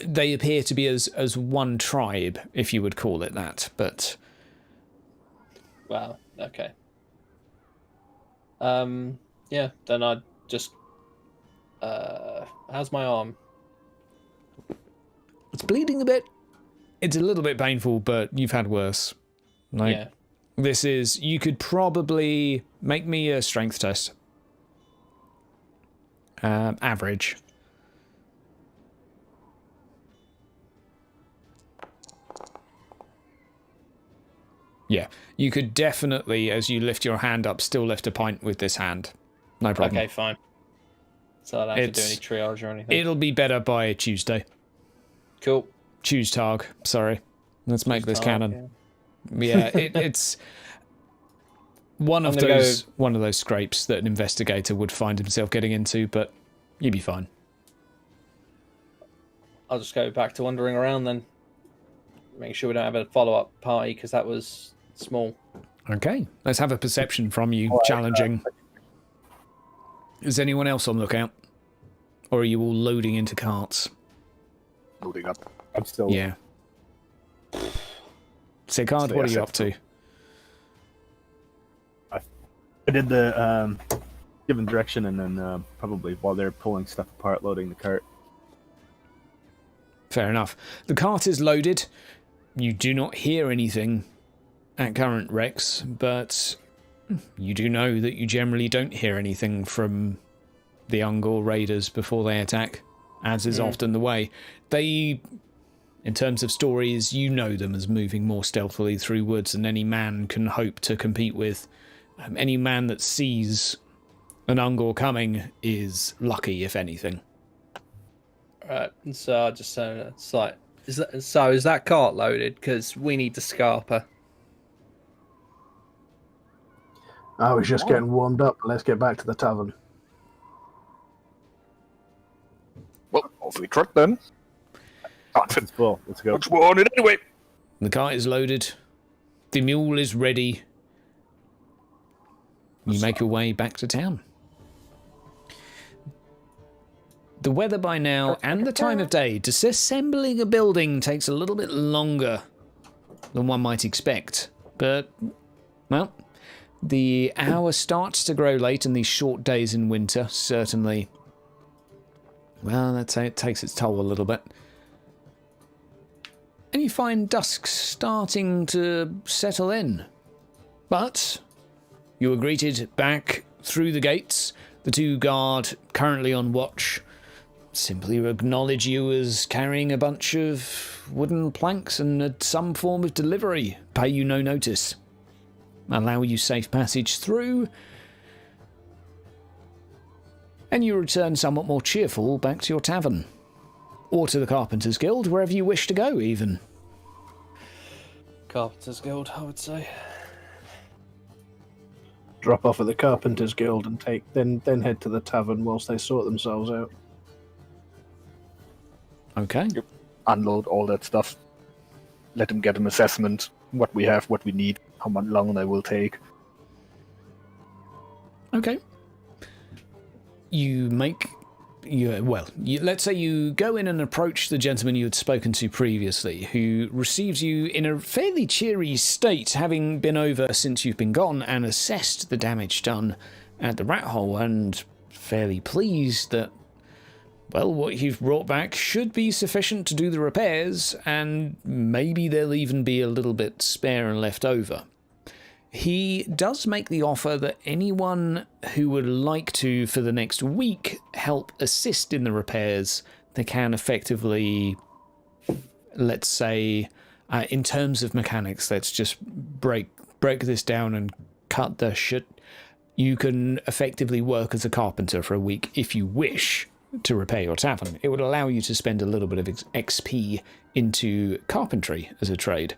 S1: they appear to be as one tribe, if you would call it that. But
S6: wow, okay. Yeah, then I'd just... how's my arm?
S1: it's bleeding a bit. It's a little bit painful, but you've had worse.
S6: Yeah.
S1: This is... You could probably make me a strength test. Average. Yeah, you could definitely, as you lift your hand up, still lift a pint with this hand. No problem.
S6: Okay, fine. So I don't have to do any triage or anything.
S1: It'll be better by Tuesday.
S6: Cool.
S1: Tuesday, sorry. Let's make this canon.
S6: Yeah.
S1: Yeah, it's one of those scrapes that an investigator would find himself getting into, but you'd be fine.
S6: I'll just go back to wandering around then. Make sure we don't have a follow-up party, because that was small.
S1: Okay, let's have a perception from you, challenging. Is anyone else on lookout? Or are you all loading into carts?
S2: Loading up.
S3: I'm still...
S1: Yeah. Sigurd, what are you up to?
S3: I did the given direction, and then probably while they're pulling stuff apart, loading the cart.
S1: Fair enough. The cart is loaded. You do not hear anything at current, Rex, but you do know that you generally don't hear anything from the Ungor raiders before they attack, as is often the way. They, in terms of stories, you know them as moving more stealthily through woods than any man can hope to compete with. Any man that sees an Ungor coming is lucky, if anything.
S6: Right, so I just it's like, is that cart loaded? Because we need the scarper.
S5: I was just getting warmed up. Let's get back to the tavern.
S2: Well, off we trot then.
S3: It's full. Let's go.
S2: Much more on it anyway.
S1: The cart is loaded. The mule is ready. You make your way back to town. The weather by now and the time of day, disassembling a building takes a little bit longer than one might expect. But, well, the hour starts to grow late, and these short days in winter certainly, well, let's say it takes its toll a little bit. And you find dusk starting to settle in. But you are greeted back through the gates. The two guard currently on watch simply acknowledge you as carrying a bunch of wooden planks and some form of delivery. Pay you no notice. Allow you safe passage through. And you return somewhat more cheerful back to your tavern. Or to the Carpenter's Guild, wherever you wish to go, even.
S6: Carpenter's Guild, I would say.
S5: Drop off at the Carpenter's Guild and then head to the tavern whilst they sort themselves out.
S1: Okay.
S2: Yep. unload all that stuff. Let them get an assessment, what we have, what we need, how much long they will take.
S1: Okay. Let's say you go in and approach the gentleman you had spoken to previously, who receives you in a fairly cheery state, having been over since you've been gone and assessed the damage done at the rat hole, and fairly pleased that, well, what you've brought back should be sufficient to do the repairs, and maybe there'll even be a little bit spare and left over. He does make the offer that anyone who would like to, for the next week, help assist in the repairs, they can effectively, let's say, in terms of mechanics, let's just break this down and cut the shit. You can effectively work as a carpenter for a week if you wish to repair your tavern. It would allow you to spend a little bit of XP into carpentry as a trade.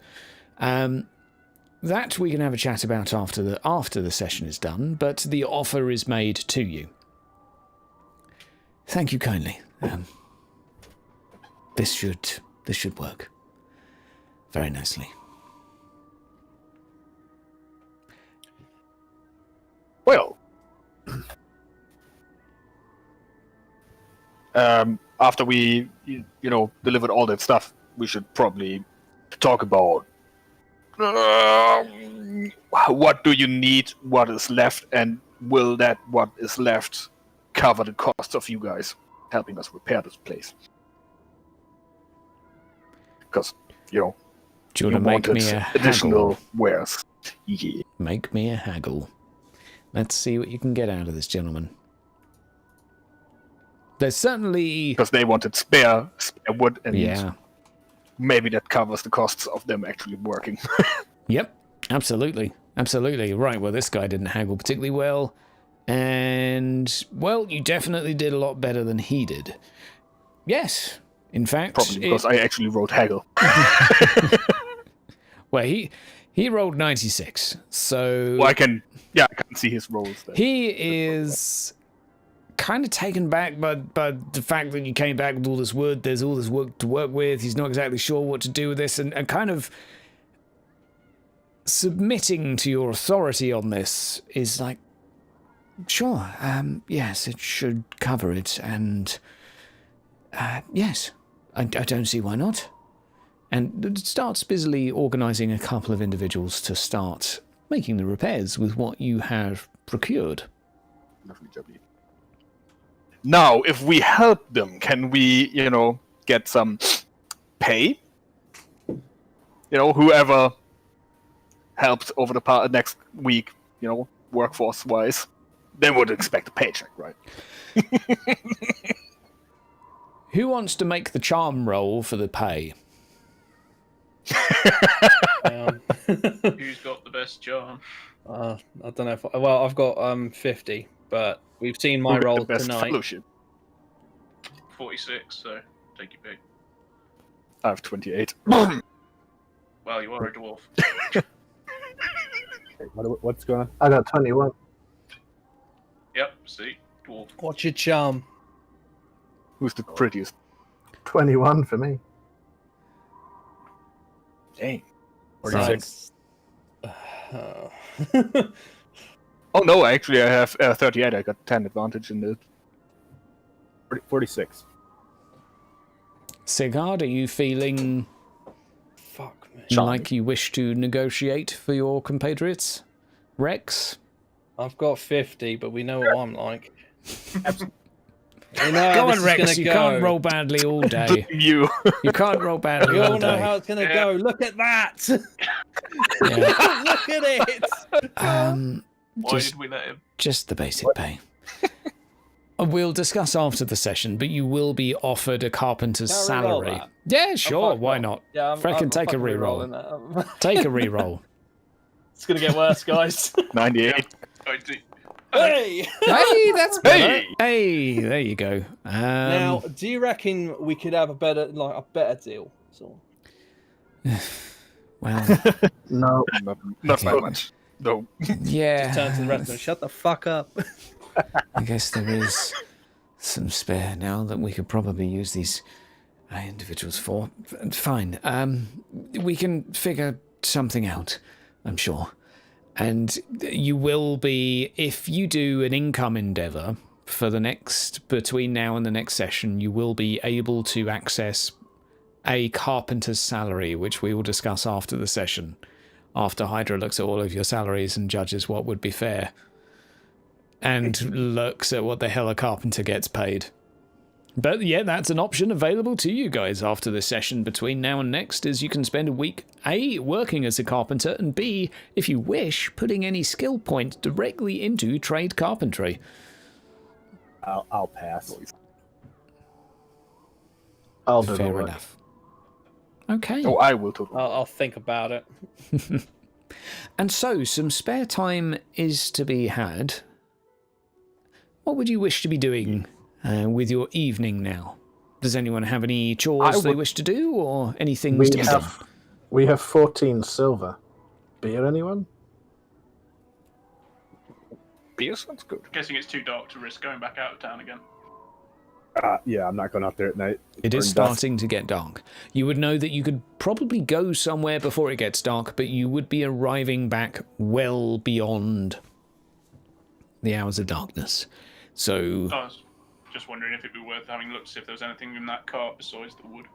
S1: That we can have a chat about after the session is done, but the offer is made to you. Thank you kindly. This should work very nicely.
S2: Well, after we, delivered all that stuff, we should probably talk about what do you need, what is left, and will that what is left cover the costs of you guys helping us repair this place? Because,
S1: do you want to make me a
S2: additional
S1: haggle?
S2: wares. Yeah.
S1: Make me a haggle. Let's see what you can get out of this gentleman. There's certainly...
S2: Because they wanted spare wood, and
S1: yeah,
S2: maybe that covers the costs of them actually working.
S1: Yep, absolutely. Right, well, this guy didn't haggle particularly well. And, well, you definitely did a lot better than he did. Yes, in fact...
S2: Probably because I actually wrote haggle.
S1: Well, he rolled 96, so...
S2: Well, I can see his rolls there.
S1: He is kind of taken back by the fact that you came back with all this wood. There's all this wood to work with. He's not exactly sure what to do with this, and kind of submitting to your authority on this is like, sure, yes, it should cover it, and yes, I don't see why not. And starts busily organising a couple of individuals to start making the repairs with what you have procured.
S2: Lovely jubbly. Now, if we help them, can we, get some pay? Whoever helped over the next week, workforce-wise, they would expect a paycheck, right?
S1: Who wants to make the charm roll for the pay?
S7: Who's got the best charm?
S6: I don't know if... Well, I've got 50, but we've seen my roll
S2: the best
S6: tonight.
S2: Fellowship?
S7: 46, so take your pick.
S2: I have 28.
S7: Well, you are a dwarf.
S3: What's going on?
S5: I got 21.
S7: Yep, see? Dwarf.
S6: What's your charm?
S2: Who's the prettiest?
S5: 21 for me.
S2: Dang.
S3: 46.
S2: Oh no, actually I have 38. I got 10 advantage in it.
S3: 46.
S1: Sigurd, are you feeling
S6: Fuck, man.
S1: like you wish to negotiate for your compatriots? Rex?
S6: I've got 50, but we know what I'm like.
S1: Go on, Rex, you can't roll badly all day.
S2: You.
S1: You can't roll badly
S6: We
S1: all
S6: all know
S1: day.
S6: how it's going to go. Look at that!
S1: Yeah.
S6: Look at it!
S7: Why did we let him?
S1: Just the basic pay. We'll discuss after the session, but you will be offered a carpenter's
S6: Can I re-roll
S1: salary.
S6: that?
S1: Yeah, sure,
S6: fuck
S1: why
S6: that.
S1: not?
S6: Yeah,
S1: Freaking take a
S6: fucking
S1: reroll.
S6: re-rolling that.
S1: Take a reroll.
S6: It's going to get worse, guys.
S2: 98.
S7: I do.
S6: Hey!
S1: Hey, that's better.
S2: Hey!
S1: Hey, there you go.
S6: Now, do you reckon we could have a better deal? So.
S1: Well,
S5: No.
S2: Not so much. No.
S1: yeah.
S6: Turn to the rest of them. Shut the fuck up.
S1: I guess there is some spare now that we could probably use these Individuals 4. Fine. We can figure something out, I'm sure. And you will be, if you do an income endeavour for between now and the next session, you will be able to access a carpenter's salary, which we will discuss after the session, after Hydra looks at all of your salaries and judges what would be fair, and looks at what the hell a carpenter gets paid. But yeah, that's an option available to you guys after the session between now and next, as you can spend a week, A, working as a carpenter, and B, if you wish, putting any skill points directly into trade carpentry.
S3: I'll pass.
S5: I'll do
S1: Fair
S5: the work.
S1: enough. Okay.
S2: Oh, I will totally.
S6: I'll think about it.
S1: And so, some spare time is to be had. What would you wish to be doing with your evening now? Does anyone have any chores they wish to do, or any things to be done?
S5: We have 14 silver. Beer, anyone?
S2: Beer sounds good.
S7: I'm guessing it's too dark to risk going back out of town again.
S3: Yeah, I'm not going out there at night.
S1: It is
S3: Burn dust.
S1: starting to get dark. You would know that you could probably go somewhere before it gets dark, but you would be arriving back well beyond the hours of darkness. So,
S7: I was just wondering if it'd be worth having a look to see if there was anything in that cart besides the wood.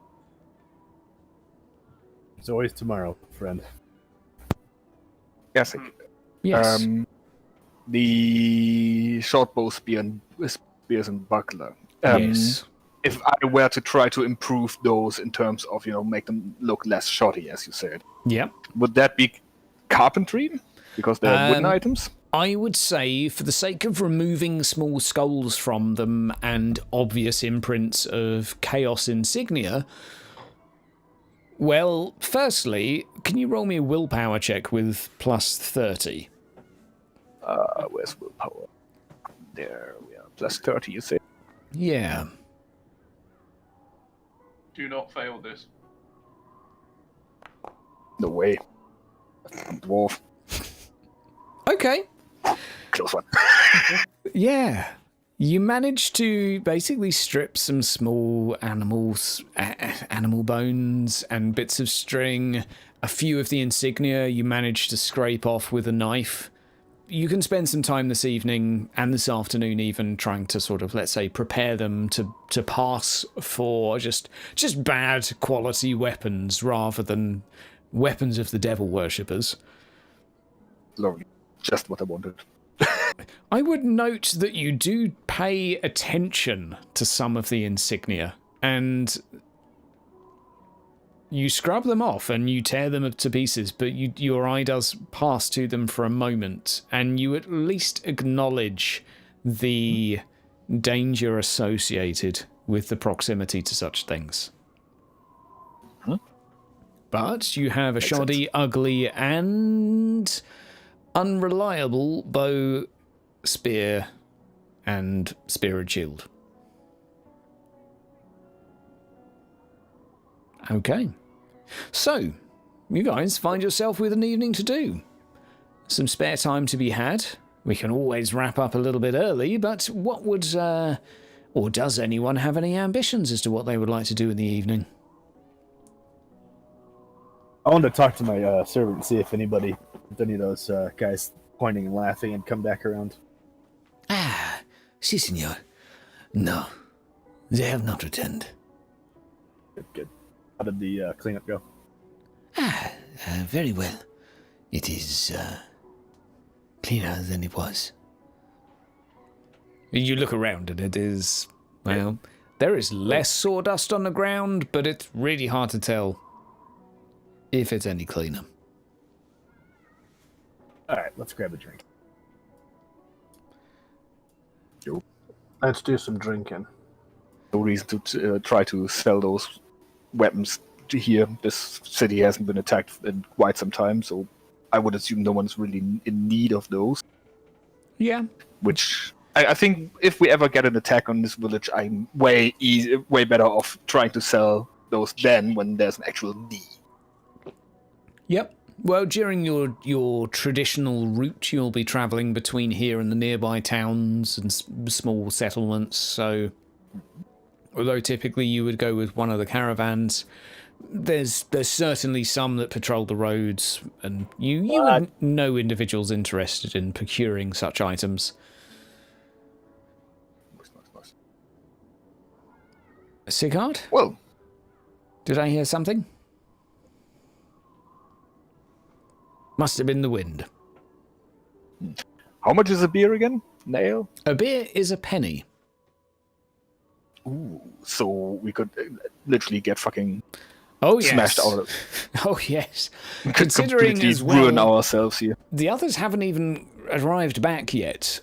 S3: It's always tomorrow, friend.
S2: Yes.
S1: yes.
S2: The short bow spears and buckler.
S1: Yes.
S2: If I were to try to improve those in terms of, make them look less shoddy, as you said,
S1: Yep.
S2: would that be carpentry? Because they're wooden items?
S1: I would say, for the sake of removing small skulls from them and obvious imprints of chaos insignia, well, firstly, can you roll me a willpower check with plus 30?
S2: Where's willpower? There we are. Plus 30, you say?
S1: Yeah.
S7: Do not fail this.
S2: No way. I'm dwarf.
S1: Okay.
S2: Close one.
S1: Yeah. You managed to basically strip some small animal bones and bits of string. A few of the insignia you managed to scrape off with a knife. You can spend some time this evening and this afternoon even trying to sort of, let's say, prepare them to pass for just bad quality weapons rather than weapons of the devil worshippers.
S2: Lovely. Just what I wanted.
S1: I would note that you do pay attention to some of the insignia, and you scrub them off and you tear them to pieces, but your eye does pass to them for a moment, and you at least acknowledge the danger associated with the proximity to such things.
S2: Huh?
S1: But you have a shoddy, ugly, and unreliable bow, spear, and spirit shield. Okay. So, you guys find yourself with an evening to do. Some spare time to be had. We can always wrap up a little bit early, but what would, or does anyone have any ambitions as to what they would like to do in the evening?
S3: I wanted to talk to my servant and see if any of those guys pointing and laughing had come back around.
S4: Ah, si, senor. No, they have not returned.
S3: Good. How did the cleanup go?
S4: Very well. It is cleaner than it was.
S1: You look around and it is, well, there is less sawdust on the ground, but it's really hard to tell if it's any cleaner.
S3: All right, let's grab a drink.
S5: Let's do some drinking.
S2: No reason to try to sell those weapons to here. This city hasn't been attacked in quite some time, so I would assume no one's really in need of those.
S1: Yeah.
S2: Which I think if we ever get an attack on this village, I'm way better off trying to sell those then when there's an actual need.
S1: Yep. Well, during your traditional route, you'll be travelling between here and the nearby towns and small settlements, so although typically you would go with one of the caravans. There's certainly some that patrol the roads, and you would know individuals interested in procuring such items.
S2: Nice.
S1: Sigurd?
S2: Well,
S1: Did I hear something? Must have been the wind.
S2: how much is a beer again? Nail?
S1: A beer is a penny.
S2: Ooh, so we could literally get fucking
S1: Oh, yes.
S2: smashed out of
S1: Oh, yes.
S2: We could
S1: Considering
S2: completely
S1: as well,
S2: ruin ourselves here.
S1: the others haven't even arrived back yet.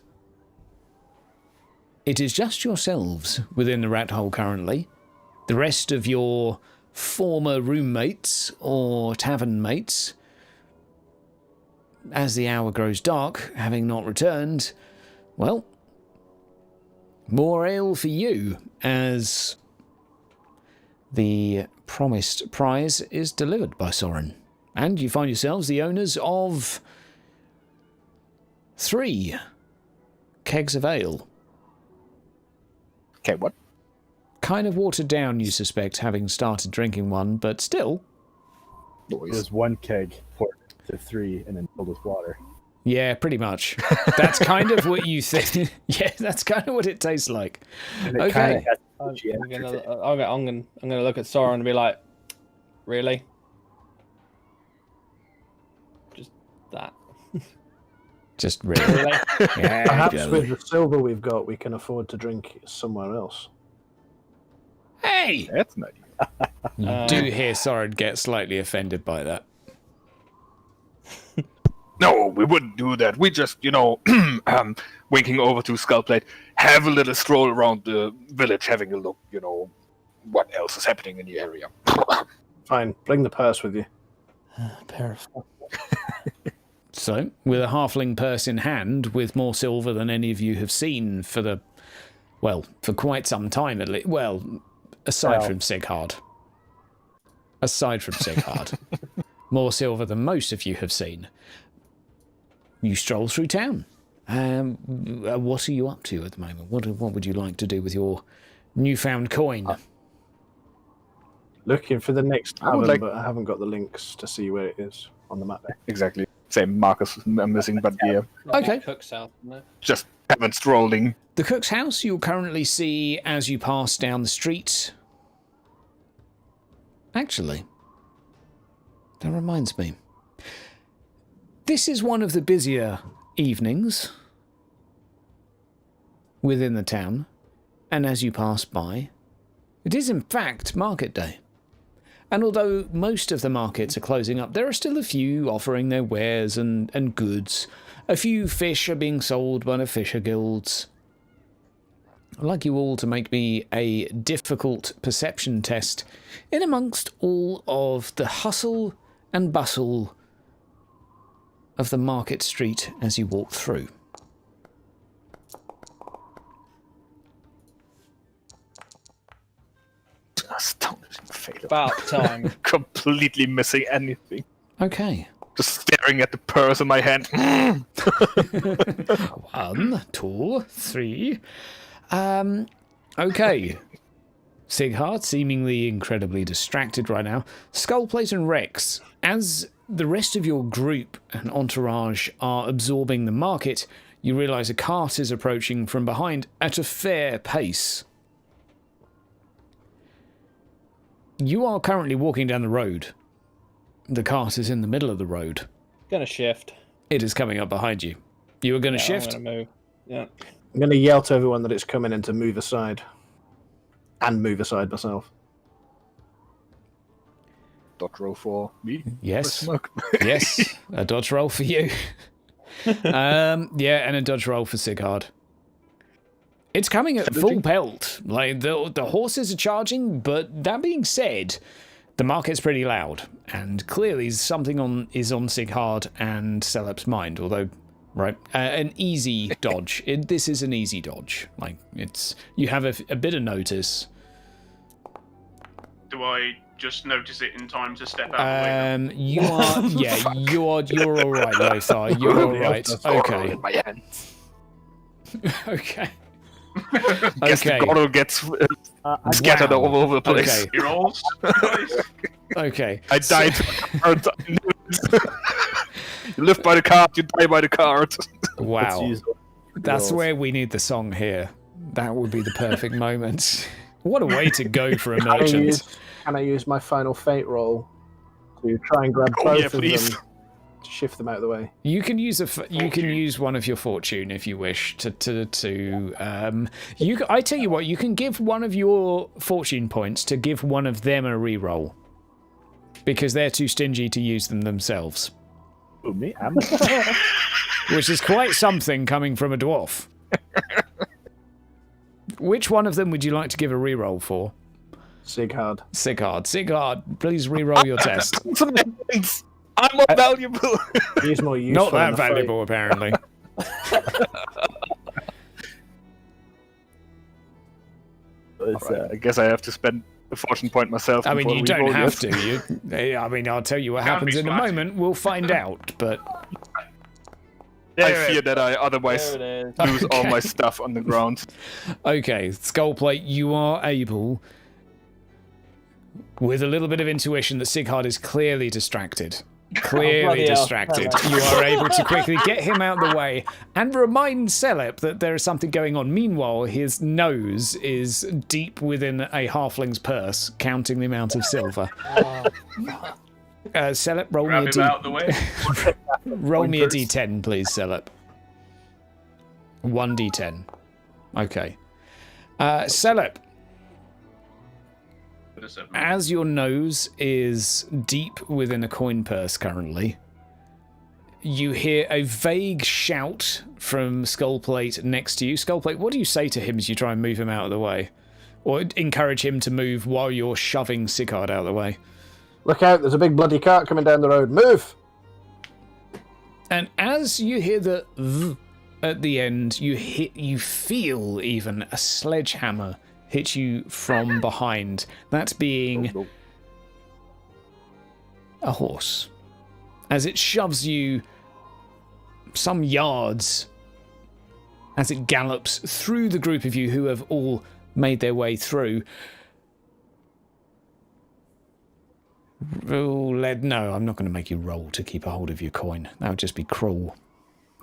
S1: It is just yourselves within the rat hole currently. The rest of your former roommates or tavern mates, as the hour grows dark, having not returned, well, more ale for you, as the promised prize is delivered by Soren. And you find yourselves the owners of 3 kegs of ale.
S2: Okay, what?
S1: Kind of watered down, you suspect, having started drinking one, but still.
S2: Noise.
S3: There's 1 keg poured to 3 and then filled with water.
S1: Yeah, pretty much. That's kind of what you think. Yeah, that's kind of what it tastes like.
S3: And it
S1: Okay.
S3: kinda has
S6: I'm
S3: punchy
S6: gonna,
S3: aftertaste.
S6: I'm gonna look at Soren and be like, really? Just that.
S1: Just really.
S6: Really?
S1: Yeah,
S5: Perhaps
S1: Joe.
S5: with the silver we've got, we can afford to drink somewhere else.
S1: Hey!
S2: That's nice.
S1: You do hear Soren get slightly offended by that.
S2: No, we wouldn't do that. We just, winking over to Skullplate, have a little stroll around the village, having a look, what else is happening in the area.
S5: Fine, bring the purse with you.
S6: Perfect.
S1: So, with a halfling purse in hand, with more silver than any of you have seen for quite some time at least. Well, aside from Sigurd. More silver than most of you have seen. You stroll through town. What are you up to at the moment? What would you like to do with your newfound coin?
S5: Looking for the next
S2: I would
S5: tavern,
S2: like-
S5: but I haven't got the links to see where it is on the map.
S2: Exactly. Same Marcus I'm missing, but yeah,
S1: Okay.
S6: Cook's out, isn't it?
S2: just haven't strolling.
S1: The cook's house you'll currently see as you pass down the street. Actually, that reminds me. This is one of the busier evenings within the town, and as you pass by, it is in fact market day. And although most of the markets are closing up, there are still a few offering their wares and goods. A few fish are being sold by the fisher guilds. I'd like you all to make me a difficult perception test in amongst all of the hustle and bustle of the market street as you walk through.
S2: Astonishing failure.
S6: About time.
S2: Completely missing anything.
S1: Okay.
S2: Just staring at the purse in my hand.
S1: 1, 2, 3. Okay. Sigurd, seemingly incredibly distracted right now. Skullplate and Rex, as the rest of your group and entourage are absorbing the market, you realise a cart is approaching from behind at a fair pace. You are currently walking down the road. The cart is in the middle of the road.
S6: Gonna shift.
S1: It is coming up behind you. You are going to shift?
S6: I'm gonna move. Yeah.
S5: I'm going to yell to everyone that it's coming in to move aside. And move aside myself.
S2: Dodge roll for me.
S1: Yes.
S2: Smoke.
S1: Yes, a dodge roll for you. Yeah, and a dodge roll for Sigurd. It's coming at full pelt. Like, the horses are charging, but that being said, the market's pretty loud, and clearly something is on Sigurd and Selep's mind, although, right, an easy dodge. This is an easy dodge. Like, you have a bit of notice.
S7: Do I just notice it in time to step out of the way?
S1: You're all right, Lothar. You're all right. Okay.
S2: In my hands.
S1: Okay.
S2: Guess the bottle gets scattered all over the place.
S1: Okay.
S7: You're all guys.
S1: Okay.
S2: I died to the cart. You live by the cart, you die by the cart.
S1: Wow. That's
S3: rolls.
S1: where we need the song here. That would be the perfect moment. What a way to go for a merchant.
S5: Can I use my final fate roll to try and grab
S2: Oh,
S5: both
S2: yeah,
S5: of
S2: please.
S5: them to shift them out of the way?
S1: You can use you can use one of your fortune if you wish I tell you what, you can give one of your fortune points to give one of them a reroll. Because they're too stingy to use them themselves.
S3: Ooh, me?
S1: Which is quite something coming from a dwarf. Which one of them would you like to give a reroll for?
S5: Sighard.
S1: Sighard, please reroll your test.
S2: I'm more valuable.
S5: He's more useful.
S1: Not that
S5: in the fight.
S1: valuable, apparently.
S2: I guess I have to spend a fortune point myself.
S1: I mean,
S2: before
S1: you
S2: we
S1: don't
S2: roll
S1: have
S2: this.
S1: to. I mean, I'll tell you what
S7: Can't
S1: happens
S7: be
S1: in a
S7: splatty.
S1: moment. We'll find out, but...
S2: I fear that I otherwise
S6: There it is.
S2: lose all my stuff on the ground.
S1: Okay, Skullplate, you are able, with a little bit of intuition, that Sighard is clearly distracted. Clearly
S6: bloody hell.
S1: distracted. You are able to quickly get him out of the way and remind Celep that there is something going on. Meanwhile, his nose is deep within a halfling's purse, counting the amount of silver. Celep, roll
S7: Grab
S1: me a
S7: him out of the way.
S1: roll me a d10, please, Celep. 1d10. Okay. Celep, as your nose is deep within a coin purse currently, you hear a vague shout from Skullplate next to you. Skullplate, what do you say to him as you try and move him out of the way? Or encourage him to move while you're shoving Sighard out of the way?
S5: Look out, there's a big bloody cart coming down the road. Move!
S1: And as you hear the v at the end, you feel even a sledgehammer hit you from behind. That being a horse. As it shoves you some yards, as it gallops through the group of you who have all made their way through. No, I'm not going to make you roll to keep a hold of your coin. That would just be cruel.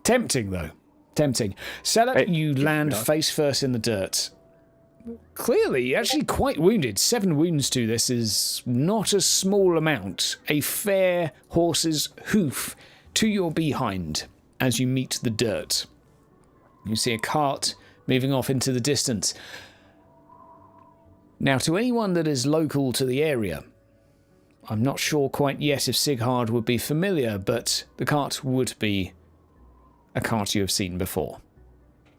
S1: Tempting, though. Tempting. Celep, you land face first in the dirt. Clearly, actually quite wounded. 7 wounds to this is not a small amount. A fair horse's hoof to your behind as you meet the dirt. You see a cart moving off into the distance. Now, to anyone that is local to the area, I'm not sure quite yet if Sighard would be familiar, but the cart would be a cart you have seen before.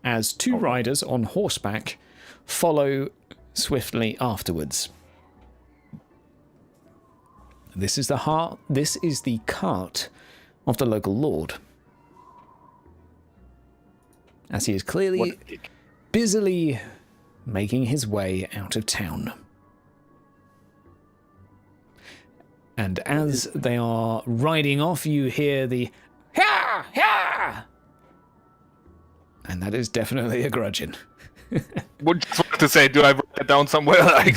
S1: As 2 riders on horseback follow swiftly afterwards. This is the cart of the local lord. As he is clearly busily making his way out of town. And as they are riding off, you hear the ha ha, and that is definitely a grudgeon.
S2: Would just want to say, do I write that down somewhere? Like,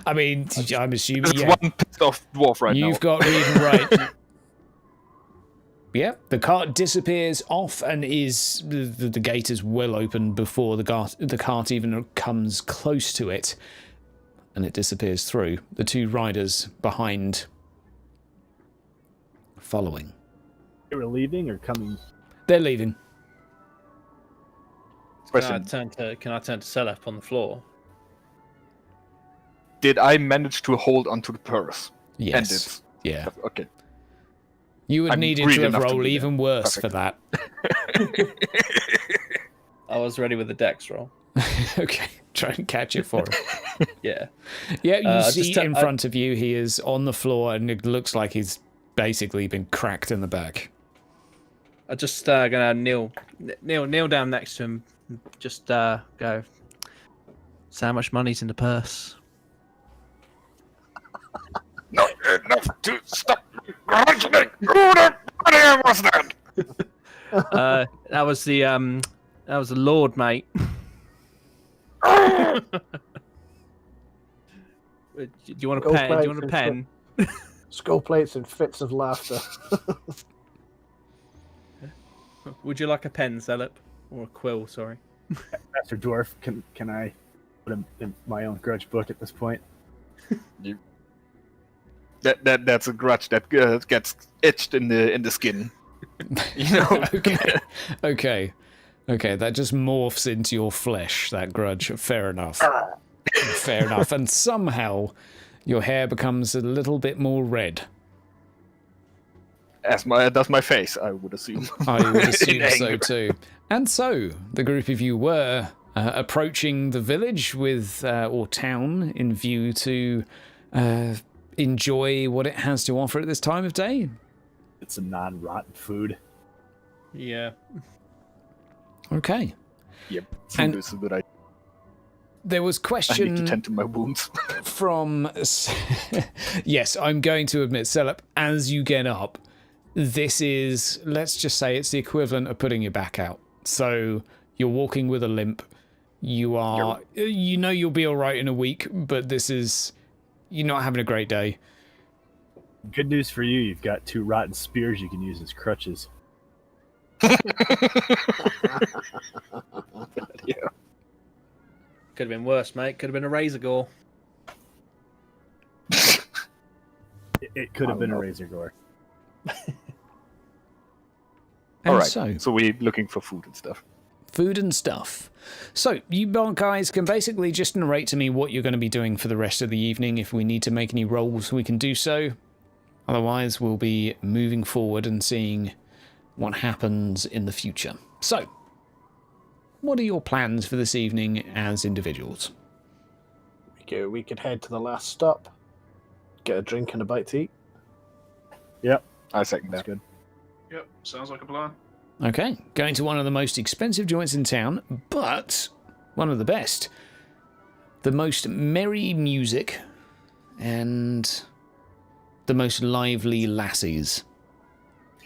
S1: I mean, I'm assuming
S2: there's one pissed off dwarf right now.
S1: You've got read and write. Yeah, the cart disappears off and is the gate is well open before the cart even comes close to it. And it disappears through. The 2 riders behind following.
S3: They were leaving or coming?
S1: They're leaving.
S6: Can I turn to Celep on the floor?
S2: Did I manage to hold onto the purse?
S1: Yes.
S2: And it's,
S1: Yeah.
S2: okay.
S1: You would
S2: I'm
S1: need
S2: greedy
S1: to have
S2: enough to
S1: rolled
S2: do
S1: even
S2: that.
S1: worse
S2: Perfect.
S1: for that.
S6: I was ready with the dex roll.
S1: Okay, try and catch it for him.
S6: Yeah.
S1: Yeah, you
S6: just
S1: see
S6: to-
S1: in front of you, he is on the floor and it looks like he's basically been cracked in the back.
S6: I just gonna kneel down next to him. Just go. So how much money's in the purse?
S2: Not enough to stop me grudging. Who the bloody was that?
S6: That was the Lord, mate. Do you want a pen? Do you want a pen?
S5: Skull plates and fits of laughter.
S6: Would you like a pen, Celip? Or a quill, sorry.
S3: Master Dwarf, can I put him in my own grudge book at this point?
S2: That's a grudge that gets etched in the skin. You know.
S1: Okay. That just morphs into your flesh. That grudge. Fair enough. Fair enough. And somehow your hair becomes a little bit more red.
S2: As does my face, I would assume.
S1: I would assume so too. And so, the group of you were approaching the village with, or town, in view to enjoy what it has to offer at this time of day.
S3: It's some non-rotten food.
S6: Yeah.
S1: Okay.
S2: Yep. Food is a good idea.
S1: There was question.
S2: I need to tend to my wounds.
S1: From. Yes, I'm going to admit, Celip, as you get up, this is, let's just say it's the equivalent of putting your back out. So you're walking with a limp. You are, you know you'll be all right in a week, but this is, you're not having a great day.
S3: Good news for you, you've got 2 rotten spears you can use as crutches.
S2: Yeah.
S6: Could have been worse, mate. Could have been a razor gore.
S3: It could have been a razor gore.
S1: And
S2: all right, so we're looking for food and stuff.
S1: Food and stuff. So, you guys can basically just narrate to me what you're going to be doing for the rest of the evening. If we need to make any rolls, we can do so. Otherwise, we'll be moving forward and seeing what happens in the future. So, what are your plans for this evening as individuals?
S5: We could head to the last stop, get a drink and a bite to eat.
S3: Yep,
S2: I second
S3: that's
S2: that.
S3: good.
S7: Yep, sounds like a plan.
S1: Okay, going to one of the most expensive joints in town, but one of the best. The most merry music and the most lively lassies.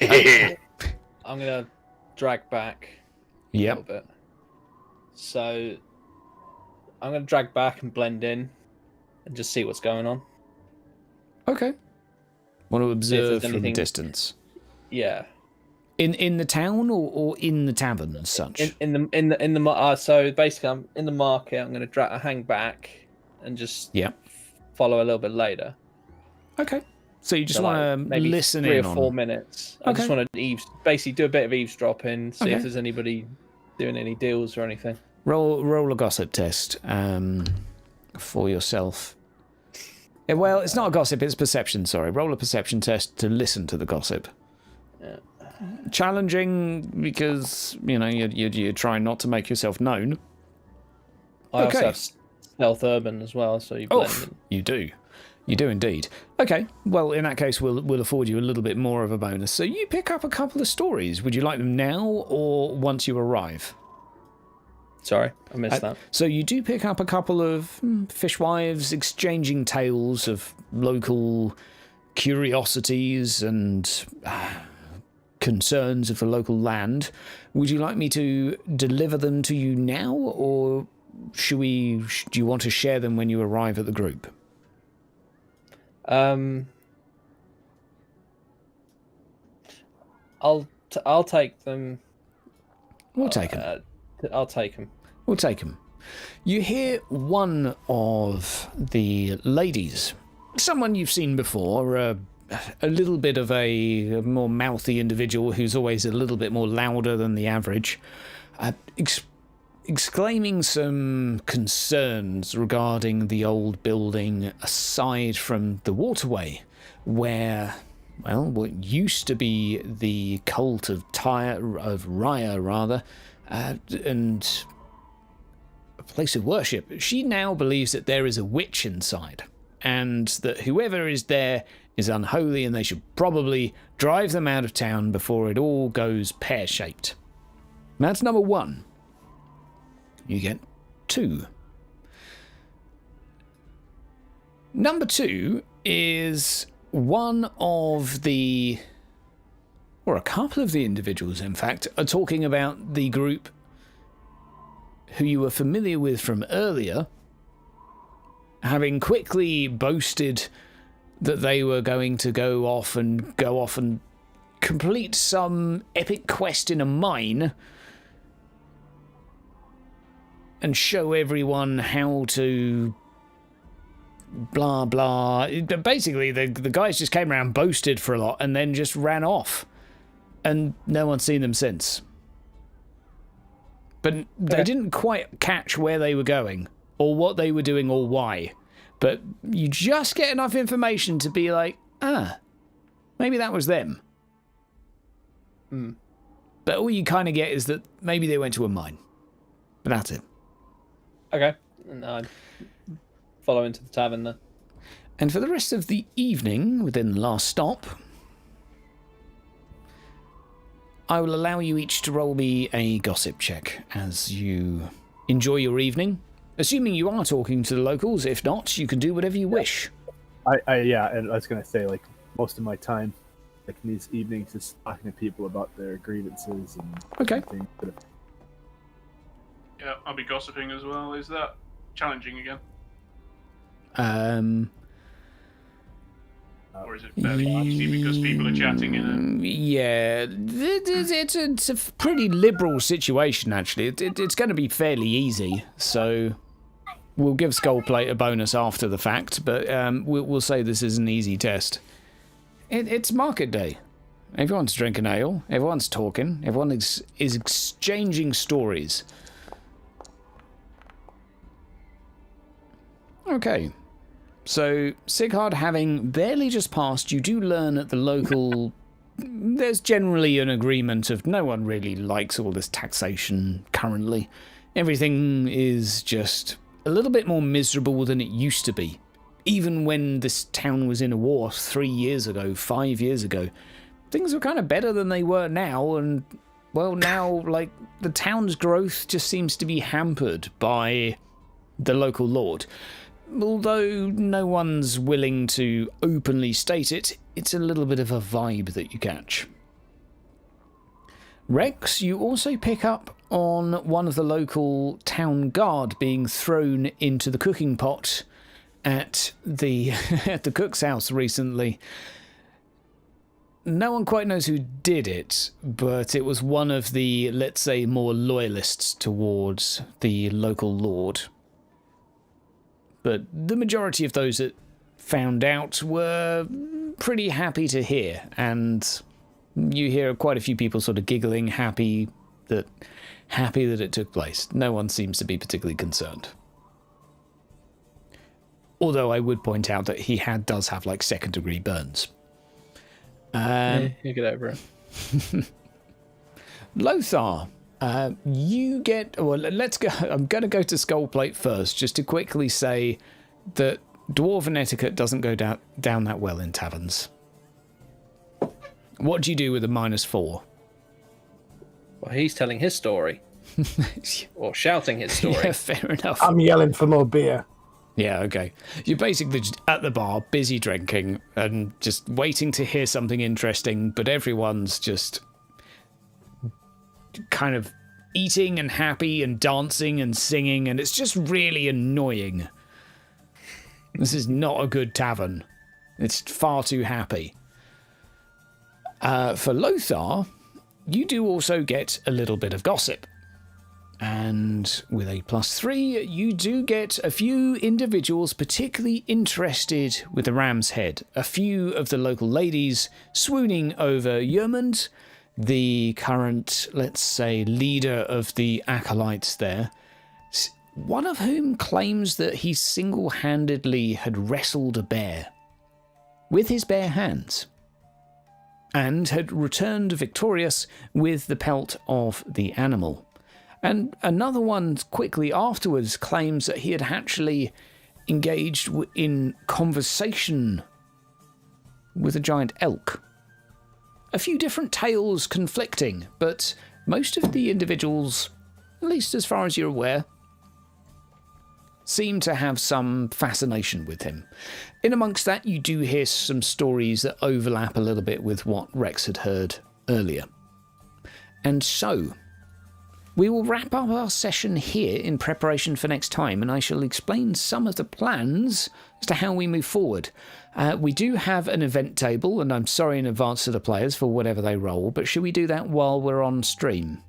S6: I'm going to drag back a
S1: Yep.
S6: little bit. So I'm going to drag back and blend in and just see what's going on.
S1: Okay. Want to observe from
S6: anything-
S1: distance.
S6: Yeah.
S1: In the town or in the tavern as such?
S6: So basically I'm in the market. I'm going to hang back and just follow a little bit later.
S1: Okay. So you just
S6: So,
S1: want to
S6: maybe
S1: listen
S6: 3
S1: in
S6: or
S1: on
S6: 4 minutes. I just want to basically do a bit of eavesdropping, see
S1: Okay.
S6: if there's anybody doing any deals or anything.
S1: Roll a gossip test for yourself. Well, it's not a gossip, it's perception, sorry. Roll a perception test to listen to the gossip.
S6: Yeah.
S1: Challenging because, you know, you're trying not to make yourself known.
S6: I
S1: Okay.
S6: also have stealth urban as well, so you blend in.
S1: You do. You do indeed. Okay, well, in that case, we'll afford you a little bit more of a bonus. So you pick up a couple of stories. Would you like them now or once you arrive?
S6: Sorry, I missed that.
S1: So you do pick up a couple of fishwives exchanging tales of local curiosities and concerns of the local land. Would you like me to deliver them to you now, or do you want to share them when you arrive at the group?
S6: I'll take them.
S1: We'll take them.
S6: I'll take them.
S1: We'll take them. You hear one of the ladies, someone you've seen before, a little bit of a more mouthy individual who's always a little bit more louder than the average, exclaiming some concerns regarding the old building aside from the waterway, where, well, what used to be the cult of Raya, and a place of worship. She now believes that there is a witch inside, and that whoever is there is unholy, and they should probably drive them out of town before it all goes pear-shaped. That's number 1. You get 2. Number 2 is one of the, or a couple of the individuals, in fact, are talking about the group who you were familiar with from earlier, having quickly boasted that they were going to go off and complete some epic quest in a mine and show everyone how to blah blah. Basically, the guys just came around, boasted for a lot, and then just ran off, and no one's seen them since. But they didn't quite catch where they were going, or what they were doing, or why. But you just get enough information to be like, maybe that was them. But all you kind of get is that maybe they went to a mine. But that's it.
S6: Okay. And I'd follow into the tavern then.
S1: And for the rest of the evening, within the last stop, I will allow you each to roll me a gossip check as you enjoy your evening. Assuming you are talking to the locals. If not, you can do whatever you wish.
S3: And I was going to say, like, most of my time, like, in these evenings is talking to people about their grievances and
S1: Okay.
S3: things.
S7: Yeah, I'll be gossiping as well. Is that challenging again? Or is it fairly easy because people are chatting in it?
S1: Yeah, it's a pretty liberal situation, actually. It's going to be fairly easy, so we'll give Skullplate a bonus after the fact, but we'll say this is an easy test. It's market day. Everyone's drinking ale, everyone's talking, everyone is exchanging stories. Okay. So, Sigurd having barely just passed, you do learn at the local... There's generally an agreement of no one really likes all this taxation currently. Everything is just a little bit more miserable than it used to be. Even when this town was in a war 3 years ago, 5 years ago, things were kind of better than they were now, and, well, now, like, the town's growth just seems to be hampered by the local lord. Although no one's willing to openly state it, it's a little bit of a vibe that you catch. Rex, you also pick up on one of the local town guard being thrown into the cooking pot at the at the cook's house recently. No one quite knows who did it, but it was one of the, let's say, more loyalists towards the local lord. But the majority of those that found out were pretty happy to hear, and you hear quite a few people sort of giggling, happy that it took place. No one seems to be particularly concerned. Although I would point out that he does have like second-degree burns.
S6: You get over it.
S1: Lothar. You get... Well, let's go... I'm going to go to Skullplate first, just to quickly say that dwarven etiquette doesn't go down that well in taverns. What do you do with a -4?
S6: Well, he's telling his story. Or shouting his story.
S1: Yeah, fair enough.
S5: I'm yelling for more beer.
S1: Yeah, okay. You're basically just at the bar, busy drinking, and just waiting to hear something interesting, but everyone's just kind of eating and happy and dancing and singing, and it's just really annoying. This is not a good tavern. It's far too happy. For Lothar, you do also get a little bit of gossip. And with a +3, you do get a few individuals particularly interested with the ram's head. A few of the local ladies swooning over Yermund, the current, let's say, leader of the acolytes there, one of whom claims that he single-handedly had wrestled a bear with his bare hands and had returned victorious with the pelt of the animal. And another one quickly afterwards claims that he had actually engaged in conversation with a giant elk. A few different tales conflicting, but most of the individuals, at least as far as you're aware, seem to have some fascination with him. In amongst that, you do hear some stories that overlap a little bit with what Rex had heard earlier. And so, we will wrap up our session here in preparation for next time, and I shall explain some of the plans as to how we move forward. We do have an event table, and I'm sorry in advance to the players for whatever they roll, but should we do that while we're on stream?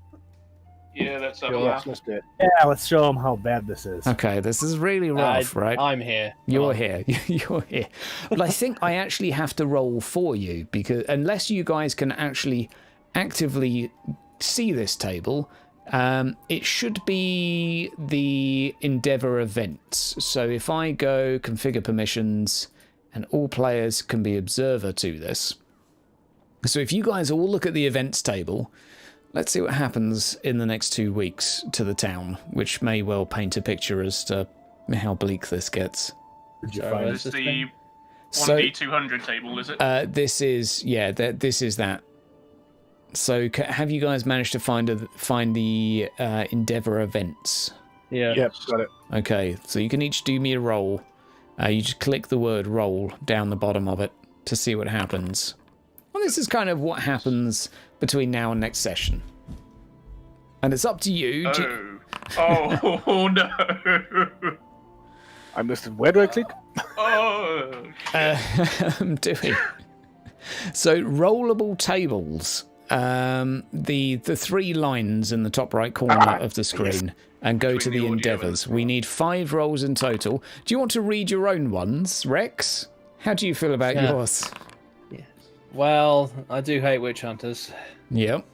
S7: Yeah, let's have a
S5: Sure,
S7: laugh.
S5: let's do it.
S3: Yeah, let's show them how bad this is.
S1: Okay, this is really rough, right?
S6: I'm here.
S1: You're here. You're here. But I think I actually have to roll for you, because unless you guys can actually actively see this table, it should be the Endeavour events. So if I go configure permissions, and all players can be observer to this. So if you guys all look at the events table, let's see what happens in the next 2 weeks to the town, which may well paint a picture as to how bleak this gets.
S3: Did you
S6: Sorry,
S3: find
S7: It's the
S1: So-
S7: 1D200 table, is it?
S1: This is that. So have you guys managed to find the Endeavour events?
S6: Yeah.
S3: Yep, got it.
S1: Okay, so you can each do me a roll. You just click the word roll down the bottom of it to see what happens. Well, this is kind of what happens between now and next session. And it's up to you.
S7: Oh no!
S2: I'm listed. Where do I click?
S7: Oh!
S1: I'm doing. So rollable tables. The 3 lines in the top right corner of the screen, and go to
S7: Between
S1: the
S7: the audio
S1: endeavours.
S7: and-
S1: We need 5 rolls in total. Do you want to read your own ones, Rex? How do you feel about
S6: Yeah.
S1: yours?
S6: Well, I do hate witch hunters.
S1: Yep.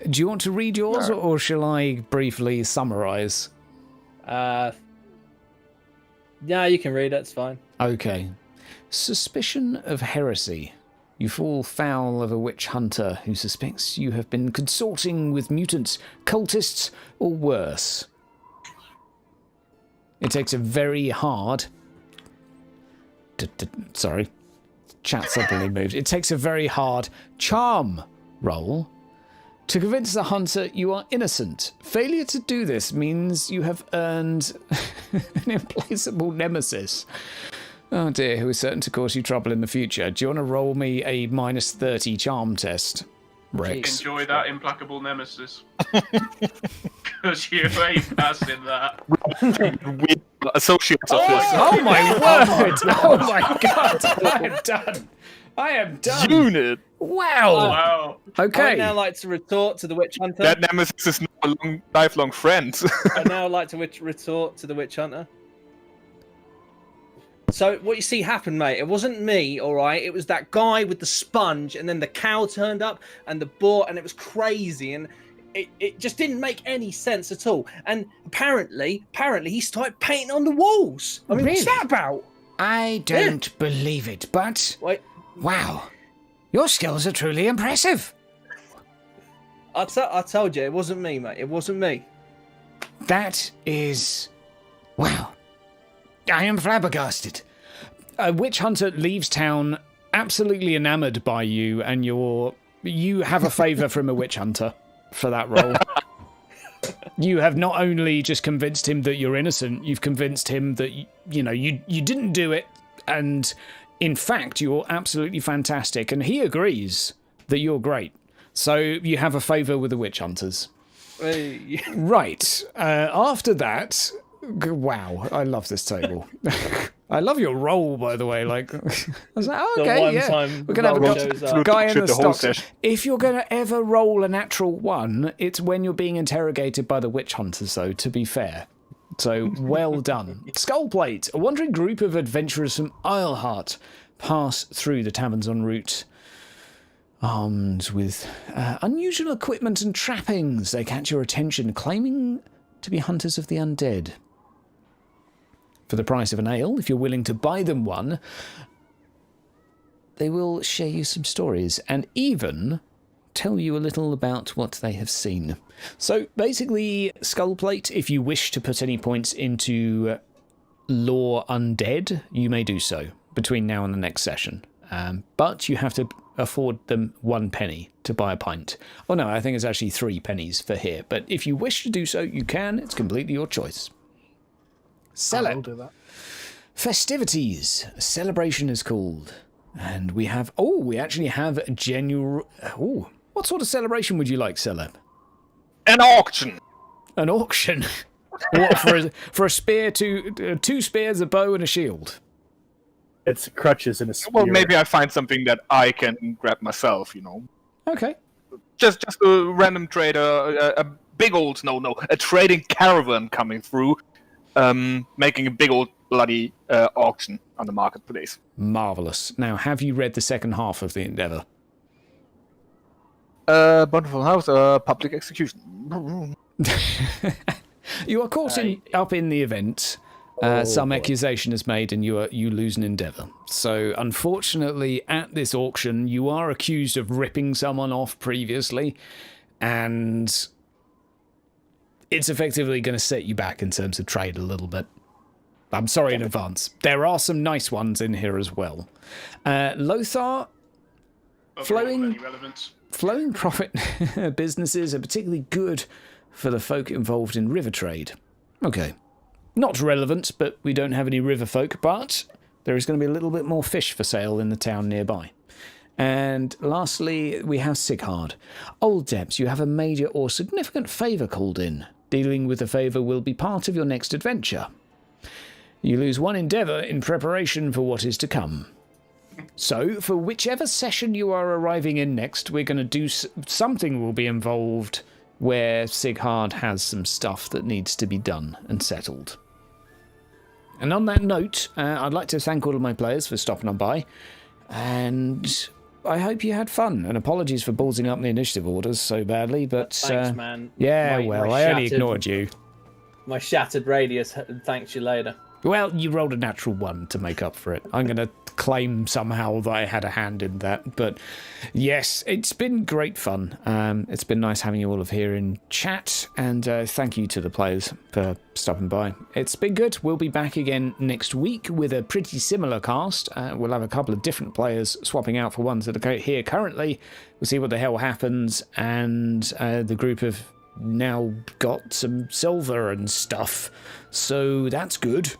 S1: Do you want to read yours, or shall I briefly summarise?
S6: Yeah, you can read it. It's fine.
S1: Okay. Suspicion of heresy. You fall foul of a witch hunter who suspects you have been consorting with mutants, cultists, or worse. It takes a very hard... Sorry. Chat suddenly moved. It takes a very hard charm roll to convince the hunter you are innocent. Failure to do this means you have earned an implacable nemesis. Oh dear, who is certain to cause you trouble in the future. Do you want to roll me a -30 charm test, Rex?
S7: Enjoy that implacable nemesis. Because you ain't passing that.
S2: With associates of this
S1: Oh my word! Oh my god! I am done! I am done!
S2: unit.
S1: Wow!
S7: Wow.
S6: I
S1: Okay.
S6: would now like to retort to the witch hunter.
S2: That nemesis is not a lifelong friend.
S6: I now like to retort to the witch hunter. So what you see happen, mate, it wasn't me, all right? It was that guy with the sponge, and then the cow turned up, and the boar, and it was crazy, and it just didn't make any sense at all. And apparently he started painting on the walls. I mean, what's
S4: Really?
S6: that about?
S4: I don't believe it, but
S6: Wait,
S4: wow, your skills are truly impressive.
S6: I told you, it wasn't me, mate. It wasn't me.
S4: That is, wow. I am flabbergasted.
S1: A witch hunter leaves town absolutely enamoured by you, and you have a favour from a witch hunter for that role. You have not only just convinced him that you're innocent, you've convinced him that you didn't do it, and in fact you're absolutely fantastic, and he agrees that you're great. So you have a favour with the witch hunters.
S6: Hey.
S1: Right. After that, wow, I love this table. I love your roll, by the way. Like, I was like, oh,
S6: The
S1: okay,
S6: one
S1: yeah,
S6: time
S1: we're gonna have
S6: roll
S1: a
S6: shows up.
S1: guy in the
S2: The whole
S1: stocks.
S2: session.
S1: If you're gonna ever roll a natural 1, it's when you're being interrogated by the witch hunters, though. To be fair, so well done. Skullplate. A wandering group of adventurers from Isleheart pass through the taverns en route. Armed with unusual equipment and trappings, they catch your attention, claiming to be hunters of the undead. For the price of an ale, if you're willing to buy them one, they will share you some stories and even tell you a little about what they have seen. So basically, Skullplate, if you wish to put any points into lore undead, you may do so between now and the next session. But you have to afford them 1 penny to buy a pint. Oh no, I think it's actually 3 pennies for here. But if you wish to do so, you can. It's completely your choice. Sell
S5: I'll
S1: it.
S5: do that.
S1: Festivities. A celebration is called. And we have... Oh, we actually have genuine... Oh, What sort of celebration would you like, Celeb?
S2: An auction.
S1: An auction? What, for a spear, two spears, a bow, and a shield?
S3: It's crutches and a spear.
S2: Well, maybe I find something that I can grab myself,
S1: Okay.
S2: Just a random trader, a big old, a trading caravan coming through, making a big old bloody auction on the marketplace.
S1: Marvellous. Now, have you read the second half of the Endeavour?
S2: Bountiful House, public execution.
S1: You are caught up in the event. Some accusation is made and you lose an endeavour. So, unfortunately, at this auction, you are accused of ripping someone off previously, and it's effectively going to set you back in terms of trade a little bit. I'm sorry in advance. There are some nice ones in here as well. Lothar, flowing profit businesses are particularly good for the folk involved in river trade. Okay. Not relevant, but we don't have any river folk, but there is going to be a little bit more fish for sale in the town nearby. And lastly, we have Sighard. Old Debs, you have a major or significant favour called in. Dealing with the favour will be part of your next adventure. You lose one endeavour in preparation for what is to come. So, for whichever session you are arriving in next, we're going to do something will be involved where Sighard has some stuff that needs to be done and settled. And on that note, I'd like to thank all of my players for stopping on by, and I hope you had fun, and apologies for ballsing up the initiative orders so badly, but...
S6: Thanks, man.
S1: Yeah, I only ignored you.
S6: My shattered radius thanks you later.
S1: Well, you rolled a natural 1 to make up for it. I'm going to claim somehow that I had a hand in that. But yes, it's been great fun. It's been nice having you all here in chat. And thank you to the players for stopping by. It's been good. We'll be back again next week with a pretty similar cast. We'll have a couple of different players swapping out for ones that are here currently. We'll see what the hell happens. And the group have now got some silver and stuff. So that's good.